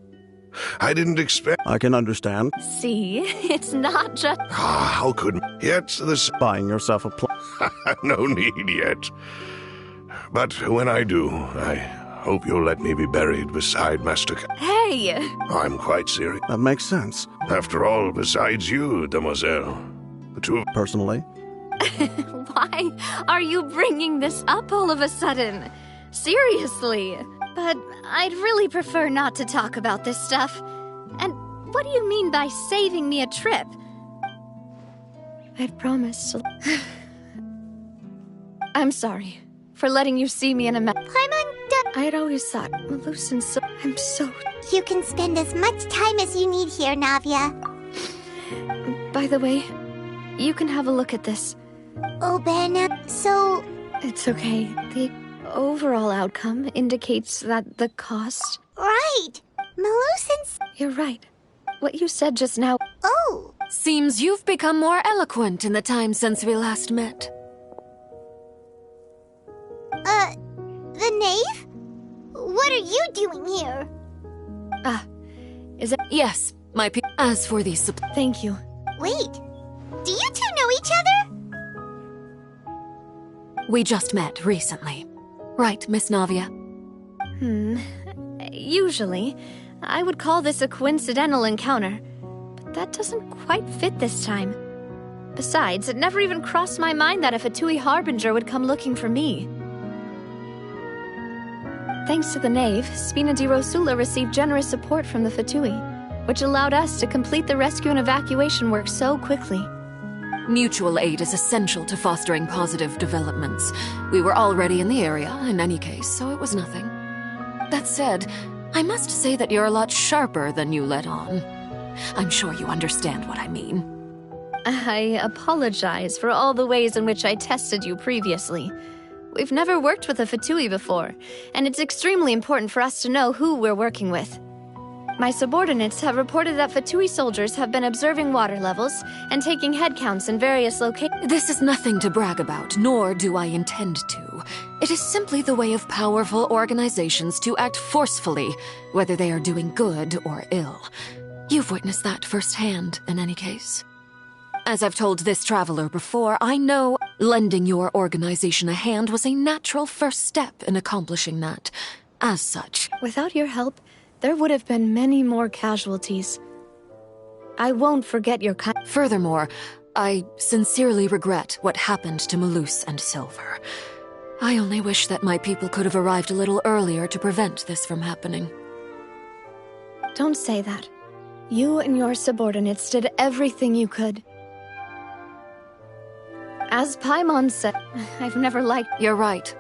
Speaker 2: I didn't expect...
Speaker 14: I can understand.
Speaker 22: See, it's not just...
Speaker 2: How could... Yet this...
Speaker 14: Buying yourself a plot.
Speaker 2: No need yet. But when I do, I hope you'll let me be buried beside Master...
Speaker 22: Hey!
Speaker 2: I'm quite serious.
Speaker 14: That makes sense.
Speaker 2: After all, besides you, Demoiselle, the two of...
Speaker 14: Personally?
Speaker 22: Why are you bringing this up all of a sudden? Seriously.
Speaker 18: But I'd really prefer not to talk about this stuff. And what do you mean by saving me a trip?
Speaker 22: I'd promised to... I'm sorry for letting you see me in a mess. I had always thought Malus and Silver... I'm so...
Speaker 1: You can spend as much time as you need here, Navia.
Speaker 22: By the way, you can have a look at this.
Speaker 1: Oh, Ben, so...
Speaker 22: It's okay. The overall outcome indicates that the cost...
Speaker 1: Right! Malus and...
Speaker 22: You're right. What you said just now...
Speaker 1: Oh!
Speaker 20: Seems you've become more eloquent in the time since we last met.
Speaker 1: The knave? What are you doing here?
Speaker 22: Is it...
Speaker 20: Yes, my as for these
Speaker 22: Thank you.
Speaker 1: Wait, do you two know each other?
Speaker 20: We just met recently. Right, Miss Navia?
Speaker 22: Usually, I would call this a coincidental encounter. But that doesn't quite fit this time. Besides, it never even crossed my mind that a Fatui Harbinger would come looking for me. Thanks to the Knave, Spina di Rosula received generous support from the Fatui, which allowed us to complete the rescue and evacuation work so quickly.
Speaker 20: Mutual aid is essential to fostering positive developments. We were already in the area, in any case, so it was nothing. That said, I must say that you're a lot sharper than you let on. I'm sure you understand what I mean.
Speaker 22: I apologize for all the ways in which I tested you previously. We've never worked with a Fatui before, and it's extremely important for us to know who we're working with. My subordinates have reported that Fatui soldiers have been observing water levels and taking head counts in various locations.
Speaker 20: This is nothing to brag about, nor do I intend to. It is simply the way of powerful organizations to act forcefully, whether they are doing good or ill. You've witnessed that firsthand, in any case. As I've told this traveler before, I know lending your organization a hand was a natural first step in accomplishing that. As such,
Speaker 22: without your help, there would have been many more casualties. I won't forget your kind.
Speaker 20: Furthermore, I sincerely regret what happened to Malus and Silver. I only wish that my people could have arrived a little earlier to prevent this from happening.
Speaker 22: Don't say that. You and your subordinates did everything you could. As Paimon said, I've never liked...
Speaker 20: You're right.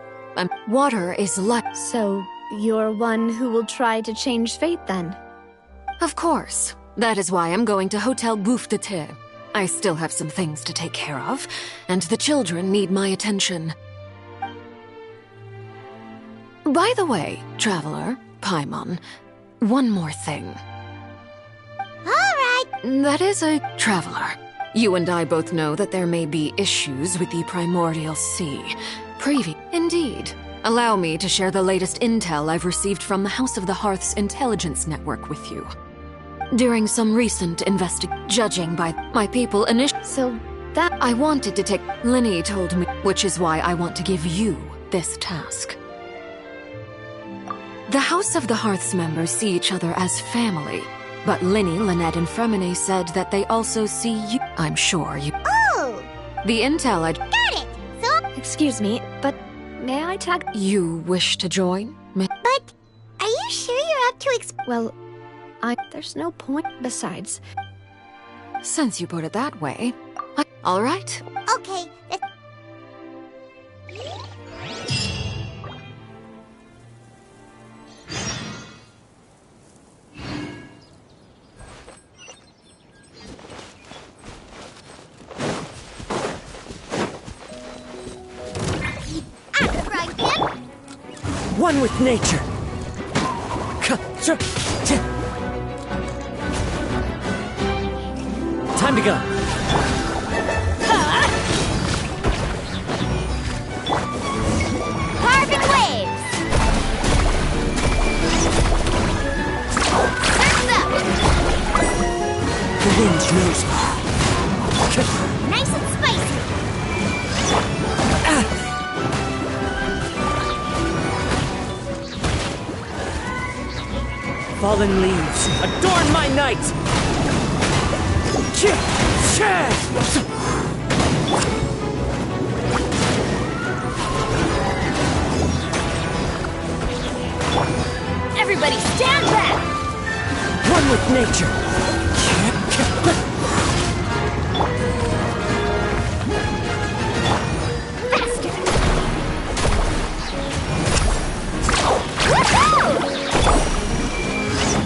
Speaker 20: Water is like...
Speaker 22: So, you're one who will try to change fate, then?
Speaker 20: Of course. That is why I'm going to Hotel Bouffe de Thé. I still have some things to take care of, and the children need my attention. By the way, traveler, Paimon, one more thing.
Speaker 1: All right.
Speaker 20: That is a traveler. You and I both know that there may be issues with the Primordial Sea. Indeed. Allow me to share the latest intel I've received from the House of the Hearth's intelligence network with you. During some recent judging by my people
Speaker 22: So that...
Speaker 20: I wanted to take... Linny told me, which is why I want to give you this task. The House of the Hearth's members see each other as family. But Linny, Lynette, and Fremine said that they also see you. I'm sure you...
Speaker 1: Oh!
Speaker 20: The intel I...
Speaker 1: Got it! So...
Speaker 22: Excuse me, but May I tag?
Speaker 20: You wish to join?
Speaker 1: But are you sure you're up to
Speaker 22: Well, there's no point. Besides,
Speaker 20: Since you put it that way. All right.
Speaker 1: Okay.
Speaker 7: One with nature. Time to go.
Speaker 1: Carving waves! Surf's up!
Speaker 7: The wind knows me.
Speaker 1: Nice and spicy!
Speaker 7: Fallen leaves, adorn my night!
Speaker 1: Everybody stand back!
Speaker 7: One with nature!
Speaker 1: Faster!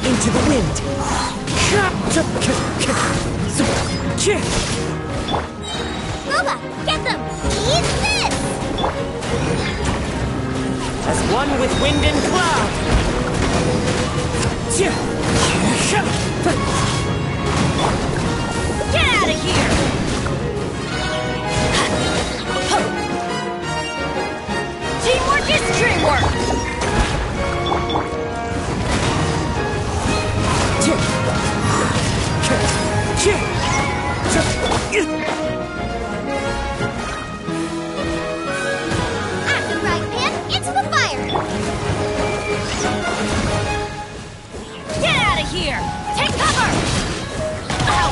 Speaker 7: Into the wind!
Speaker 1: Boba, get them! Eat this!
Speaker 7: As one with wind and cloud!
Speaker 1: Get out of here! Teamwork is dreamwork! At the right man, into the fire! Get out of here! Take cover! Ow!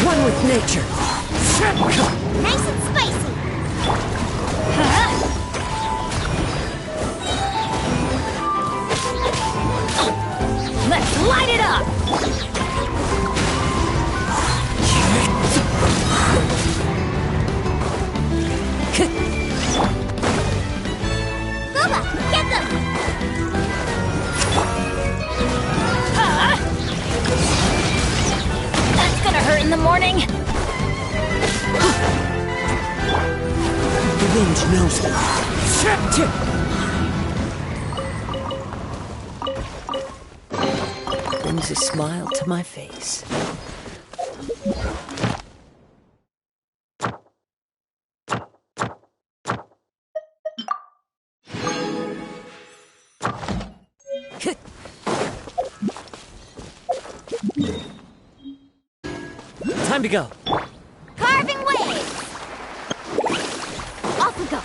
Speaker 7: One with nature!
Speaker 1: Nice and spicy! Let's light it up! Boba, get them! That's gonna hurt in the morning!
Speaker 7: The wind knows me. Brings a smile to my face. Time to go.
Speaker 1: Carving waves! Off we go!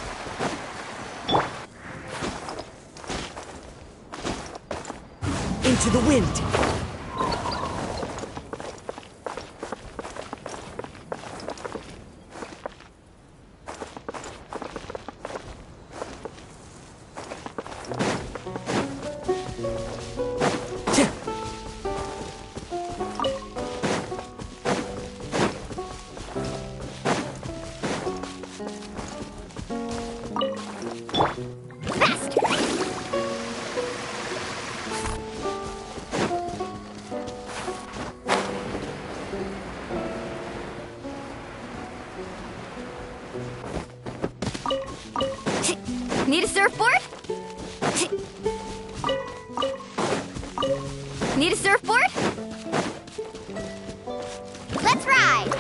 Speaker 7: Into the wind.
Speaker 1: Need a surfboard? Need a surfboard? Let's ride!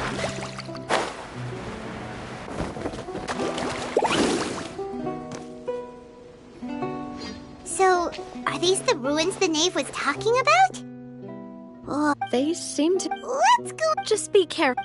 Speaker 1: So, are these the ruins the knave was talking about?
Speaker 22: they seem to.
Speaker 1: Let's go!
Speaker 22: Just be careful.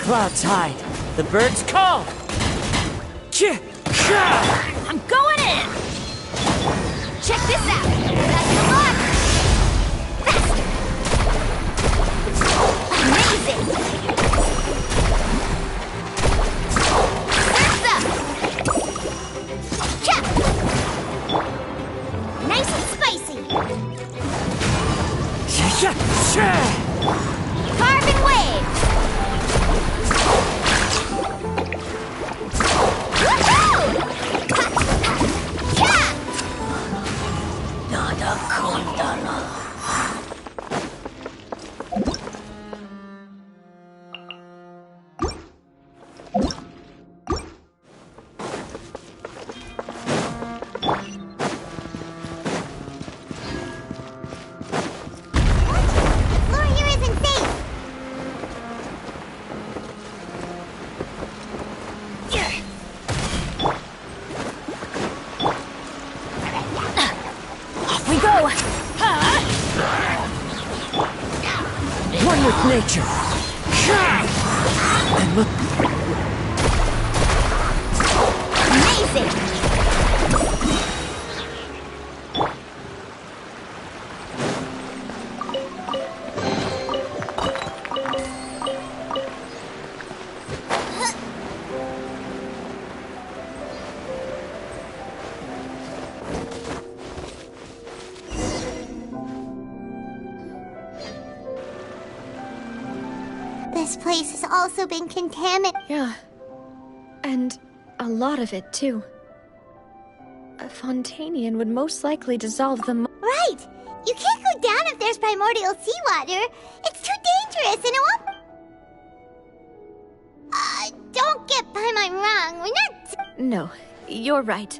Speaker 7: clouds hide, the birds call.
Speaker 18: I'm going in! Check this out! That's the mark! Faster! Amazing! That's up! Chop! Nice and spicy! Carving waves!
Speaker 7: Nature. And look.
Speaker 18: Amazing!
Speaker 1: This place has also been contaminated.
Speaker 22: Yeah. And a lot of it, too. A Fontanian would most likely dissolve the
Speaker 1: Right! You can't go down if there's primordial seawater. It's too dangerous and it won't... don't get Paimon wrong. We're not...
Speaker 22: No, you're right.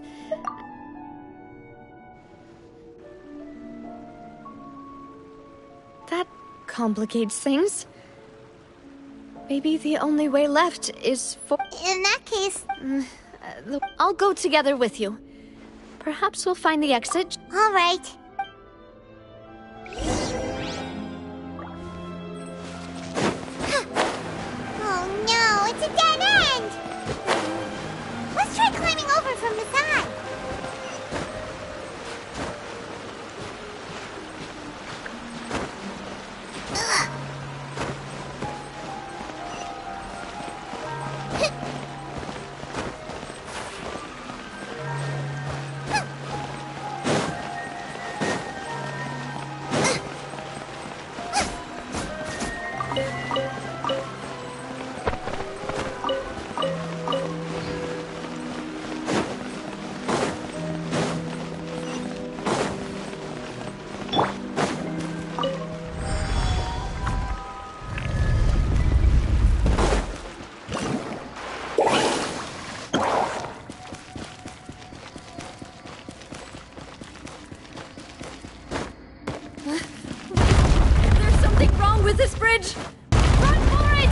Speaker 22: That complicates things. Maybe the only way left is for...
Speaker 1: In that case...
Speaker 22: I'll go together with you. Perhaps we'll find the exit.
Speaker 1: All right. Oh no, it's a dead end! Let's try climbing over from the side. Ugh.
Speaker 22: There's something wrong with this bridge! Run for it!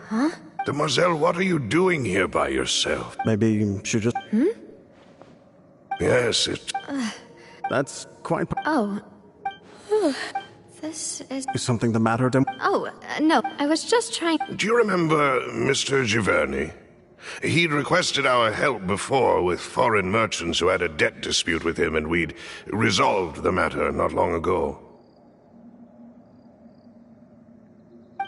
Speaker 2: Huh? Demoiselle, what are you doing here by yourself?
Speaker 14: Maybe you should just...
Speaker 2: Yes, it...
Speaker 14: That's quite...
Speaker 22: Oh. This is...
Speaker 14: Is something the matter,
Speaker 22: Oh, no. I was just trying...
Speaker 2: Do you remember Mr. Giverny? He'd requested our help before with foreign merchants who had a debt dispute with him, and we'd resolved the matter not long ago.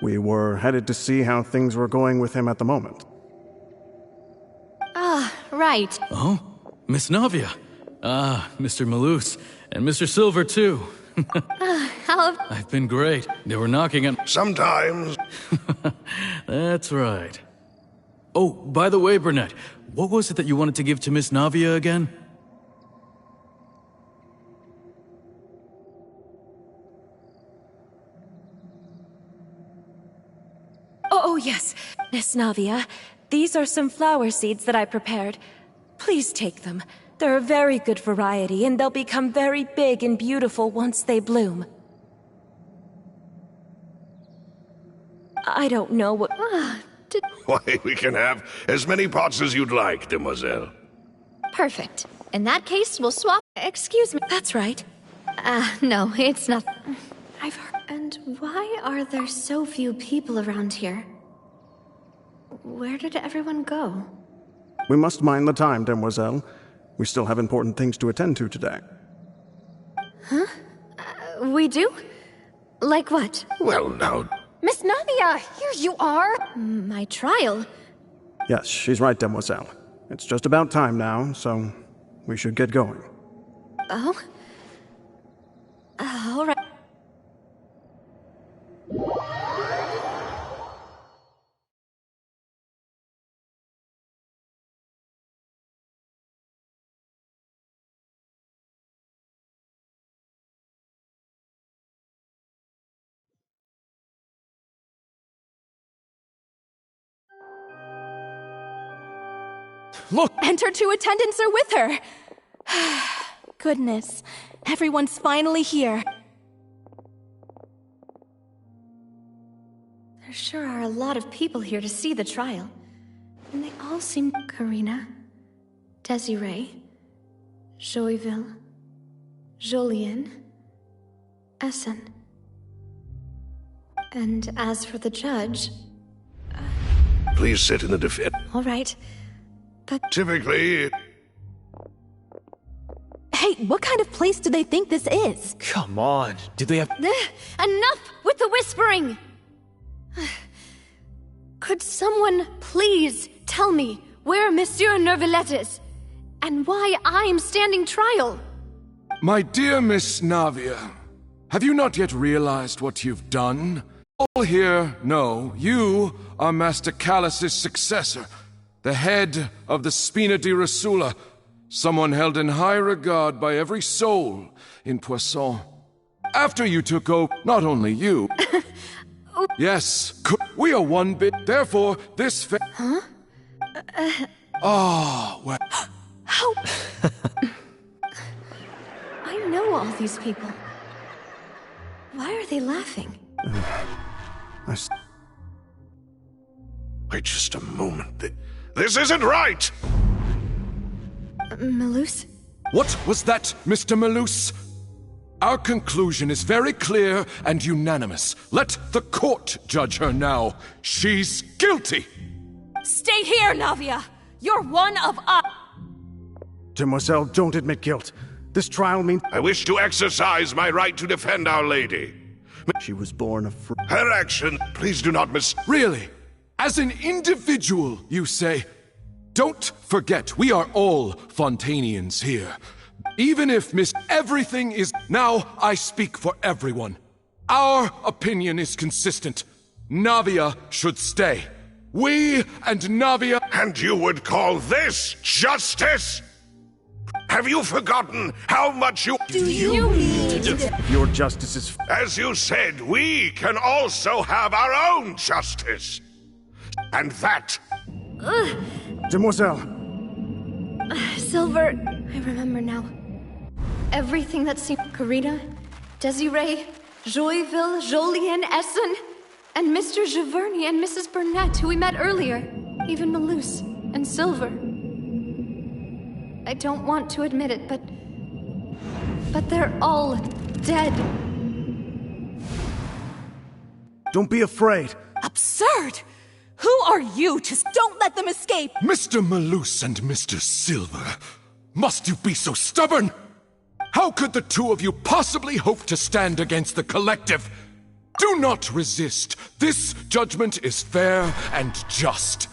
Speaker 14: We were headed to see how things were going with him at the moment.
Speaker 22: Ah, right.
Speaker 3: Oh, Miss Navia. Ah, Mr. Malus. And Mr. Silver, too.
Speaker 22: How...
Speaker 3: I've been great. They were knocking at...
Speaker 2: Sometimes.
Speaker 3: That's right. Oh, by the way, Burnett, what was it that you wanted to give to Miss Navia again?
Speaker 12: Oh, yes. Miss Navia, these are some flower seeds that I prepared. Please take them. They're a very good variety, and they'll become very big and beautiful once they bloom. I don't know what...
Speaker 2: Why, we can have as many pots as you'd like, demoiselle.
Speaker 22: Perfect. In that case, we'll swap... Excuse me.
Speaker 12: That's right.
Speaker 22: No, it's not...
Speaker 8: I've heard... And why are there so few people around here? Where did everyone go?
Speaker 14: We must mind the time, demoiselle. We still have important things to attend to today.
Speaker 22: Huh? We do? Like what?
Speaker 2: Well, now...
Speaker 22: Miss Navia, here you are! My trial?
Speaker 14: Yes, she's right, demoiselle. It's just about time now, so we should get going.
Speaker 22: Oh? All right.
Speaker 3: Look!
Speaker 22: And her two attendants are with her! Goodness, everyone's finally here.
Speaker 8: There sure are a lot of people here to see the trial. And they all seem... Karina, Desiree, Joyville, Jolien, Essen. And as for the judge...
Speaker 2: Please sit in the defense.
Speaker 8: All right. But...
Speaker 2: Typically...
Speaker 22: Hey, what kind of place do they think this is?
Speaker 10: Come on, do they have...
Speaker 22: Enough with the whispering! Could someone please tell me where Monsieur Neuvillette is? And why I'm standing trial?
Speaker 16: My dear Miss Navia, have you not yet realized what you've done? All here know you are Master Callus's successor, the head of the Spina di Rosula, someone held in high regard by every soul in Poisson. After you took over, not only you... Yes, we are one bit, therefore this
Speaker 22: Huh?
Speaker 16: Oh, well...
Speaker 22: How... I know all these people. Why are they laughing?
Speaker 2: Wait just a moment. This isn't right!
Speaker 22: Malus?
Speaker 16: What was that, Mr. Malus? Our conclusion is very clear and unanimous. Let the court judge her now. She's guilty!
Speaker 12: Stay here, Navia! You're one of us!
Speaker 14: Demoiselle, don't admit guilt. This trial means...
Speaker 2: I wish to exercise my right to defend Our Lady.
Speaker 14: She was born a free...
Speaker 2: Her action, please do not
Speaker 16: Really? As an individual, you say? Don't forget, we are all Fontanians here. Even if everything is... Now I speak for everyone. Our opinion is consistent. Navia should stay. We and Navia...
Speaker 2: And you would call this justice? Have you forgotten how much you...
Speaker 12: Do you need...
Speaker 14: Your justice is...
Speaker 2: As you said, we can also have our own justice. And that...
Speaker 14: Demoiselle!
Speaker 22: Silver... I remember now. Everything that seemed... Karina, Desiree, Joyville, Jolien, Essen, and Mr. Giverny and Mrs. Burnett, who we met earlier. Even Malus and Silver. I don't want to admit it, but they're all dead.
Speaker 14: Don't be afraid.
Speaker 12: Absurd! Who are you to... Don't let them escape!
Speaker 16: Mr. Malus and Mr. Silver, must you be so stubborn? How could the two of you possibly hope to stand against the collective? Do not resist. This judgment is fair and just.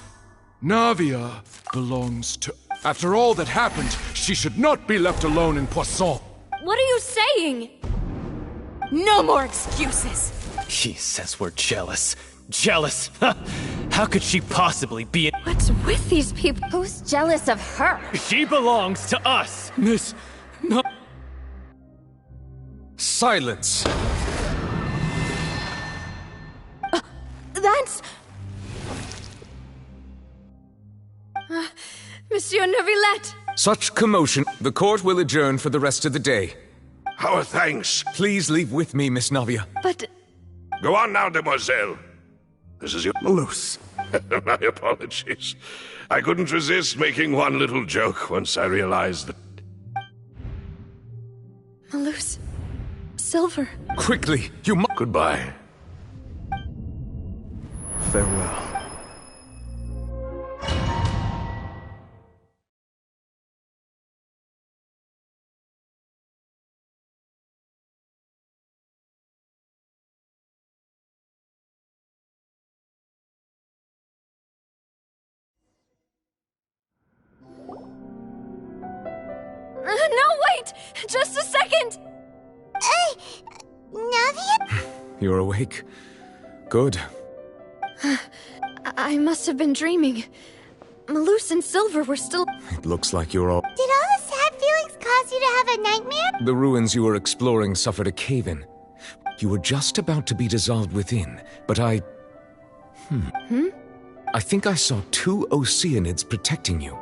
Speaker 16: Navia belongs to... After all that happened, she should not be left alone in Poisson.
Speaker 12: What are you saying? No more excuses.
Speaker 4: She says we're jealous. Jealous? How could she possibly be?
Speaker 22: What's with these people? Who's jealous of her?
Speaker 4: She belongs to us.
Speaker 3: Miss... No...
Speaker 10: Silence!
Speaker 22: That's... Monsieur Neuvillette!
Speaker 10: Such commotion. The court will adjourn for the rest of the day.
Speaker 2: Our thanks.
Speaker 10: Please leave with me, Miss Navia.
Speaker 22: But...
Speaker 2: Go on now, demoiselle. This is your...
Speaker 14: Malus.
Speaker 2: My apologies. I couldn't resist making one little joke once I realized that...
Speaker 22: Malus. Silver.
Speaker 10: Quickly, you must...
Speaker 2: Goodbye.
Speaker 14: Farewell.
Speaker 22: No, wait! Just a second!
Speaker 1: Navia?
Speaker 10: You're awake. Good.
Speaker 22: I must have been dreaming. Malus and Silver were still...
Speaker 10: It looks like you're all...
Speaker 1: Did all the sad feelings cause you to have a nightmare?
Speaker 10: The ruins you were exploring suffered a cave-in. You were just about to be dissolved within, but I think I saw 2 Oceanids protecting you.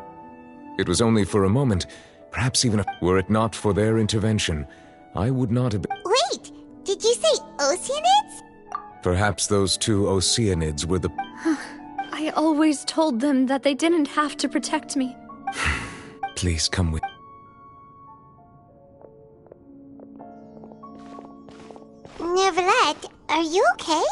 Speaker 10: It was only for a moment, perhaps even were it not for their intervention, I would not have been...
Speaker 1: Wait, did you say Oceanids?
Speaker 10: Perhaps those 2 Oceanids were the...
Speaker 22: I always told them that they didn't have to protect me.
Speaker 10: Please come with...
Speaker 1: Neuvillette, are you okay?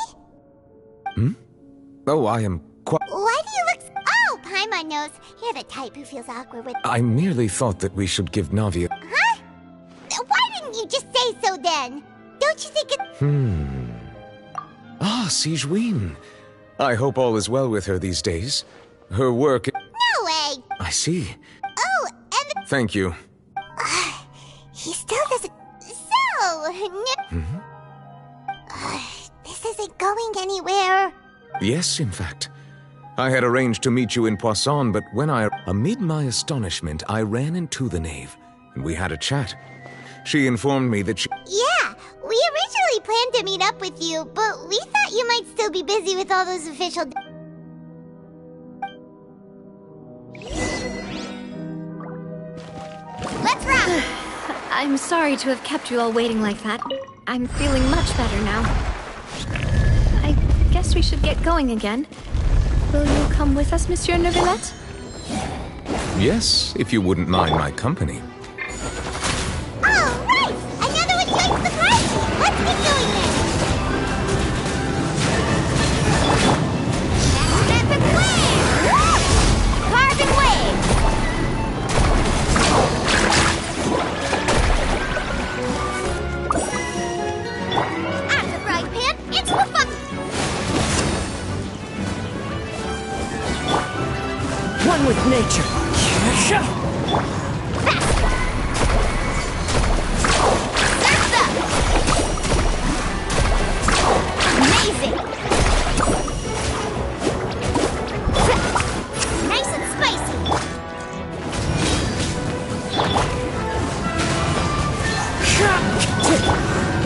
Speaker 10: Oh, I am quite...
Speaker 1: Why do you look... Oh, Paimon knows. You're the type who feels awkward with...
Speaker 10: I merely thought that we should give Navia...
Speaker 1: Huh? Why didn't you just say so then? Don't you think it...
Speaker 10: Ah, Sigewinne. I hope all is well with her these days. Her work...
Speaker 1: No way!
Speaker 10: I see.
Speaker 1: Oh, and...
Speaker 10: Thank you.
Speaker 1: He still doesn't... So... this isn't going anywhere.
Speaker 10: Yes, in fact. I had arranged to meet you in Poisson, but when amid my astonishment, I ran into the knave, and we had a chat. She informed me that she...
Speaker 1: Yeah, we originally planned to meet up with you, but we thought you might still be busy with all those official... Let's rock!
Speaker 22: I'm sorry to have kept you all waiting like that. I'm feeling much better now. I guess we should get going again. Will you come with us, Monsieur Neuvillette?
Speaker 10: Yes, if you wouldn't mind my company.
Speaker 1: All right! Another one joins the party! Let's get going then! Epic wave! Carbon wave! At the frying pan, it's the fun!
Speaker 7: One with nature.
Speaker 1: Amazing! Nice and spicy!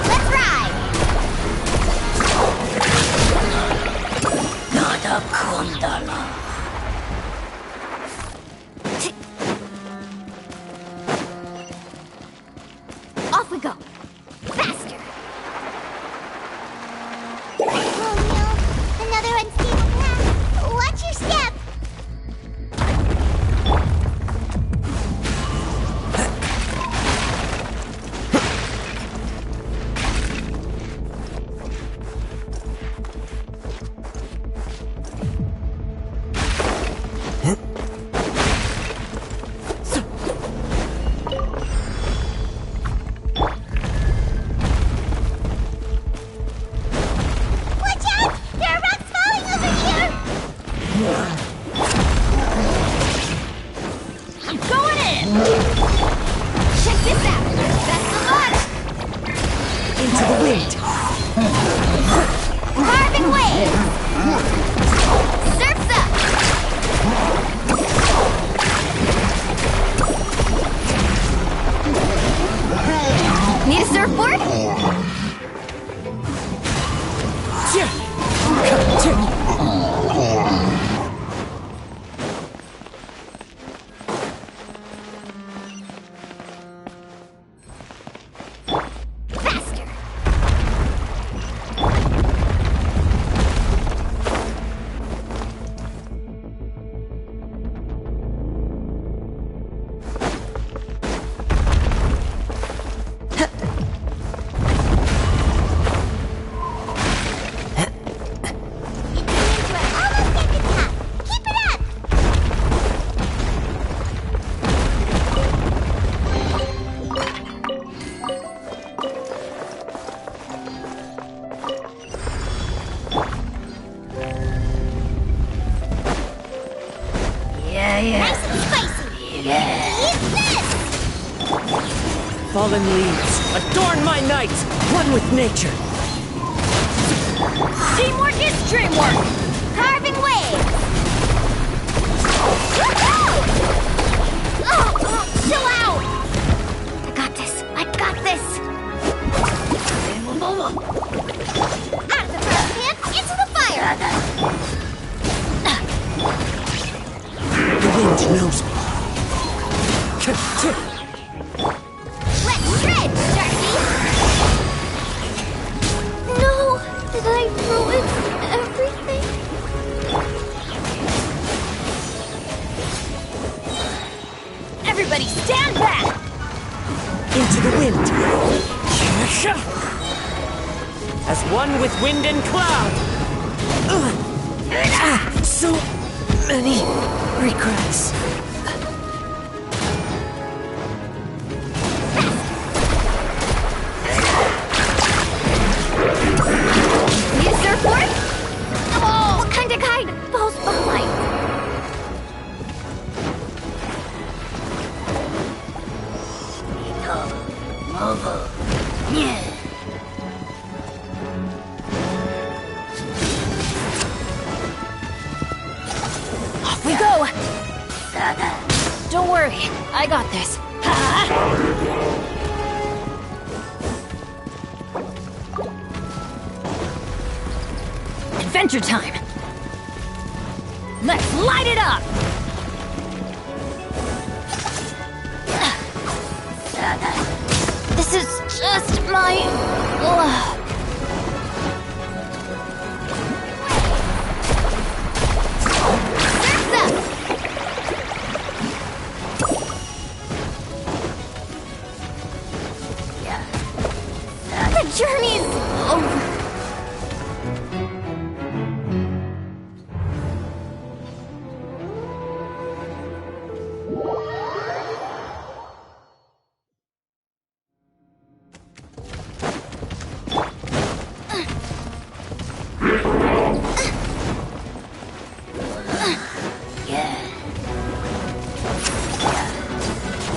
Speaker 1: Let's ride! Not a kundala.
Speaker 7: the wind.
Speaker 1: Carving waves! Surf's up! Need a surfboard? Faster! Nice and spicy! Eat this!
Speaker 7: Fallen leaves, adorn my night, one with nature.
Speaker 1: Teamwork is dreamwork! Carving waves! Oh, chill out! I got this! I got this! Out of the frying pan, into the fire!
Speaker 7: The wind knows me.
Speaker 1: Let's shred, Sharky! No! Did I ruin everything? Everybody stand back!
Speaker 7: Into the wind. As one with wind and cloud. So many regrets.
Speaker 1: Need a surfboard? Oh, what kind of guide? Balls behind.
Speaker 22: Off we go! Don't worry, I got this. Adventure time! Let's light it up! This is just my...
Speaker 1: Surf's up! The journey's over.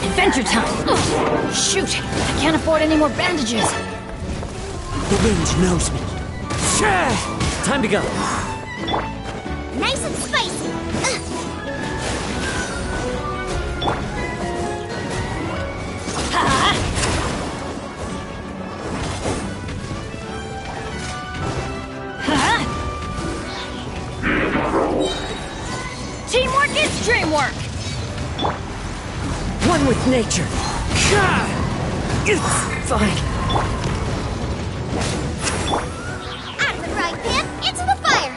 Speaker 22: Adventure time! Shoot! I can't afford any more bandages!
Speaker 7: The wind knows me. Time to go.
Speaker 1: Nice and spicy.
Speaker 22: Teamwork is dreamwork!
Speaker 7: One with nature. It's fine.
Speaker 1: Out of the frying pan, into the fire.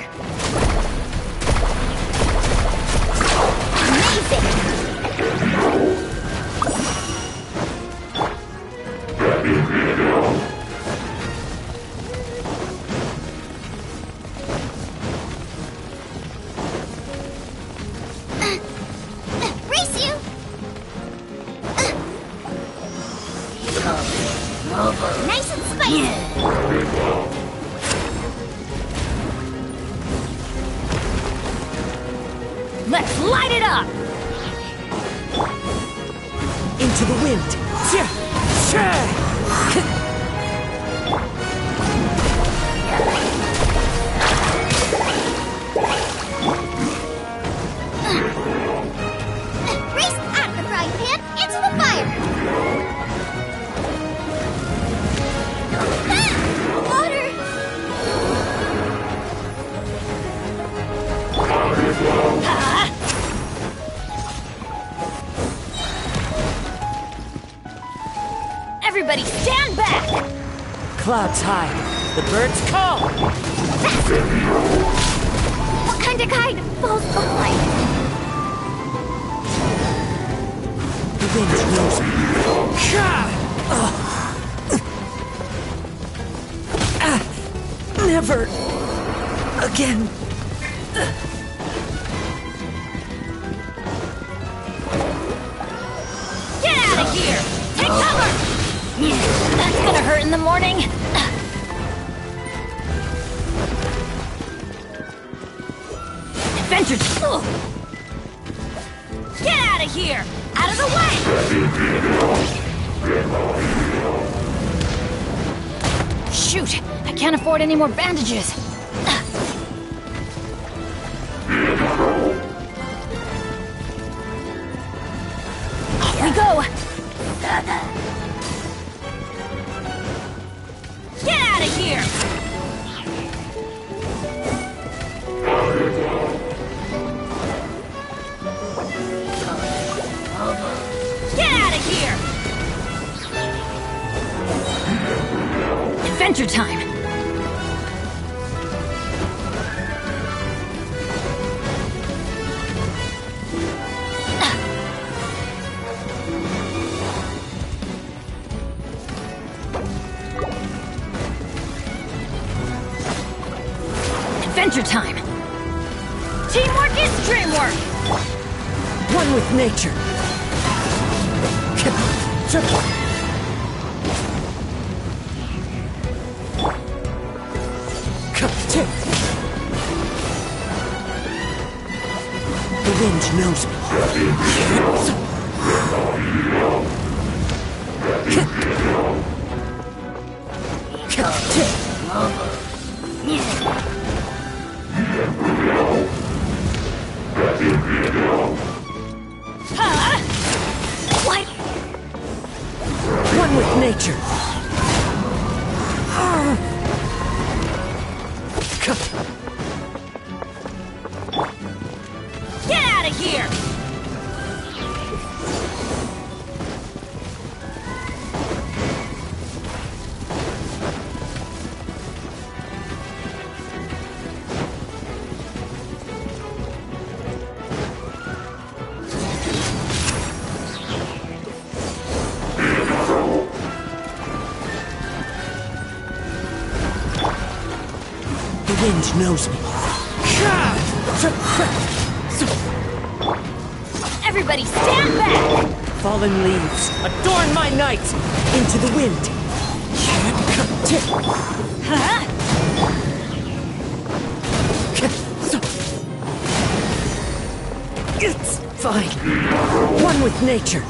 Speaker 1: Race you! Nice and spicy!
Speaker 22: Let's light it up!
Speaker 7: Into the wind. clouds high, the birds call.
Speaker 1: What kind of guide falls behind?
Speaker 7: The wind knows me. Never again.
Speaker 18: Get out of here! Take cover! That's gonna hurt in the morning. Adventure! Get out of here! Out of the way! Shoot! I can't afford any more bandages. Off we go! Get out of here! Get out of here! Adventure time! Adventure time! Teamwork is dreamwork!
Speaker 7: One with nature. The wind knows me.
Speaker 18: What?
Speaker 7: One with nature.
Speaker 18: Get out of here!
Speaker 7: The wind knows me.
Speaker 18: Everybody stand back!
Speaker 7: Fallen leaves adorn my night into the wind.
Speaker 18: Huh?
Speaker 7: It's fine. One with nature.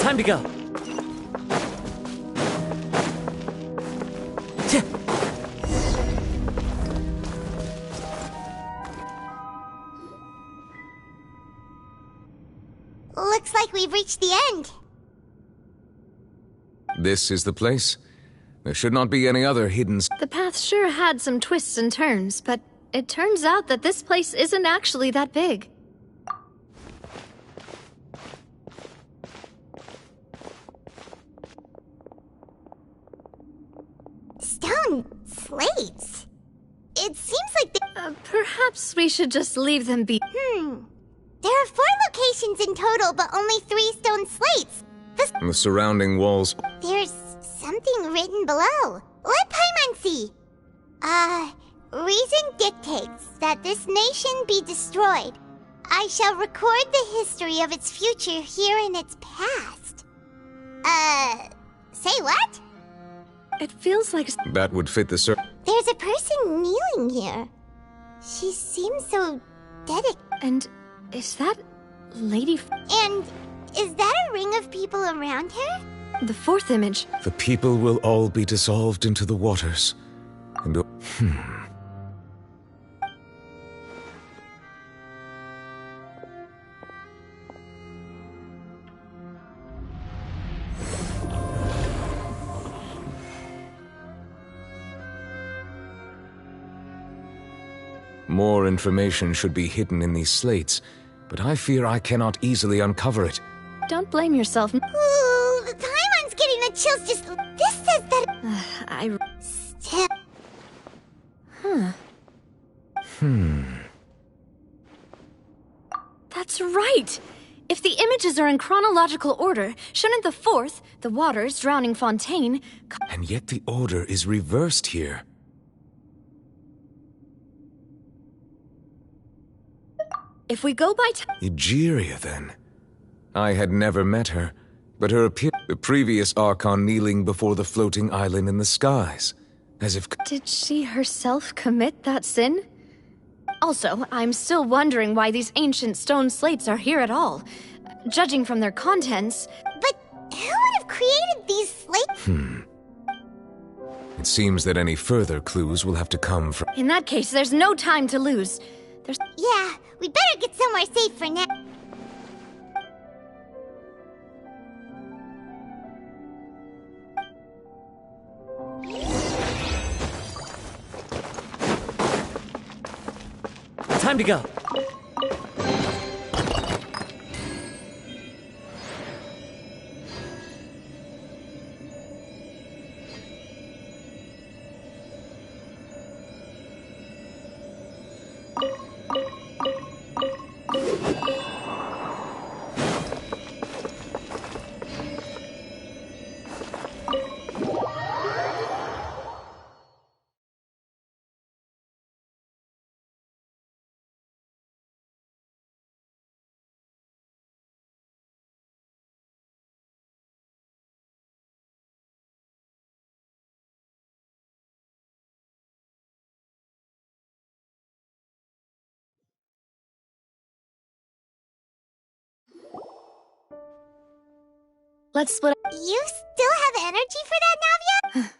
Speaker 7: Time to go.
Speaker 1: like we've reached the end.
Speaker 21: This is the place? There should not be any other hidden...
Speaker 22: The path sure had some twists and turns, but it turns out that this place isn't actually that big.
Speaker 1: Stone slates? It seems like they...
Speaker 22: Perhaps we should just leave them be.
Speaker 1: There are 4 locations in total, but only 3 stone slates.
Speaker 21: The surrounding walls...
Speaker 1: There's something written below. Let Paimon see. Reason dictates that this nation be destroyed. I shall record the history of its future here in its past. Say what?
Speaker 22: It feels like...
Speaker 21: That would fit the
Speaker 1: There's a person kneeling here. She seems so dedicated.
Speaker 22: And is that Lady...
Speaker 1: And is that a ring of people around her?
Speaker 22: The 4th image.
Speaker 21: The people will all be dissolved into the waters. And... More information should be hidden in these slates, but I fear I cannot easily uncover it.
Speaker 22: Don't blame yourself.
Speaker 1: Ooh, the Paimon's getting the chills just... This says that... Still...
Speaker 22: That's right! If the images are in chronological order, shouldn't the 4th, the waters drowning Fontaine...
Speaker 21: And yet the order is reversed here.
Speaker 22: If we go by
Speaker 21: Egeria, then. I had never met her, but her the previous Archon kneeling before the floating island in the skies, as if...
Speaker 22: Did she herself commit that sin? Also, I'm still wondering why these ancient stone slates are here at all. Judging from their contents...
Speaker 1: But who would have created these slates?
Speaker 21: It seems that any further clues will have to come from...
Speaker 22: In that case, there's no time to lose.
Speaker 1: Yeah, we better get somewhere safe for now.
Speaker 6: Time to go.
Speaker 22: Let's split up.
Speaker 1: You still have energy for that, Navia?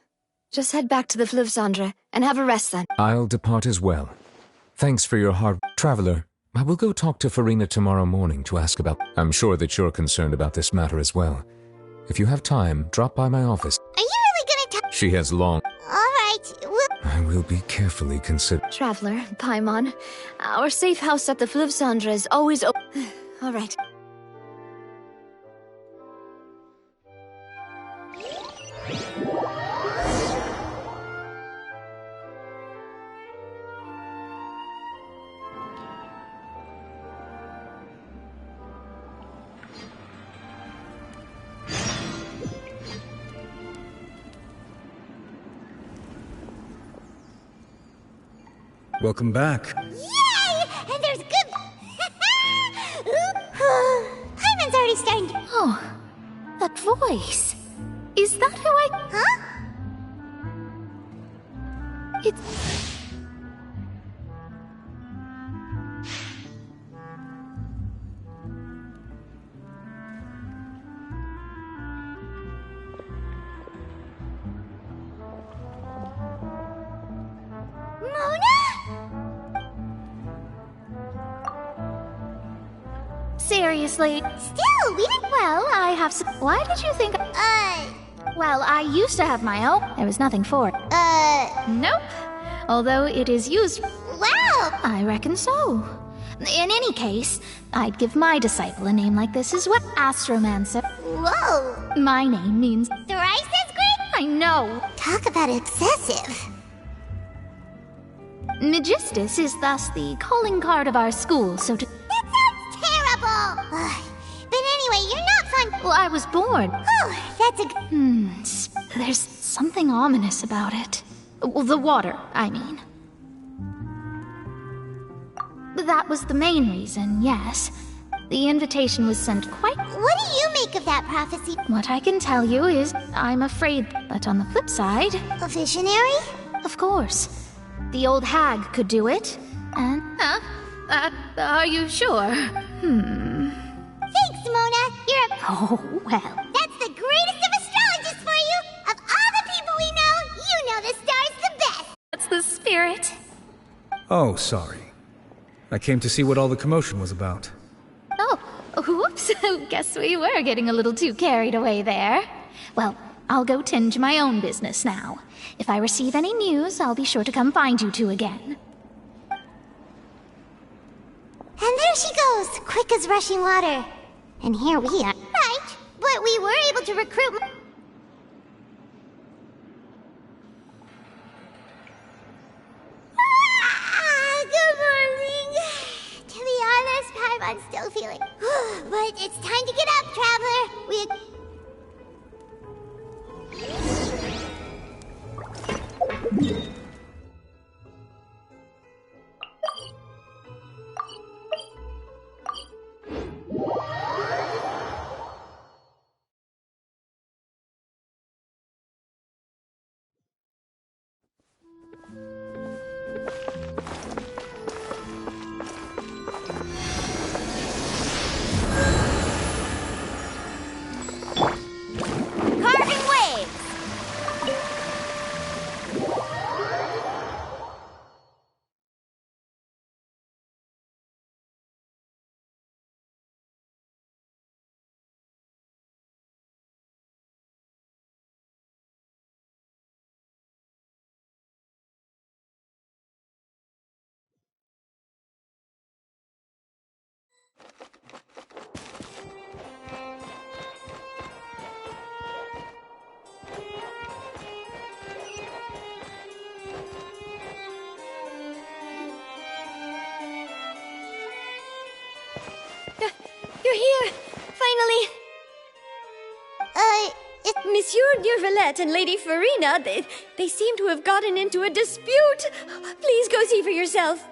Speaker 22: Just head back to the Fleuve Cendre and have a rest then.
Speaker 21: I'll depart as well. Thanks for your hard... Traveler, I will go talk to Farina tomorrow morning to ask about... I'm sure that you're concerned about this matter as well. If you have time, drop by my office.
Speaker 1: Are you really gonna
Speaker 21: She has long...
Speaker 1: Alright,
Speaker 21: I will be carefully consider...
Speaker 22: Traveler, Paimon, our safe house at the Fleuve Cendre is always open. Alright.
Speaker 3: Welcome back.
Speaker 1: Yay! And there's good... Paimon's already starting to...
Speaker 8: Oh, that voice. Is that who I...
Speaker 1: Huh?
Speaker 8: It's...
Speaker 18: seriously.
Speaker 1: Still, we didn't.
Speaker 18: Well, I have some. Why did you think? Well, I used to have my own. There was nothing for it. Nope. Although it is used.
Speaker 1: Wow!
Speaker 18: I reckon so. In any case, I'd give my disciple a name like this as well. Astromancer.
Speaker 1: Whoa!
Speaker 18: My name means.
Speaker 1: Thrice as great?
Speaker 18: I know.
Speaker 1: Talk about excessive.
Speaker 18: Megistus is thus the calling card of our school, so to.
Speaker 1: That sounds terrible! But anyway, you're not fun.
Speaker 18: Well, I was born.
Speaker 1: Oh, that's a.
Speaker 18: There's something ominous about it. Well, the water, I mean. That was the main reason, yes. The invitation was sent quite.
Speaker 1: What do you make of that prophecy?
Speaker 18: What I can tell you is, I'm afraid. But on the flip side.
Speaker 1: A visionary?
Speaker 18: Of course. The old hag could do it, and... are you sure?
Speaker 1: Thanks, Mona. You're a...
Speaker 18: Oh, well.
Speaker 1: That's the greatest of astrologists for you! Of all the people we know, you know the star's the best!
Speaker 18: That's the spirit.
Speaker 6: Oh, sorry. I came to see what all the commotion was about.
Speaker 18: Oh, whoops. Guess we were getting a little too carried away there. Well, I'll go tend to my own business now. If I receive any news, I'll be sure to come find you two again.
Speaker 1: And there she goes, quick as rushing water. And here we are. Right, but we were able to recruit... Good morning. To be honest, Paimon's still feeling... But it's time to get up, traveler. Carving waves!
Speaker 22: You're here! Finally! Monsieur Durvalette and Lady Farina, they seem to have gotten into a dispute. Please go see for yourself.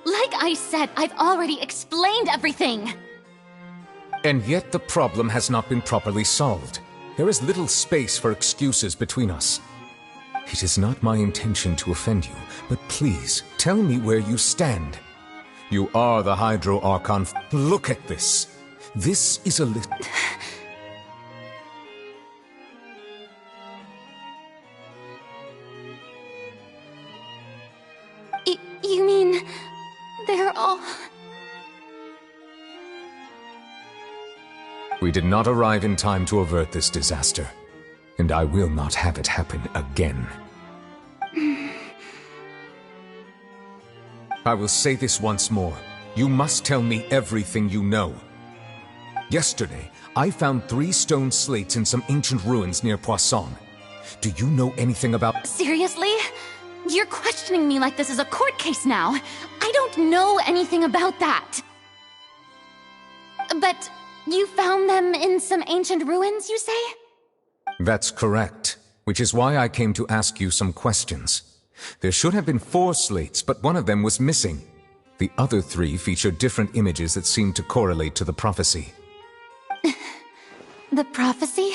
Speaker 18: Like I said, I've already explained everything.
Speaker 10: And yet the problem has not been properly solved. There is little space for excuses between us. It is not my intention to offend you, but please, tell me where you stand. You are the Hydro Archon. Look at this. This is a little...
Speaker 18: You mean... they're all...
Speaker 10: We did not arrive in time to avert this disaster, and I will not have it happen again. I will say this once more. You must tell me everything you know. Yesterday, I found 3 stone slates in some ancient ruins near Poisson. Do you know anything about...
Speaker 18: Seriously? You're questioning me like this is a court case now. I don't know anything about that. But you found them in some ancient ruins, you say?
Speaker 10: That's correct, which is why I came to ask you some questions. There should have been 4 slates, but one of them was missing. The other 3 featured different images that seemed to correlate to the prophecy.
Speaker 18: The prophecy?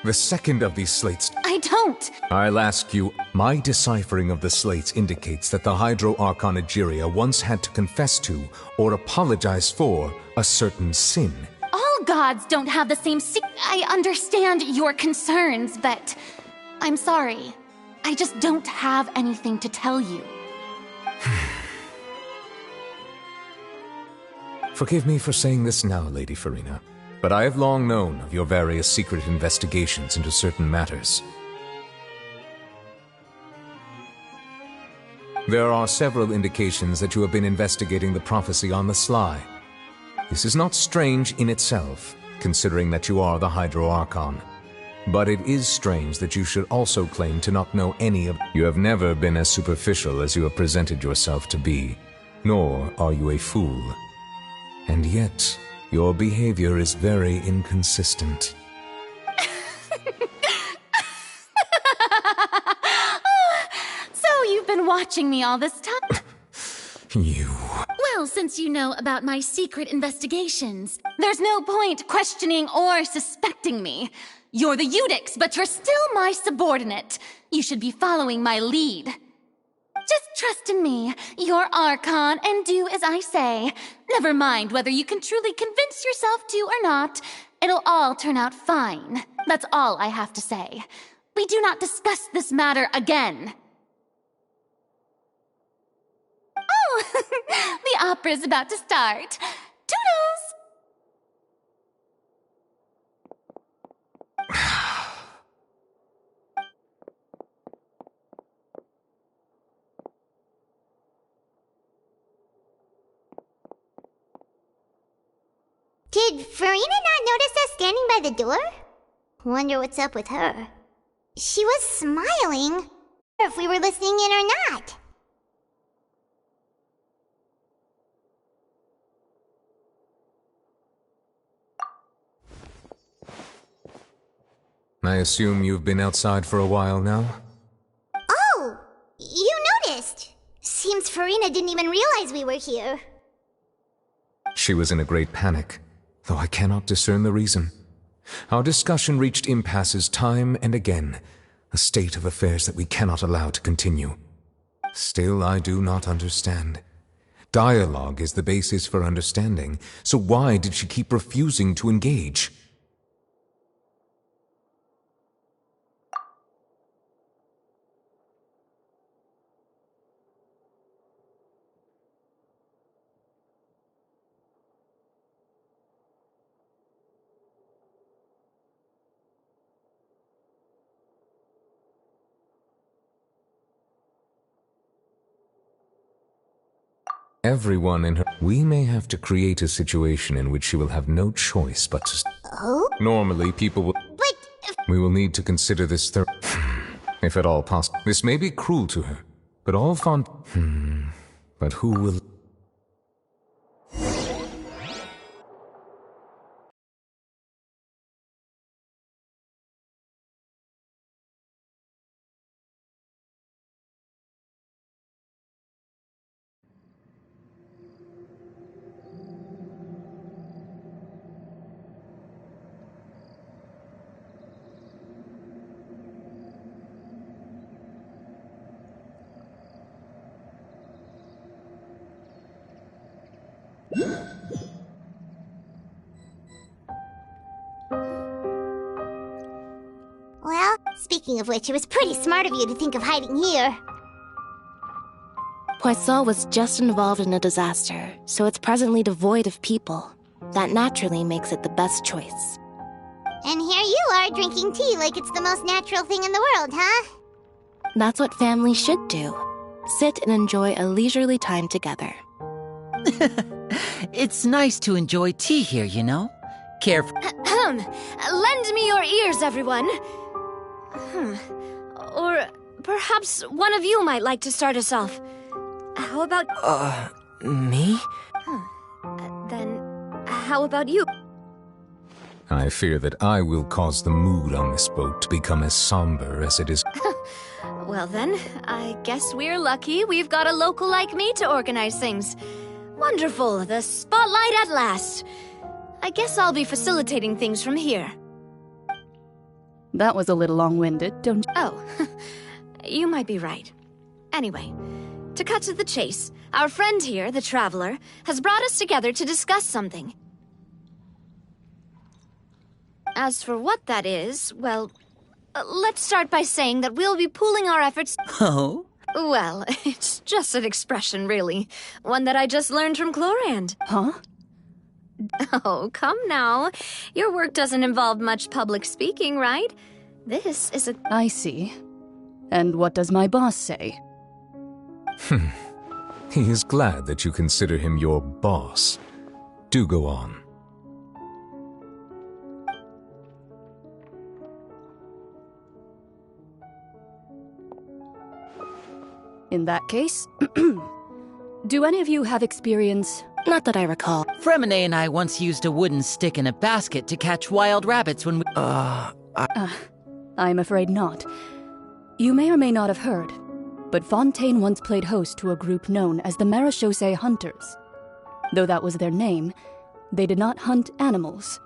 Speaker 10: The second of these slates...
Speaker 18: I don't!
Speaker 10: I'll ask you, my deciphering of the slates indicates that the Hydro Archon Egeria once had to confess to, or apologize for, a certain sin.
Speaker 18: All gods don't have the same I understand your concerns, but I'm sorry. I just don't have anything to tell you.
Speaker 21: Forgive me for saying this now, Lady Farina, but I have long known of your various secret investigations into certain matters. There are several indications that you have been investigating the prophecy on the sly. This is not strange in itself, considering that you are the Hydro Archon. But it is strange that you should also claim to not know any of... You have never been as superficial as you have presented yourself to be, nor are you a fool. And yet, your behavior is very inconsistent.
Speaker 18: So you've been watching me all this time?
Speaker 21: You...
Speaker 18: Well, since you know about my secret investigations, there's no point questioning or suspecting me. You're the Eudix, but you're still my subordinate. You should be following my lead. Just trust in me. You're Archon, and do as I say. Never mind whether you can truly convince yourself to or not. It'll all turn out fine. That's all I have to say. We do not discuss this matter again. Oh, the opera's about to start. Toodles!
Speaker 1: Did Farina not notice us standing by the door? Wonder what's up with her. She was smiling. If we were listening in or not.
Speaker 21: I assume you've been outside for a while now?
Speaker 1: Oh! You noticed! Seems Farina didn't even realize we were here.
Speaker 21: She was in a great panic, though I cannot discern the reason. Our discussion reached impasses time and again, a state of affairs that we cannot allow to continue. Still, I do not understand. Dialogue is the basis for understanding, so why did she keep refusing to engage? Everyone in her... We may have to create a situation in which she will have no choice but to...
Speaker 1: Oh?
Speaker 21: Normally, people will...
Speaker 1: But...
Speaker 21: We will need to consider this if at all possible. This may be cruel to her, but all fond... But who will...
Speaker 1: Well, speaking of which, it was pretty smart of you to think of hiding here.
Speaker 8: Poisson was just involved in a disaster, so it's presently devoid of people. That naturally makes it the best choice.
Speaker 1: And here you are drinking tea like it's the most natural thing in the world, huh?
Speaker 8: That's what families should do. Sit and enjoy a leisurely time together.
Speaker 7: It's nice to enjoy tea here, you know? Careful.
Speaker 22: Lend me your ears, everyone. Or perhaps one of you might like to start us off. How about...
Speaker 7: Me?
Speaker 22: Then, how about you?
Speaker 21: I fear that I will cause the mood on this boat to become as somber as it is.
Speaker 22: Well then, I guess we're lucky we've got a local like me to organize things. Wonderful, the spotlight at last. I guess I'll be facilitating things from here.
Speaker 5: That was a little long-winded, don't you?
Speaker 22: Oh, you might be right. Anyway, to cut to the chase, our friend here, the Traveler, has brought us together to discuss something. As for what that is, well, let's start by saying that we'll be pooling our efforts.
Speaker 7: Oh?
Speaker 22: Well, it's just an expression, really. One that I just learned from Chlorand.
Speaker 5: Huh?
Speaker 22: Oh, come now. Your work doesn't involve much public speaking, right? This is a...
Speaker 5: I see. And what does my boss say?
Speaker 21: He is glad that you consider him your boss. Do go on.
Speaker 5: In that case, do any of you have experience?
Speaker 7: Not that I recall. Fremine and I once used a wooden stick in a basket to catch wild rabbits when we...
Speaker 5: I'm afraid not. You may or may not have heard, but Fontaine once played host to a group known as the Marechaussee Hunters. Though that was their name, they did not hunt animals,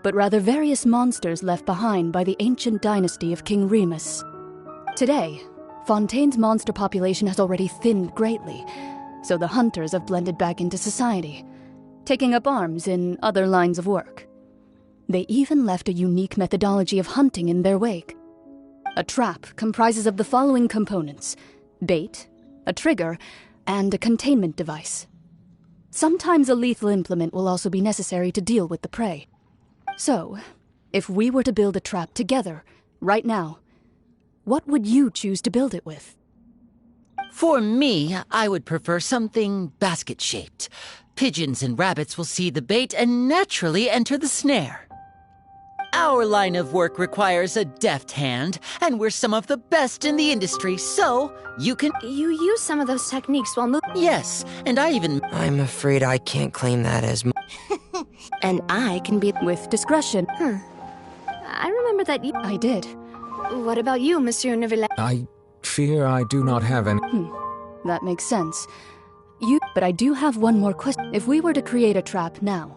Speaker 5: but rather various monsters left behind by the ancient dynasty of King Remus. Today, Fontaine's monster population has already thinned greatly, so the hunters have blended back into society, taking up arms in other lines of work. They even left a unique methodology of hunting in their wake. A trap comprises of the following components: bait, a trigger, and a containment device. Sometimes a lethal implement will also be necessary to deal with the prey. So, if we were to build a trap together, right now, what would you choose to build it with?
Speaker 7: For me, I would prefer something basket-shaped. Pigeons and rabbits will see the bait and naturally enter the snare. Our line of work requires a deft hand, and we're some of the best in the industry, so you can...
Speaker 22: You use some of those techniques while moving?
Speaker 7: Yes, and I even...
Speaker 11: I'm afraid I can't claim that as...
Speaker 22: And I can be...
Speaker 5: With discretion.
Speaker 22: I remember that you...
Speaker 5: I did.
Speaker 22: What about you, Monsieur Neuvillette?
Speaker 6: I fear I do not have any...
Speaker 5: That makes sense. But I do have one more question. If we were to create a trap now...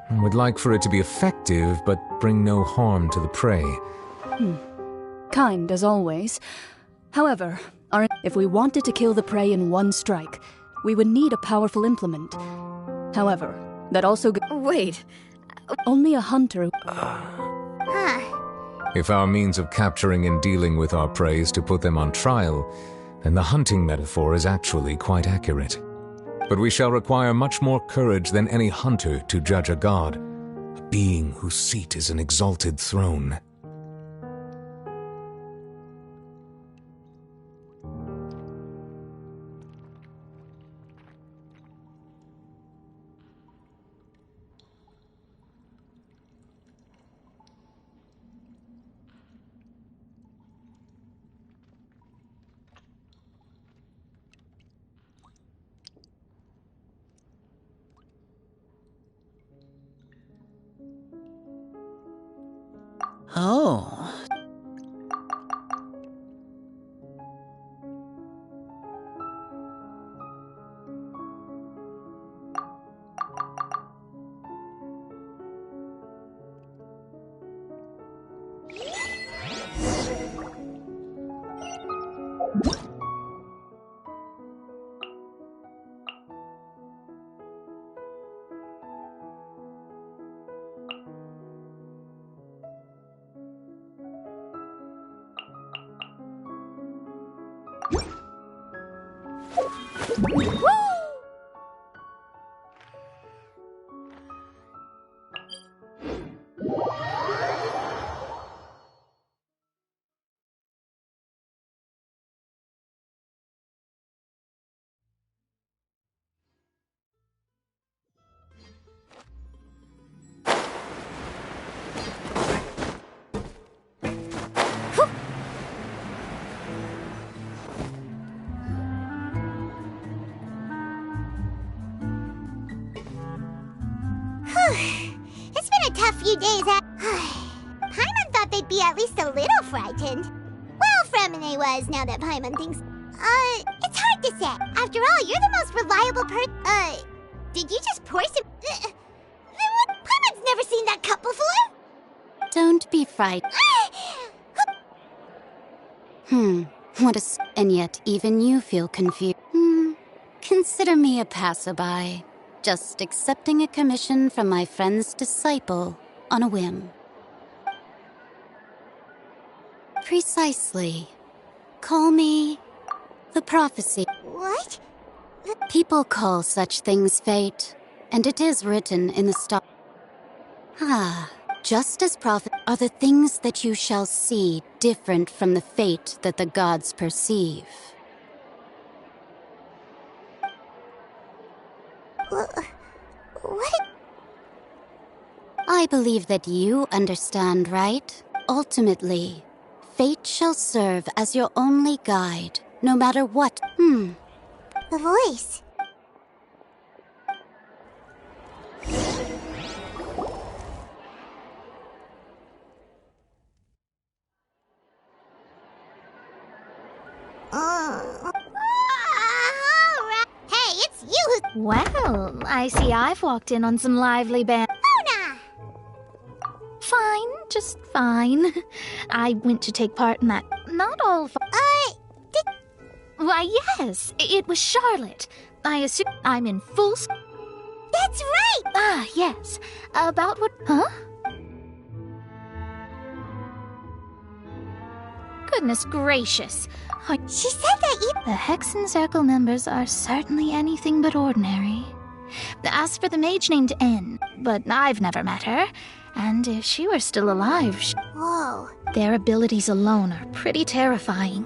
Speaker 6: I would like for it to be effective, but bring no harm to the prey.
Speaker 5: Kind, as always. However, if we wanted to kill the prey in one strike, we would need a powerful implement. However, that also...
Speaker 22: Wait.
Speaker 5: Only a hunter...
Speaker 21: If our means of capturing and dealing with our prey is to put them on trial, then the hunting metaphor is actually quite accurate. But we shall require much more courage than any hunter to judge a god, a being whose seat is an exalted throne.
Speaker 7: Oh.
Speaker 1: It's been a tough few days. Paimon thought they'd be at least a little frightened. Well, Fremine was, now that Paimon thinks... it's hard to say. After all, you're the most reliable did you just pour some... then what? Paimon's never seen that cup before!
Speaker 13: Don't be frightened. What a... And yet, even you feel confused. Consider me a passerby. Just accepting a commission from my friend's disciple. on a whim. Precisely. Call me the prophecy.
Speaker 1: What?
Speaker 13: People call such things fate, and it is written in the stars. Just as prophet are the things that you shall see different from the fate that the gods perceive.
Speaker 1: What?
Speaker 13: I believe that you understand, right? Ultimately, fate shall serve as your only guide, no matter what.
Speaker 1: The voice. Hey, it's you!
Speaker 17: Well, I see I've walked in on some lively band.
Speaker 1: Luna!
Speaker 17: Fine, just fine. I went to take part in that. Not all. Why, yes, it was Charlotte. I assume I'm in full.
Speaker 1: That's right!
Speaker 17: Yes. About what? Huh? Goodness gracious.
Speaker 1: She said that
Speaker 17: The Hexen Circle members are certainly anything but ordinary. As for the mage named N, but I've never met her, and if she were still alive,
Speaker 1: Whoa.
Speaker 17: Their abilities alone are pretty terrifying.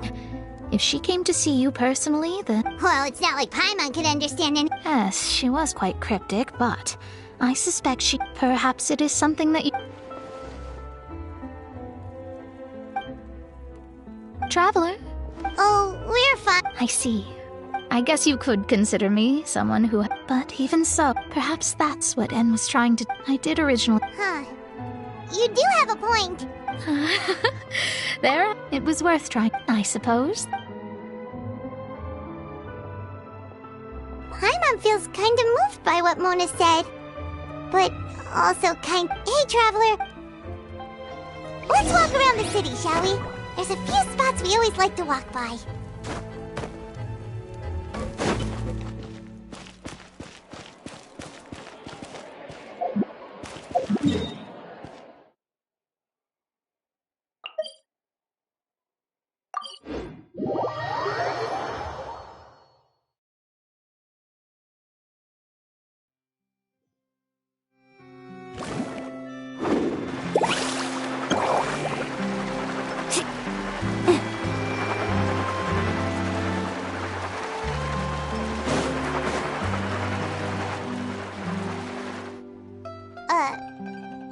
Speaker 17: If she came to see you personally, then...
Speaker 1: Well, it's not like Paimon could understand any...
Speaker 17: Yes, she was quite cryptic, but I suspect she... Perhaps it is something that you... Traveler?
Speaker 1: Oh, we're fine.
Speaker 17: I see. I guess you could consider me someone who... But even so, perhaps that's what N was trying to... I did originally...
Speaker 1: Huh. You do have a point.
Speaker 17: There, it was worth trying, I suppose.
Speaker 1: Paimon feels kind of moved by what Mona said. But also kind... Hey, Traveler. Let's walk around the city, shall we? There's a few spots we always like to walk by.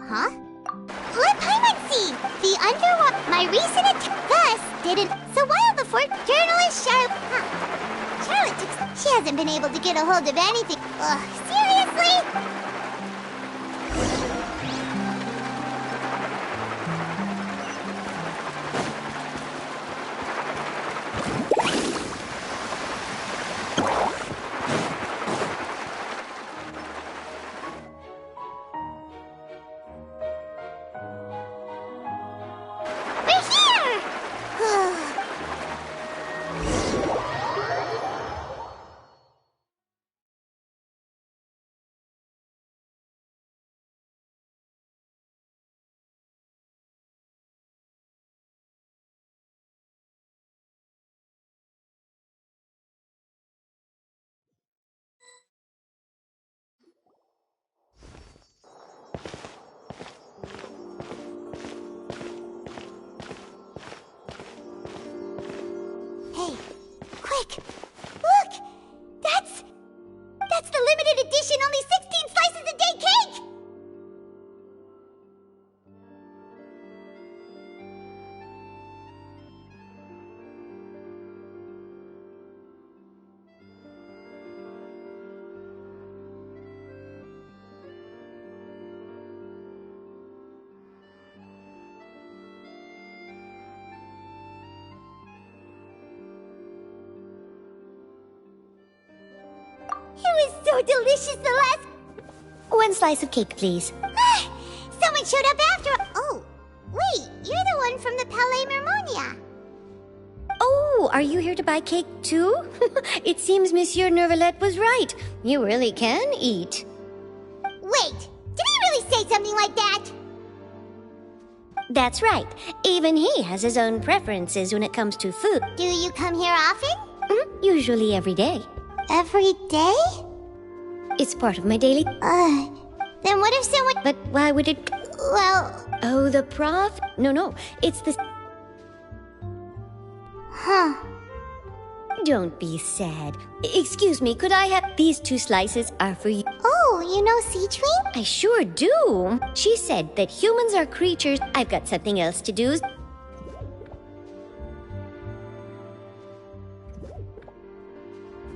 Speaker 1: Huh? Let Paimon see! The underwater... My recent thus didn't... So while the fourth journalist Charlotte... Charlotte took... She hasn't been able to get a hold of anything. Ugh, seriously? Hey, quick! Look! That's the limited edition only 16 slices a day cake! It was so delicious the last...
Speaker 9: One slice of cake, please.
Speaker 1: Someone showed up after... Oh, wait, you're the one from the Palais Mermonia.
Speaker 9: Oh, are you here to buy cake too? It seems Monsieur Nervalette was right. You really can eat.
Speaker 1: Wait, did he really say something like that?
Speaker 15: That's right. Even he has his own preferences when it comes to food.
Speaker 1: Do you come here often?
Speaker 15: Usually every day.
Speaker 1: Every day?
Speaker 15: It's part of my daily...
Speaker 1: Then what if someone...
Speaker 15: But why would it...
Speaker 1: Well...
Speaker 15: Oh, the prof? No. It's the...
Speaker 1: Huh.
Speaker 15: Don't be sad. Excuse me, could I have... These 2 slices are for you.
Speaker 1: Oh, you know C-Tween?
Speaker 15: I sure do. She said that humans are creatures. I've got something else to do.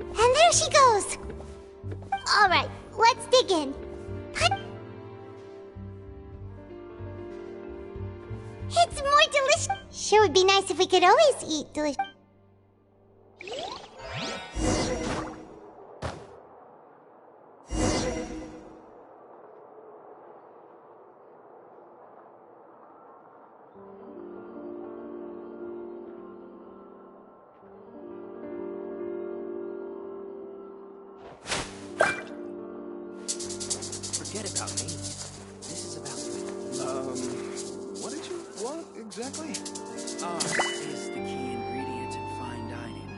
Speaker 1: And there she goes. All right, let's dig in. It's more delicious. Sure would be nice if we could always eat delicious.
Speaker 19: Forget about me. This is about what did you want exactly? Art is the key ingredient in fine dining.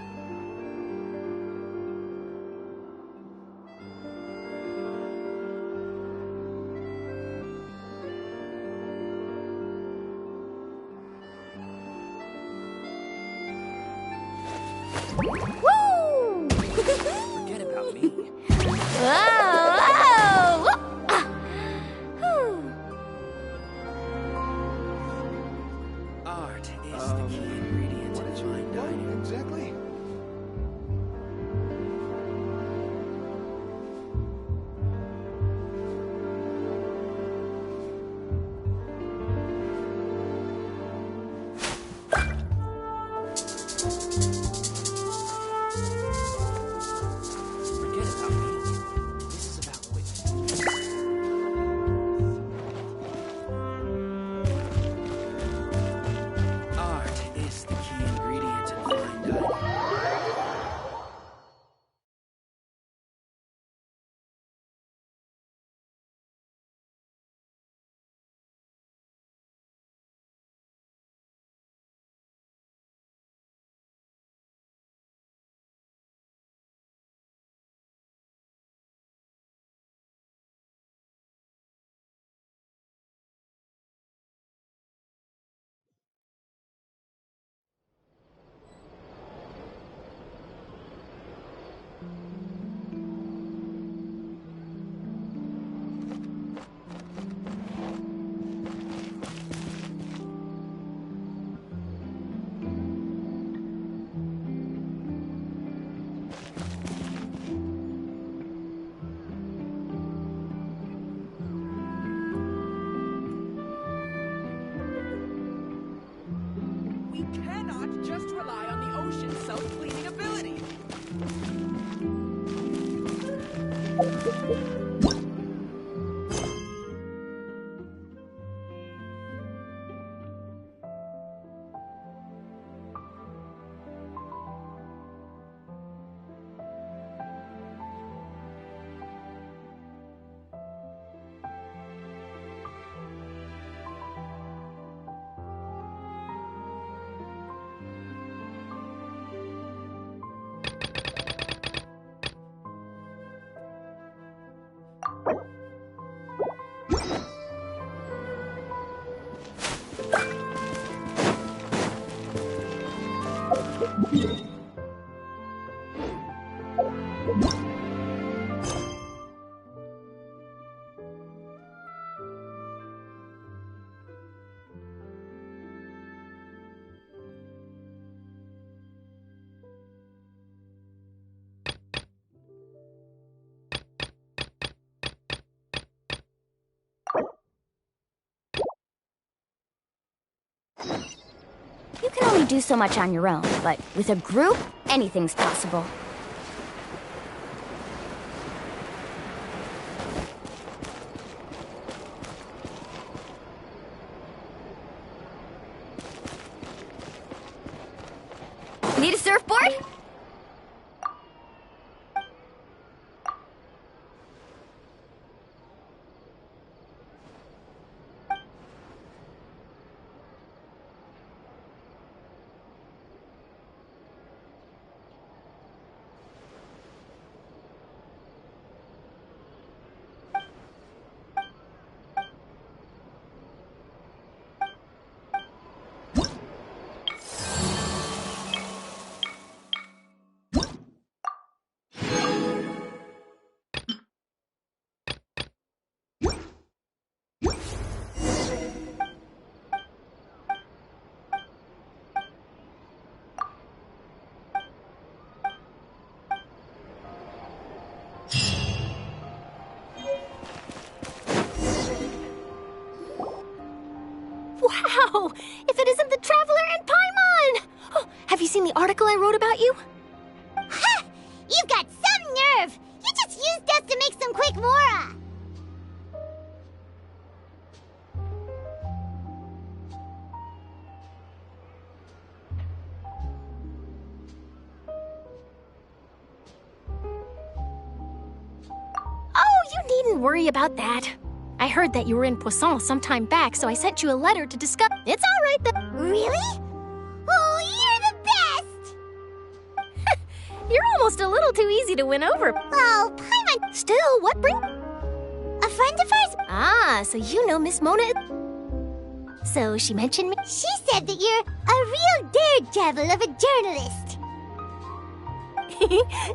Speaker 1: Woo!
Speaker 19: Forget about me.
Speaker 1: Whoa!
Speaker 19: Art is the key ingredient in fine dining. Exactly. Forget about me. This is about Art is the key ingredient in fine dining.
Speaker 23: We cannot just rely on the ocean's self-cleaning ability.
Speaker 24: You can only do so much on your own, but with a group, anything's possible. Need a surfboard?
Speaker 4: Wow! If it isn't the Traveler and Paimon! Oh, have you seen the article I wrote about you?
Speaker 1: Ha! You've got some nerve! You just used us to make some quick mora!
Speaker 4: Oh, you needn't worry about that. I heard that you were in Poisson some time back, so I sent you a letter to discuss. It's all right, though.
Speaker 1: Really? Oh, you're the best!
Speaker 4: You're almost a little too easy to win over.
Speaker 1: Oh, Paimon.
Speaker 4: Still, what bring?
Speaker 1: A friend of ours?
Speaker 4: Ah, so you know Miss Mona. So she mentioned me?
Speaker 1: She said that you're a real daredevil of a journalist.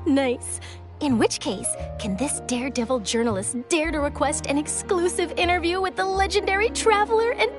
Speaker 4: Nice. In which case, can this daredevil journalist dare to request an exclusive interview with the legendary Traveler and